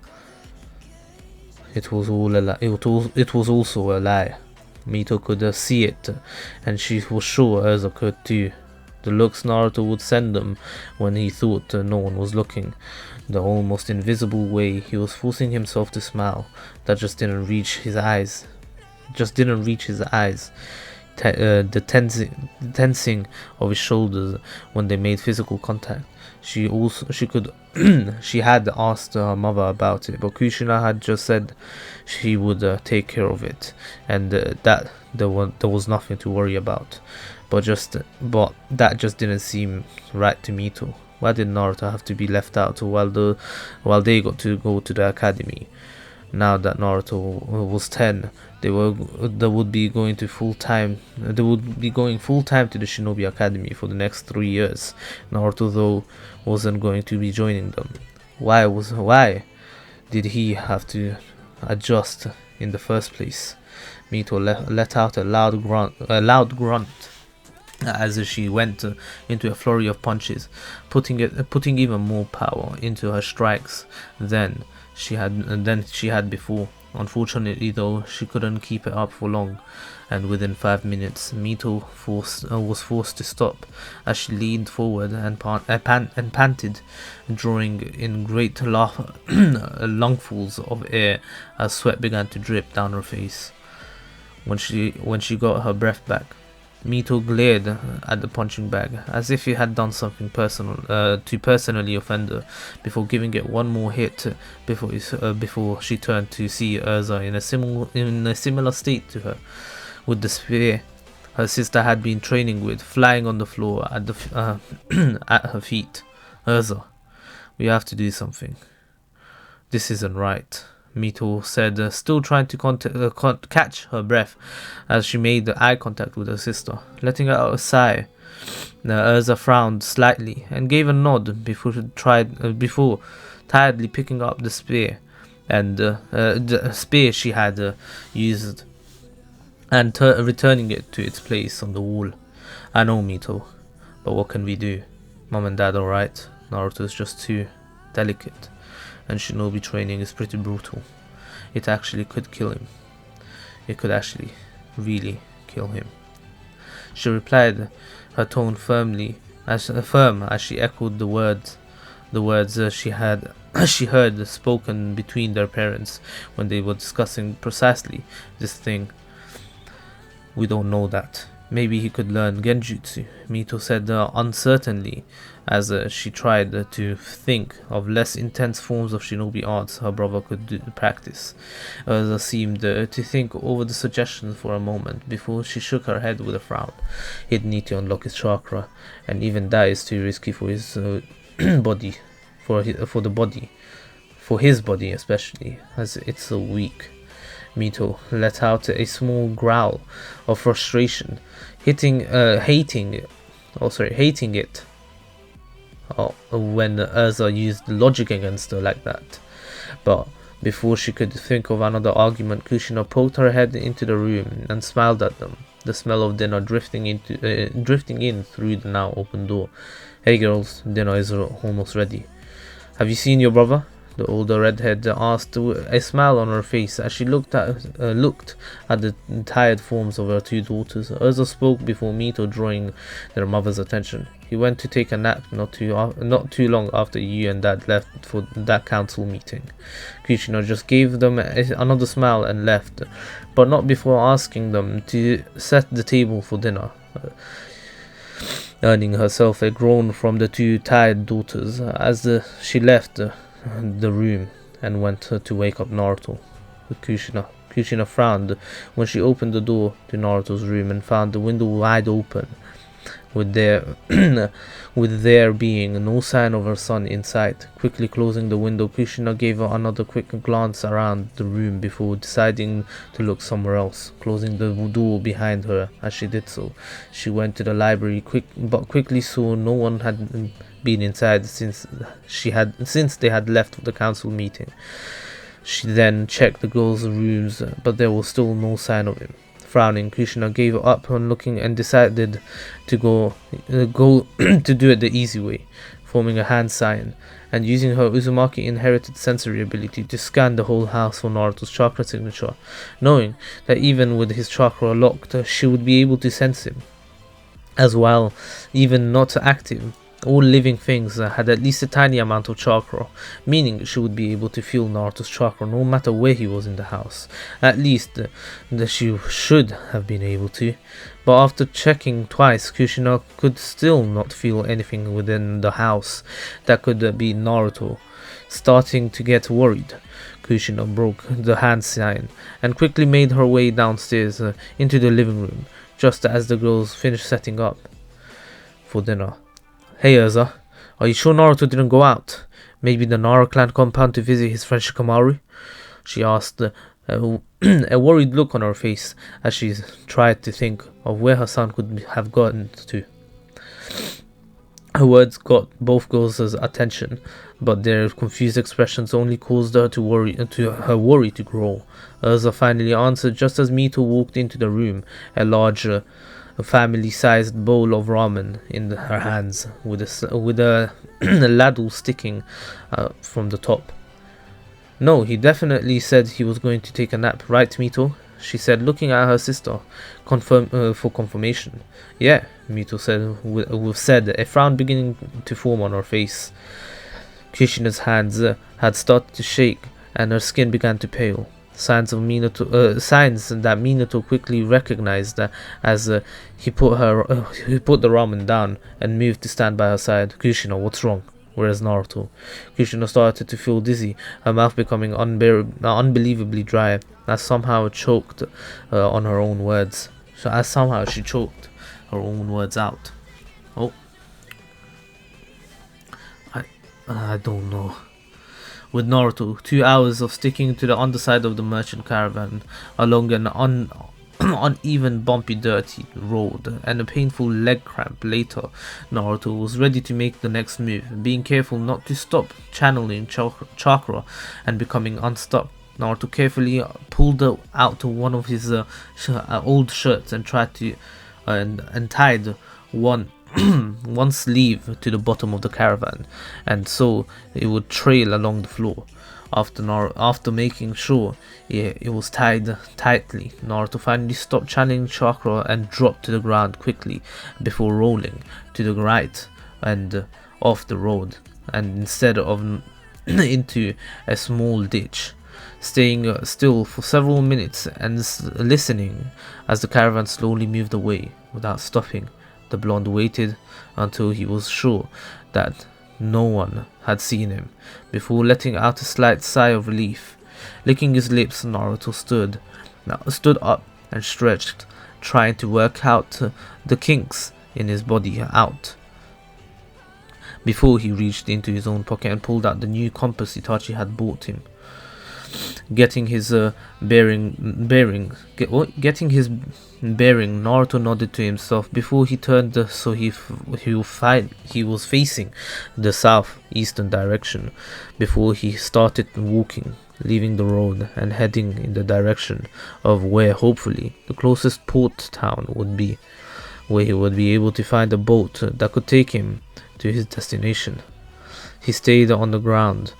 It was also a lie. Mito could see it, and she was sure Urza could too. The looks Naruto would send them when he thought no one was looking, the almost invisible way he was forcing himself to smile that just didn't reach his eyes. just didn't reach his eyes. The tensing of his shoulders when they made physical contact. She could she had asked her mother about it, but Kushina had just said she would take care of it, and that there was nothing to worry about. But that just didn't seem right to Mito. Why did Naruto have to be left out while they got to go to the academy? Now that Naruto was 10, they would be going full time to the Shinobi Academy for the next 3 years. Naruto, though, wasn't going to be joining them. Why did he have to adjust in the first place? Mito let out a loud grunt as she went into a flurry of punches, putting even more power into her strikes than she had before. Unfortunately, though, she couldn't keep it up for long, and within 5 minutes, Mito was forced to stop as she leaned forward and panted, drawing in great lungfuls of air as sweat began to drip down her face. When she got her breath back, Mito glared at the punching bag as if he had done something to personally offend her, before giving it one more hit before she turned to see Urza in a similar state to her, with the spear her sister had been training with flying on the floor at her feet. Urza, we have to do something. This isn't right, Mito said, still trying to catch her breath as she made eye contact with her sister. Letting out a sigh, Urza frowned slightly and gave a nod before tiredly picking up the spear she had used and returning it to its place on the wall. I know, Mito, but what can we do? Mom and Dad alright? Naruto's just too delicate, and shinobi training is pretty brutal. It actually could kill him. It could actually really kill him. She replied, her tone firm as she echoed the words she heard spoken between their parents when they were discussing precisely this thing. We don't know that. Maybe he could learn genjutsu, Mito said uncertainly, as she tried to think of less intense forms of shinobi arts her brother could practice. Urza seemed to think over the suggestion for a moment before she shook her head with a frown. He'd need to unlock his chakra, and even that is too risky for his body, for his body especially, as it's so weak. Mito let out a small growl of frustration, hating it when Urza used logic against her like that. But before she could think of another argument, Kushina poked her head into the room and smiled at them, the smell of dinner drifting in through the now open door. Hey girls, dinner is almost ready. Have you seen your brother? The older redhead asked, a smile on her face as she looked at the tired forms of her two daughters. Urza spoke before Mito drawing their mother's attention. He went to take a nap not too long after you and Dad left for that council meeting. Kushina just gave them another smile and left, but not before asking them to set the table for dinner, earning herself a groan from the two tired daughters as she left the room and went to wake up Naruto. Kushina frowned when she opened the door to Naruto's room and found the window wide open, with there being no sign of her son in sight. Quickly closing the window, Kushina gave her another quick glance around the room before deciding to look somewhere else. Closing the door behind her as she did so, she went to the library, but quickly saw no one had been inside since they had left for the council meeting. She then checked the girls' rooms, but there was still no sign of him. Frowning, Kushina gave up on looking and decided to go to do it the easy way, forming a hand sign and using her Uzumaki inherited sensory ability to scan the whole house for Naruto's chakra signature, knowing that even with his chakra locked, she would be able to sense him as well, even not active. All living things had at least a tiny amount of chakra, meaning she would be able to feel Naruto's chakra no matter where he was in the house. At least she should have been able to. But after checking twice, Kushina could still not feel anything within the house that could be Naruto. Starting to get worried, Kushina broke the hand sign and quickly made her way downstairs into the living room, just as the girls finished setting up for dinner. Hey Urza, are you sure Naruto didn't go out? Maybe the Nara clan compound to visit his friend Shikamaru? She asked, a worried look on her face as she tried to think of where her son could have gotten to. Her words got both girls' attention, but their confused expressions only caused her worry to grow. Urza finally answered just as Mito walked into the room, a large family-sized bowl of ramen in her hands, with a ladle sticking from the top. No, he definitely said he was going to take a nap, right, Mito? She said, looking at her sister for confirmation. Yeah, Mito said, a frown beginning to form on her face. Kushina's hands had started to shake, and her skin began to pale. Signs that Minato quickly recognized as he put the ramen down and moved to stand by her side. Kushina, what's wrong? Whereas Naruto? Kushina started to feel dizzy, her mouth becoming unbelievably dry, as somehow choked on her own words. So as somehow she choked her own words out. Oh, I don't know. With Naruto, 2 hours of sticking to the underside of the merchant caravan along an uneven, bumpy, dirty road, and a painful leg cramp later, Naruto was ready to make the next move, being careful not to stop channeling chakra and becoming unstuck. Naruto carefully pulled out one of his old shirts and tied one sleeve to the bottom of the caravan, and so it would trail along the floor. After making sure it was tied tightly, Naruto finally stopped channeling chakra and dropped to the ground quickly before rolling to the right and off the road, and instead of into a small ditch, staying still for several minutes and listening as the caravan slowly moved away without stopping. The blonde waited until he was sure that no one had seen him, before letting out a slight sigh of relief. Licking his lips, Naruto stood up and stretched, trying to work out the kinks in his body out. Before he reached into his own pocket and pulled out the new compass Itachi had bought him. Getting his bearing, Naruto nodded to himself before he turned so he was facing the southeastern direction before he started walking, leaving the road and heading in the direction of where hopefully the closest port town would be, where he would be able to find a boat that could take him to his destination. He stayed on the ground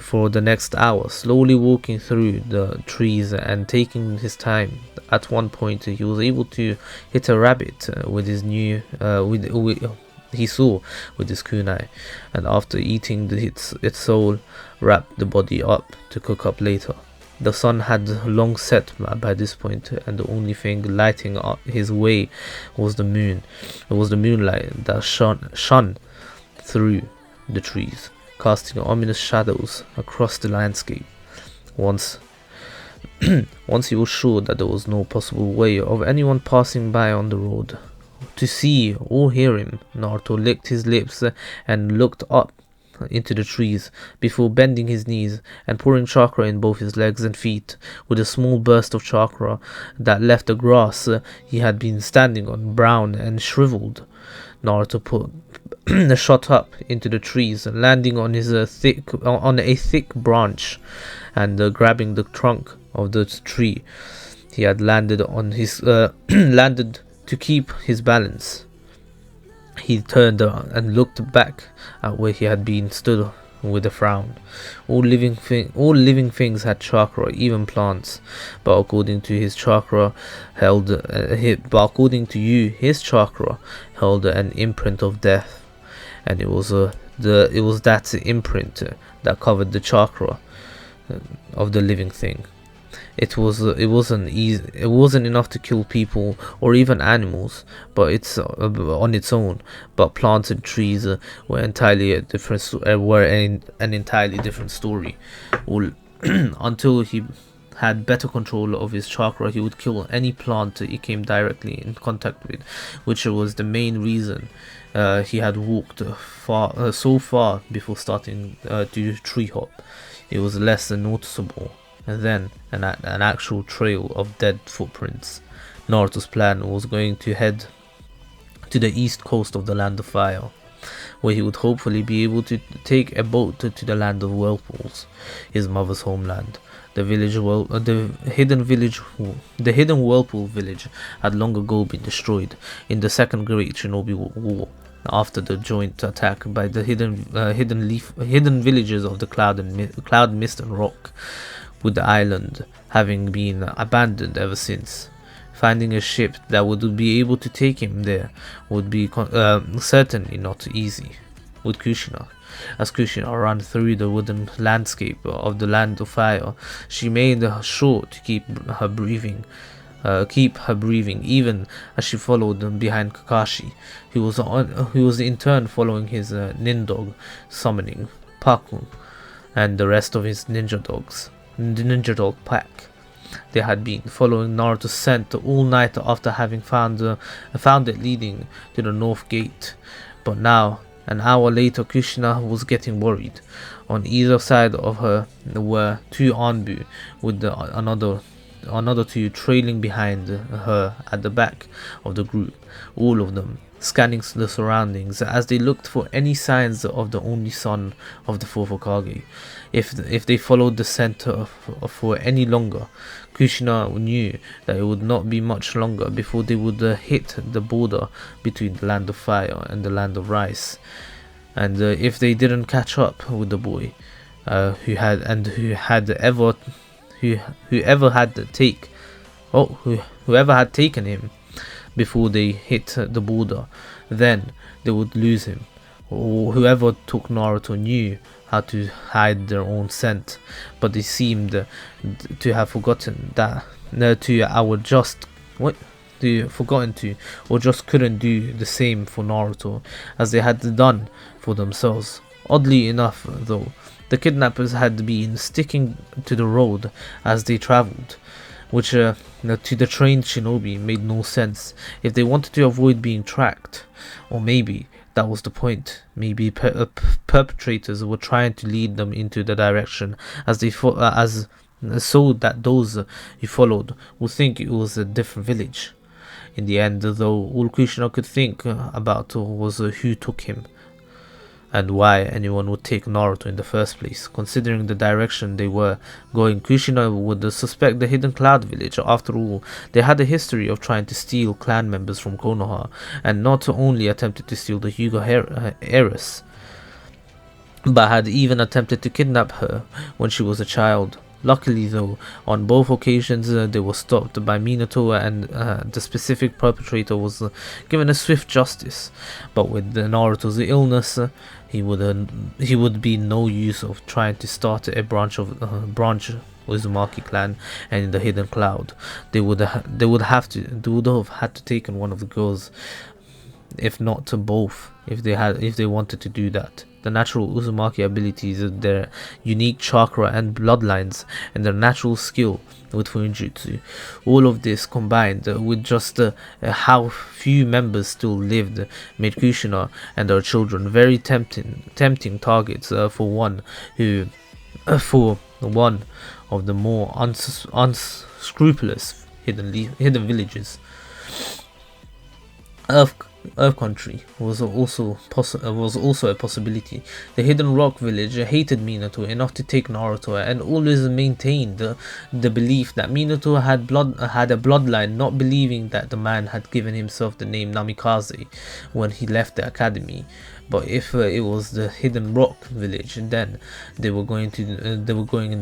for the next hour, slowly walking through the trees and taking his time. At one point, he was able to hit a rabbit with his he saw with his kunai, and after eating its soul, wrapped the body up to cook up later. The sun had long set by this point, and the only thing lighting up his way was the moon. It was the moonlight that shone through the trees, casting ominous shadows across the landscape. Once he was sure that there was no possible way of anyone passing by on the road to see or hear him, Naruto licked his lips and looked up into the trees before bending his knees and pouring chakra in both his legs and feet. With a small burst of chakra that left the grass he had been standing on brown and shriveled, Naruto shot up into the trees, landing on a thick branch, and grabbing the trunk of the tree he had landed to keep his balance. He turned and looked back at where he had been stood with a frown. All living things had chakra, even plants. But according to his chakra held an imprint of death. and it was that imprint that covered the chakra of the living thing. It wasn't easy. It wasn't enough to kill people or even animals, but it's on its own. But plants and trees were entirely a different an entirely different story. Well, until he had better control of his chakra, he would kill any plant he came directly in contact with, which was the main reason he had walked so far before starting to tree hop. It was less than noticeable, and then an actual trail of dead footprints. Naruto's plan was going to head to the east coast of the Land of Fire, where he would hopefully be able to take a boat to the Land of Whirlpools, his mother's homeland. The hidden Whirlpool village had long ago been destroyed in the Second Great Shinobi War, after the joint attack by the hidden villages of the Cloud, Mist, and Rock, with the island having been abandoned ever since. Finding a ship that would be able to take him there would be certainly not easy. With Kushina, as Kushina ran through the wooden landscape of the Land of Fire, she made sure to keep her breathing, even as she followed behind Kakashi, who was in turn following his Nindog, summoning Paku and the rest of his ninja dog pack. They had been following Naruto's scent all night after having found it leading to the North Gate, but now, an hour later, Kushina was getting worried. On either side of her were two Anbu, with another two trailing behind her at the back of the group, all of them scanning the surroundings as they looked for any signs of the only son of the fourth Hokage. If they followed the scent for any longer, Kushina knew that it would not be much longer before they would hit the border between the Land of Fire and the Land of Rice. And if they didn't catch up with the boy, whoever had taken him before they hit the border, then they would lose him. Or whoever took Naruto knew how to hide their own scent, but they seemed to have forgotten that, or just couldn't do the same for Naruto as they had done for themselves. Oddly enough, though, the kidnappers had been sticking to the road as they traveled, which to the trained shinobi made no sense if they wanted to avoid being tracked. Or maybe that was the point. Maybe perpetrators were trying to lead them into the direction so that those who followed would think it was a different village. In the end, though, all Kushina could think about was who took him, and why anyone would take Naruto in the first place. Considering the direction they were going, Kushina would suspect the Hidden Cloud village. After all, they had a history of trying to steal clan members from Konoha, and not only attempted to steal the Hyuga heiress, but had even attempted to kidnap her when she was a child. Luckily, though, on both occasions they were stopped by Minato, and the specific perpetrator was given a swift justice. But with Naruto's illness, he would be no use of trying to start a branch Uzumaki clan and in the Hidden Cloud. They would have had to take one of the girls, if not to both, if they wanted to do that. The natural Uzumaki abilities, their unique chakra and bloodlines, and their natural skill with Fuinjutsu. All of this combined with just how few members still lived made Kushina and her children very tempting targets for one of the more unscrupulous hidden villages. Earth Country was also a possibility. The Hidden Rock village hated Minato enough to take Naruto, and always maintained the belief that Minato had a bloodline, not believing that the man had given himself the name Namikaze when he left the academy. But if it was the hidden rock village, then they were going in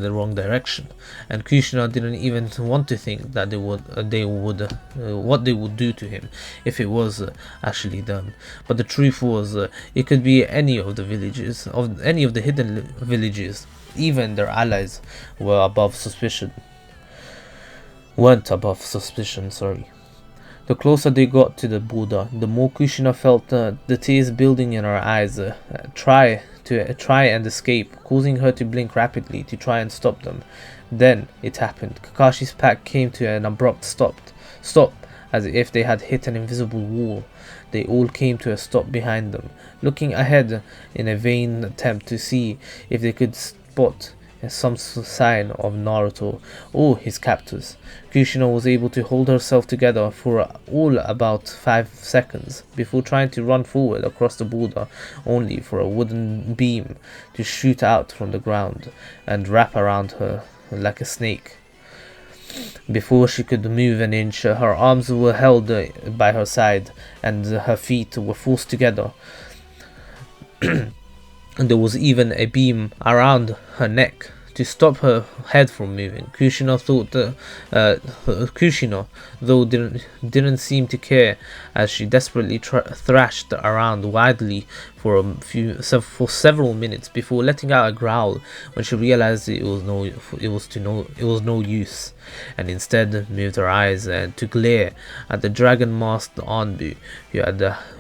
the wrong direction. And Kushina didn't even want to think that what they would do to him if it was actually them. But the truth was, it could be any of the hidden villages. Even their allies weren't above suspicion. Sorry. The closer they got to the border, the more Kushina felt the tears building in her eyes. Try and escape, causing her to blink rapidly to try and stop them. Then it happened. Kakashi's pack came to an abrupt stop, as if they had hit an invisible wall. They all came to a stop behind them, looking ahead in a vain attempt to see if they could spot some sign of Naruto or his captors. Kushina was able to hold herself together for all about 5 seconds before trying to run forward across the border, only for a wooden beam to shoot out from the ground and wrap around her like a snake. Before she could move an inch, her arms were held by her side and her feet were forced together. And there was even a beam around her neck to stop her head from moving. Kushina, though, didn't seem to care, as she desperately thrashed around wildly for several minutes before letting out a growl when she realized it was no use, and instead moved her eyes to glare at the dragon-masked Anbu,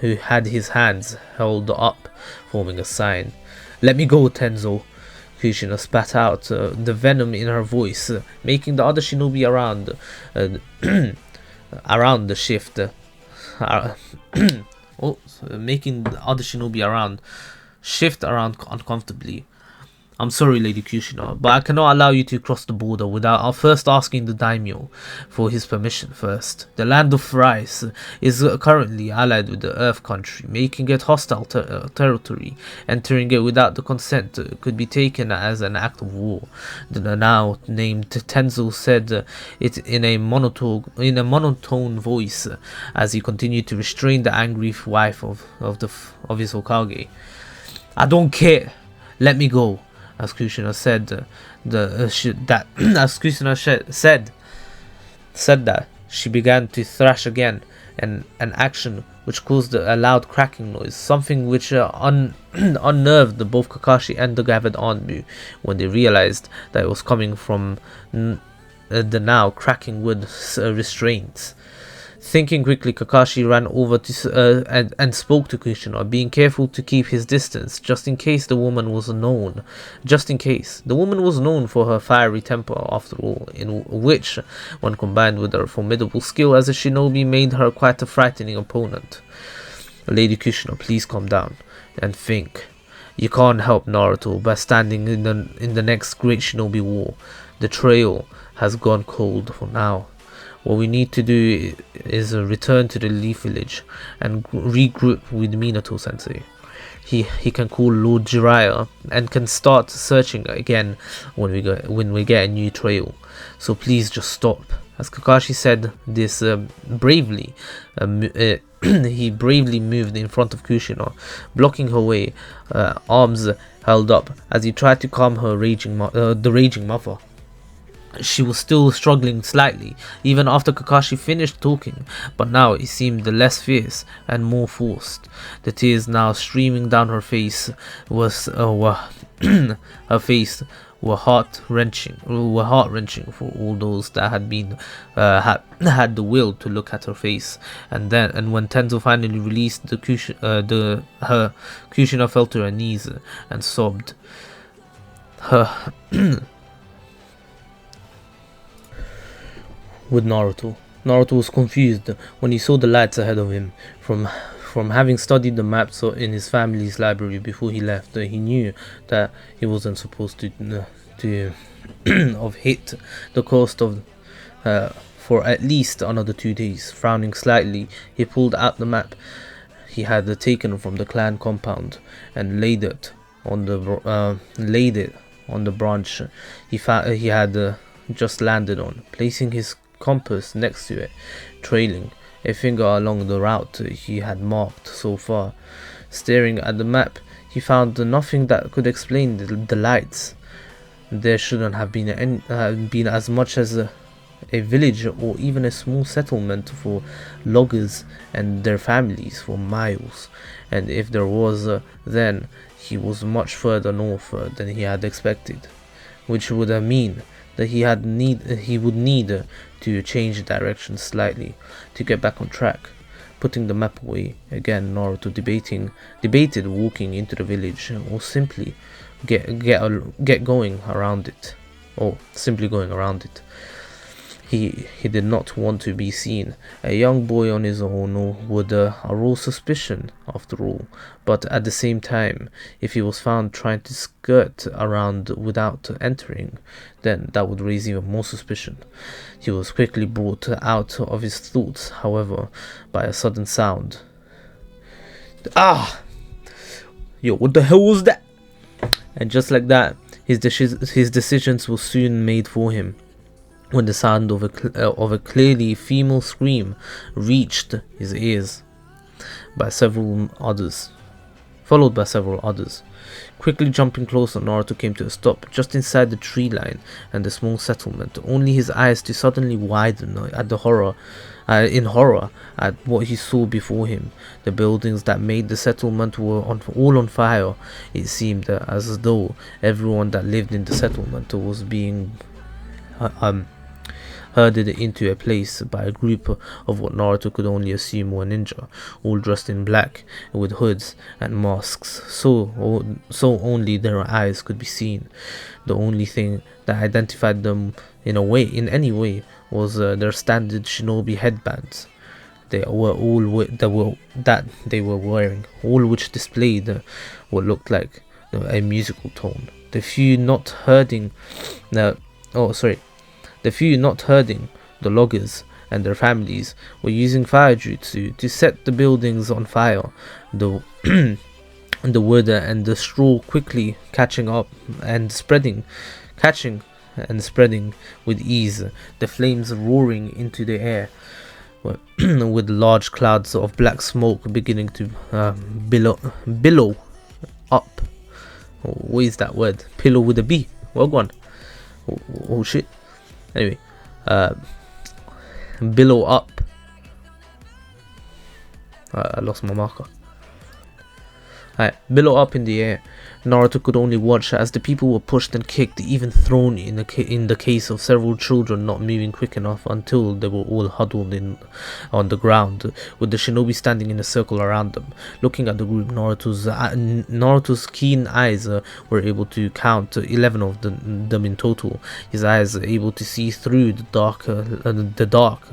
who had his hands held up, forming a sign. "Let me go, Tenzo." Kushina spat out the venom in her voice, making the other shinobi around the shift. Making the other shinobi around shift around uncomfortably. "I'm sorry, Lady Kushina, but I cannot allow you to cross the border without first asking the daimyo for his permission first. The land of rice is currently allied with the Earth country, making it hostile territory. Entering it without the consent could be taken as an act of war." The now named Tenzo said it in a monotone voice as he continued to restrain the angry wife of his Hokage. "I don't care. Let me go." As Kushina said that, she began to thrash again, an action which caused a loud cracking noise, something which unnerved both Kakashi and the gathered Anbu when they realized that it was coming from the now cracking wood restraints. Thinking quickly, Kakashi ran over to and spoke to Kushina, being careful to keep his distance, just in case the woman was known. The woman was known for her fiery temper, after all, in which, when combined with her formidable skill as a shinobi, made her quite a frightening opponent. "Lady Kushina, please calm down and think. You can't help Naruto by standing in the next great shinobi war. The trail has gone cold for now. What we need to do is return to the Leaf Village and regroup with Minato-sensei. He can call Lord Jiraiya and can start searching again when we get a new trail. So please just stop." As Kakashi said this bravely, he bravely moved in front of Kushina, blocking her way, arms held up as he tried to calm her raging mother. She was still struggling slightly, even after Kakashi finished talking, but now it seemed less fierce and more forced. The tears now streaming down her face were heart-wrenching for all those that had been had the will to look at her face. And when Tenzo finally released Kushina fell to her knees and sobbed. With Naruto was confused when he saw the lights ahead of him. From having studied the maps in his family's library before he left, he knew that he wasn't supposed to have hit the coast of for at least another 2 days. Frowning slightly, he pulled out the map he had taken from the clan compound and laid it on the branch he had just landed on, placing his compass next to it, trailing a finger along the route he had marked so far. Staring at the map, he found nothing that could explain the lights. There shouldn't have been as much as a village or even a small settlement for loggers and their families for miles, and if there was, then he was much further north than he had expected, which would mean that he would need to change direction slightly to get back on track. Putting the map away again, Naruto debated walking into the village or simply get going around it, or simply going around it. He did not want to be seen. A young boy on his own would arouse suspicion, after all. But at the same time, if he was found trying to skirt around without entering, then that would raise even more suspicion. He was quickly brought out of his thoughts, however, by a sudden sound. Ah! Yo, what the hell was that? And just like that, his decisions were soon made for him. When the sound of a clearly female scream reached his ears, followed by several others. Quickly jumping closer, Naruto came to a stop just inside the tree line and the small settlement, only his eyes to suddenly widen in horror at what he saw before him. The buildings that made the settlement were all on fire. It seemed as though everyone that lived in the settlement was being herded into a place by a group of what Naruto could only assume were ninja, all dressed in black with hoods and masks, so only their eyes could be seen. The only thing that identified them in any way was their standard shinobi headbands they were wearing, all which displayed what looked like a musical tone. The few not herding the loggers and their families were using fire jutsu to set the buildings on fire. The the wood and the straw quickly catching and spreading with ease, the flames roaring into the air with large clouds of black smoke beginning to billow up. What is that word? Pillow with a B. Well gone. Oh shit. Anyway, billow up. I lost my marker. Billow up in the air. Naruto could only watch as the people were pushed and kicked, even thrown in the case of several children not moving quick enough until they were all huddled on the ground, with the shinobi standing in a circle around them. Looking at the group, Naruto's keen eyes were able to count 11 of them in total. His eyes able to see through the dark,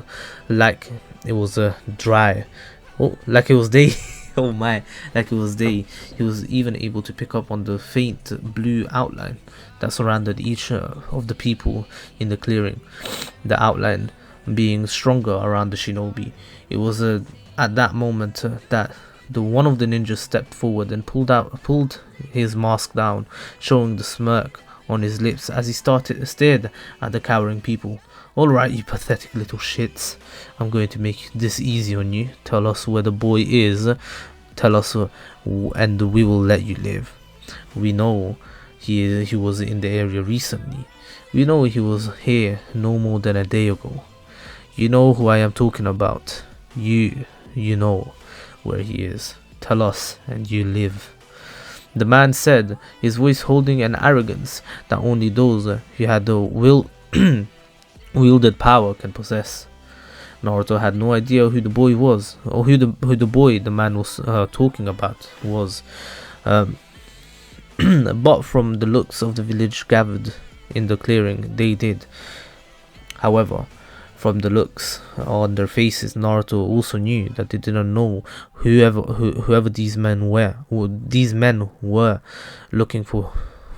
like it was dry. Oh, like it was day. Oh my, like it was day. He was even able to pick up on the faint blue outline that surrounded each of the people in the clearing, the outline being stronger around the shinobi. It was at that moment that one of the ninjas stepped forward and pulled his mask down, showing the smirk on his lips as he stared at the cowering people. "Alright, you pathetic little shits. I'm going to make this easy on you. Tell us where the boy is. Tell us and we will let you live. We know he was in the area recently. We know he was here no more than a day ago. You know who I am talking about. You know where he is. Tell us and you live." The man said, his voice holding an arrogance that only those who had the wielded power can possess. Naruto had no idea who the boy was, or who the boy the man was talking about was. But from the looks of the village gathered in the clearing, they did. However, from the looks on their faces, Naruto also knew that they didn't know whoever these men were looking for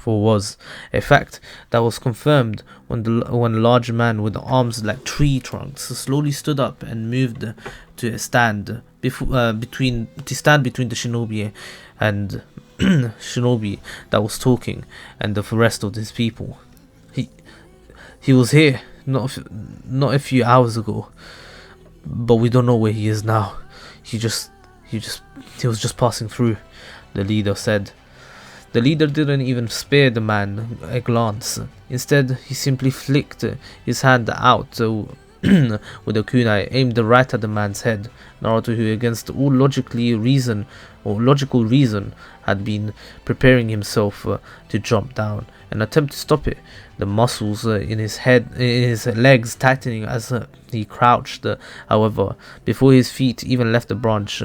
was a fact that was confirmed when a large man with arms like tree trunks slowly stood up and moved to stand between the shinobi and shinobi that was talking and the rest of his people. He was here not a few hours ago, but we don't know where he is now. He just he was just passing through," the leader said. The leader didn't even spare the man a glance. Instead, he simply flicked his hand out with a kunai aimed right at the man's head. Naruto, who against all logical reason had been preparing himself to jump down and attempt to stop it, the muscles in his legs tightening as he crouched. However, before his feet even left the branch,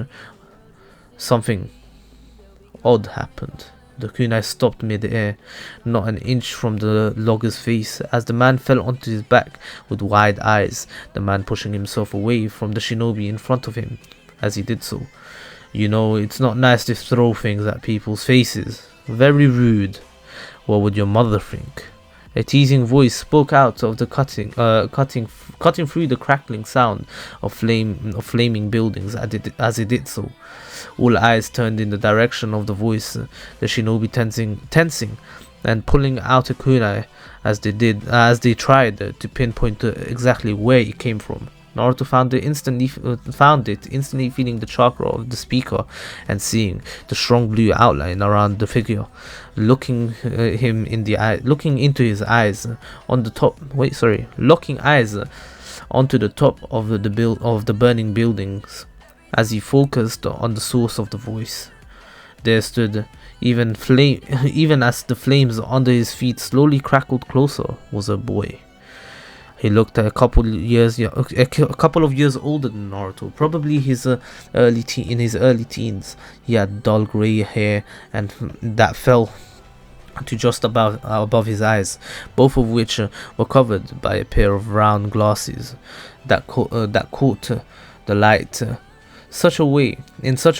something odd happened. The kunai stopped mid-air, not an inch from the logger's face, as the man fell onto his back with wide eyes, the man pushing himself away from the shinobi in front of him as he did so. "You know, it's not nice to throw things at people's faces. Very rude. What would your mother think?" A teasing voice spoke out of the cutting through the crackling sound of flaming buildings as it did so. All eyes turned in the direction of the voice, the shinobi tensing and pulling out a kunai as they tried to pinpoint exactly where it came from. Naruto found it instantly feeling the chakra of the speaker and seeing the strong blue outline around the figure, looking into his eyes on the top. Locking eyes onto the top of the burning buildings as he focused on the source of the voice. There stood, even as the flames under his feet slowly crackled closer, was a boy. He looked a couple of years older than Naruto, probably in his early teens. He had dull grey hair and that fell to just above his eyes, both of which were covered by a pair of round glasses that caught the light in such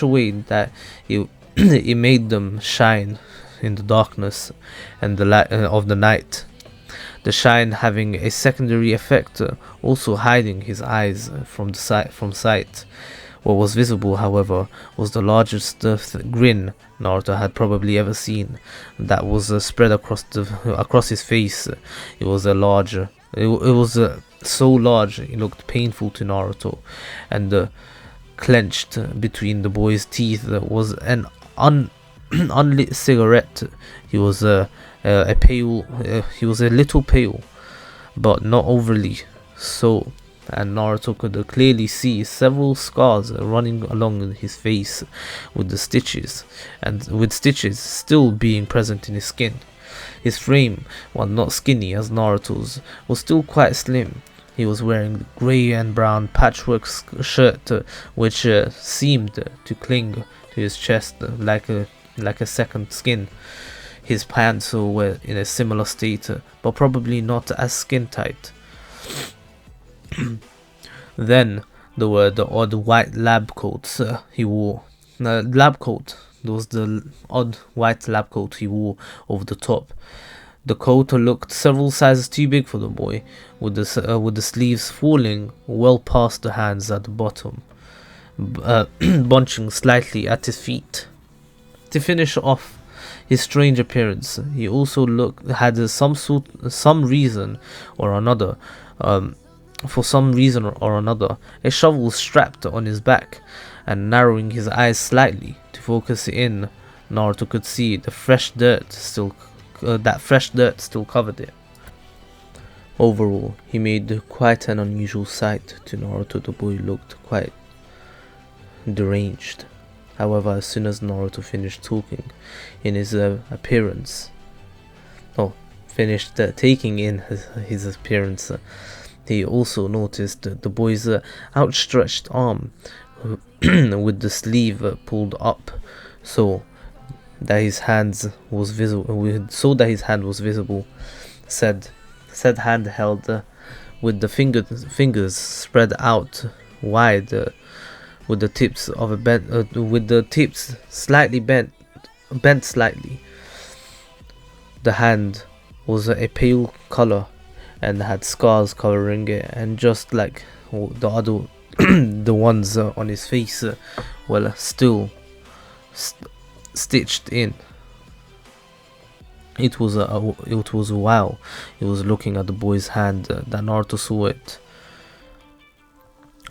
a way that it made them shine in the darkness and the light of the night. The shine having a secondary effect, also hiding his eyes from sight. What was visible, however, was the largest grin Naruto had probably ever seen. That was spread across his face. It was so large it looked painful to Naruto, and clenched between the boy's teeth was an unlit cigarette. He was a little pale, but not overly so, and Naruto could clearly see several scars running along his face, with stitches still being present in his skin. His frame, while not skinny as Naruto's, was still quite slim. He was wearing the grey and brown patchwork shirt, which seemed to cling to his chest like a second skin. His pants were in a similar state, but probably not as skin tight. Then there were the odd white lab coats he wore. There was the odd white lab coat he wore over the top. The coat looked several sizes too big for the boy, with the sleeves falling well past the hands at the bottom, bunching slightly at his feet. To finish off his strange appearance, he also had for some reason or another, a shovel strapped on his back, and narrowing his eyes slightly to focus in, Naruto could see that fresh dirt still covered it. Overall, he made quite an unusual sight to Naruto. The boy looked quite deranged. However, as soon as Naruto finished taking in his appearance, he also noticed the boy's outstretched arm with the sleeve pulled up so that his hand was visible. Said hand held with the fingers spread out wide, with the tips slightly bent slightly. The hand was a pale color and had scars covering it, and just like the other the ones on his face were still stitched in. It was while he was looking at the boy's hand that Naruto saw it.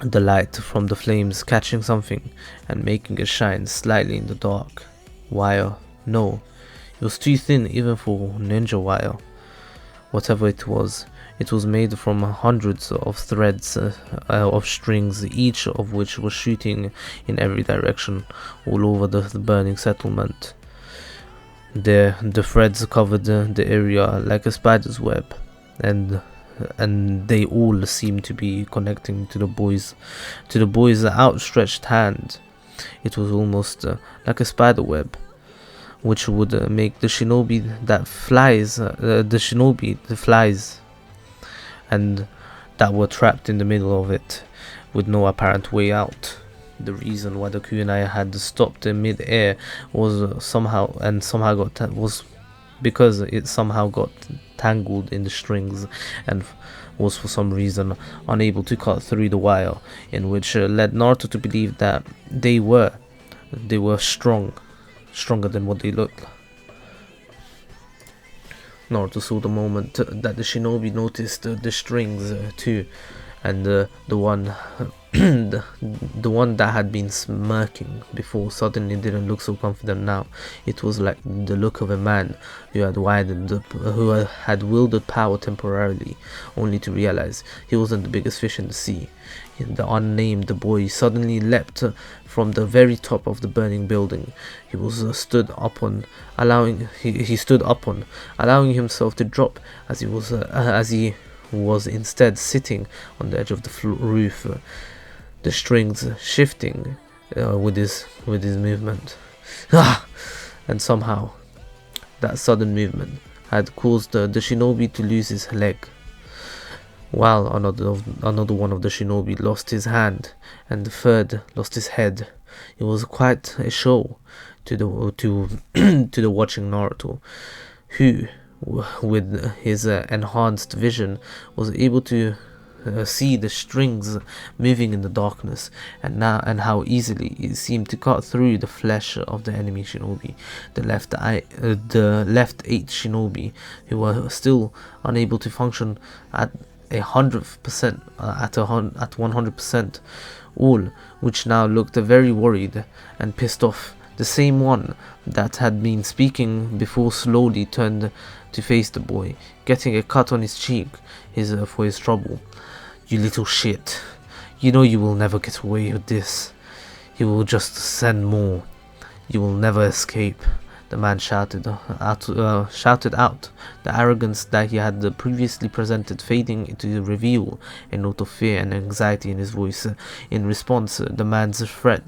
the light from the flames catching something and making it shine slightly in the dark. Wire? No, it was too thin even for ninja wire. Whatever it was made from hundreds of threads of strings, each of which was shooting in every direction all over the burning settlement. The threads covered the area like a spider's web, and they all seemed to be connecting to the boy's outstretched hand. It was almost like a spider web, which would make the shinobi the flies and that were trapped in the middle of it with no apparent way out. The reason why the kunai had stopped in mid-air was because it somehow got tangled in the strings and was for some reason unable to cut through the wire, in which led Naruto to believe that they were stronger than what they looked. Naruto saw the moment that the shinobi noticed the strings too, and the one the one that had been smirking before suddenly didn't look so confident now. It was like the look of a man who had wielded power temporarily, only to realize he wasn't the biggest fish in the sea. The unnamed boy suddenly leapt from the very top of the burning building. He was stood upon, allowing himself to drop as he was instead sitting on the edge of the roof, the strings shifting with his movement. And somehow that sudden movement had caused the shinobi to lose his leg, while another one of the shinobi lost his hand, and the third lost his head. It was quite a show to the watching Naruto, who, with his enhanced vision, was able to see the strings moving in the darkness, and how easily it seemed to cut through the flesh of the enemy shinobi. The left 8 shinobi, who were still unable to function at 100%, at 100%, all which now looked very worried and pissed off. The same one that had been speaking before slowly turned to face the boy, getting a cut on his cheek for his trouble. "You little shit, you know you will never get away with this. He will just send more. You will never escape." The man shouted out, the arrogance that he had previously presented fading to reveal a note of fear and anxiety in his voice. In response to the man's threats,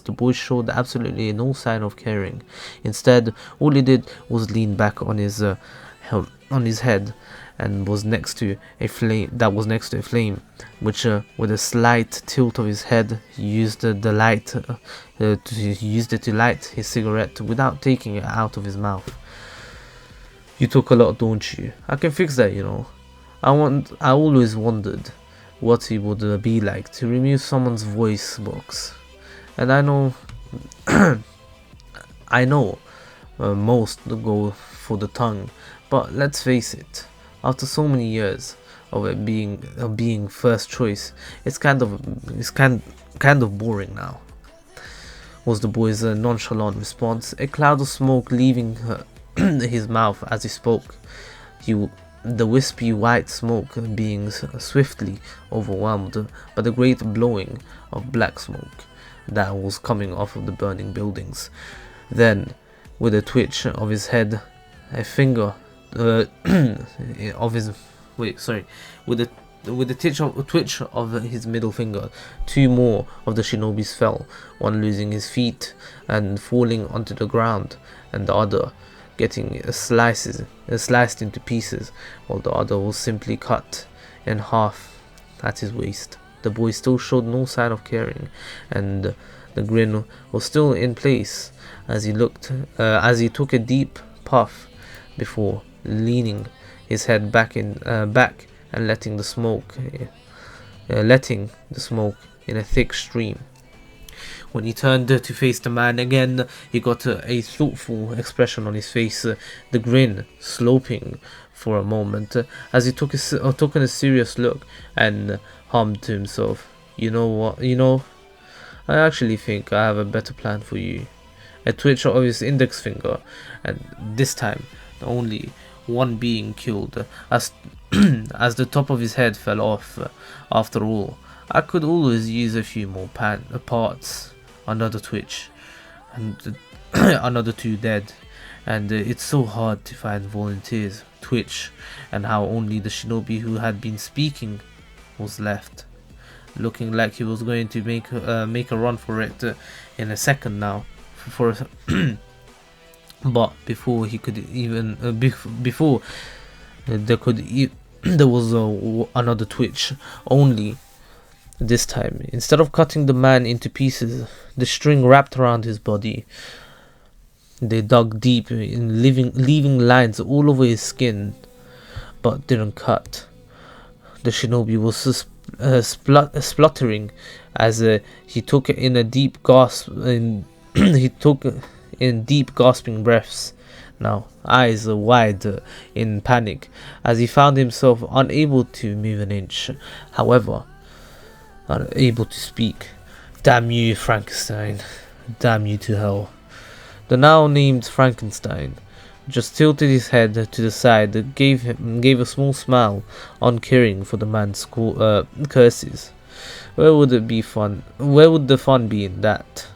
the boy showed absolutely no sign of caring. Instead, all he did was lean back on his head and was next to a flame, which with a slight tilt of his head, he used it to light his cigarette without taking it out of his mouth. "You talk a lot, don't you? I can fix that, you know. I always wondered what it would be like to remove someone's voice box, and I know most go for the tongue, but let's face it, after so many years of it being first choice, it's kind of boring now," was the boy's nonchalant response, a cloud of smoke leaving his mouth as he spoke. The wispy white smoke being swiftly overwhelmed by the great blowing of black smoke that was coming off of the burning buildings. Then, with a twitch of his head, a finger with a twitch of his middle finger, 2 more of the shinobis fell, one losing his feet and falling onto the ground, and the other getting sliced into pieces, while the other was simply cut in half at his waist. The boy still showed no sign of caring, and the grin was still in place as he took a deep puff before leaning his head back and letting the smoke in a thick stream When he turned to face the man again, he got a thoughtful expression on his face, the grin sloping for a moment, as he took in a serious look and hummed to himself. You know what? I actually think I have a better plan for you. A twitch of his index finger, and this time only one being killed, as as the top of his head fell off. After all, I could always use a few more parts. Another twitch, and another two dead, and it's so hard to find volunteers. Twitch, and how only the shinobi who had been speaking was left, looking like he was going to make a run for it in a second now. But before he could even before there could there was another twitch. Only this time, instead of cutting the man into pieces, the string wrapped around his body. They dug deep in, leaving lines all over his skin, but didn't cut. The shinobi was spluttering as he took in a deep gasp. He took in deep gasping breaths, now eyes wide in panic, as he found himself unable to move an inch. However, unable to speak. Damn you, Frankenstein. Damn you to hell. The now named Frankenstein just tilted his head to the side, gave a small smile, uncaring for the man's curses. Where would the fun be in that?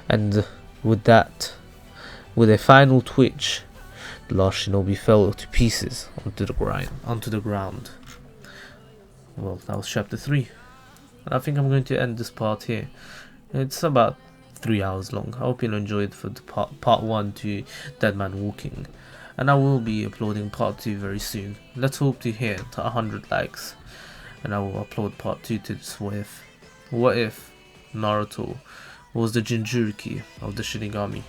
And with a final twitch, the last shinobi fell to pieces onto the ground. Well, that was chapter 3. And I think I'm going to end this part here. It's about 3 hours long. I hope you enjoyed for the part 1 to Dead Man Walking. And I will be uploading part 2 very soon. Let's hope to hit 100 likes. And I will upload part 2 to this What if Naruto was the Jinchuuriki of the Shinigami.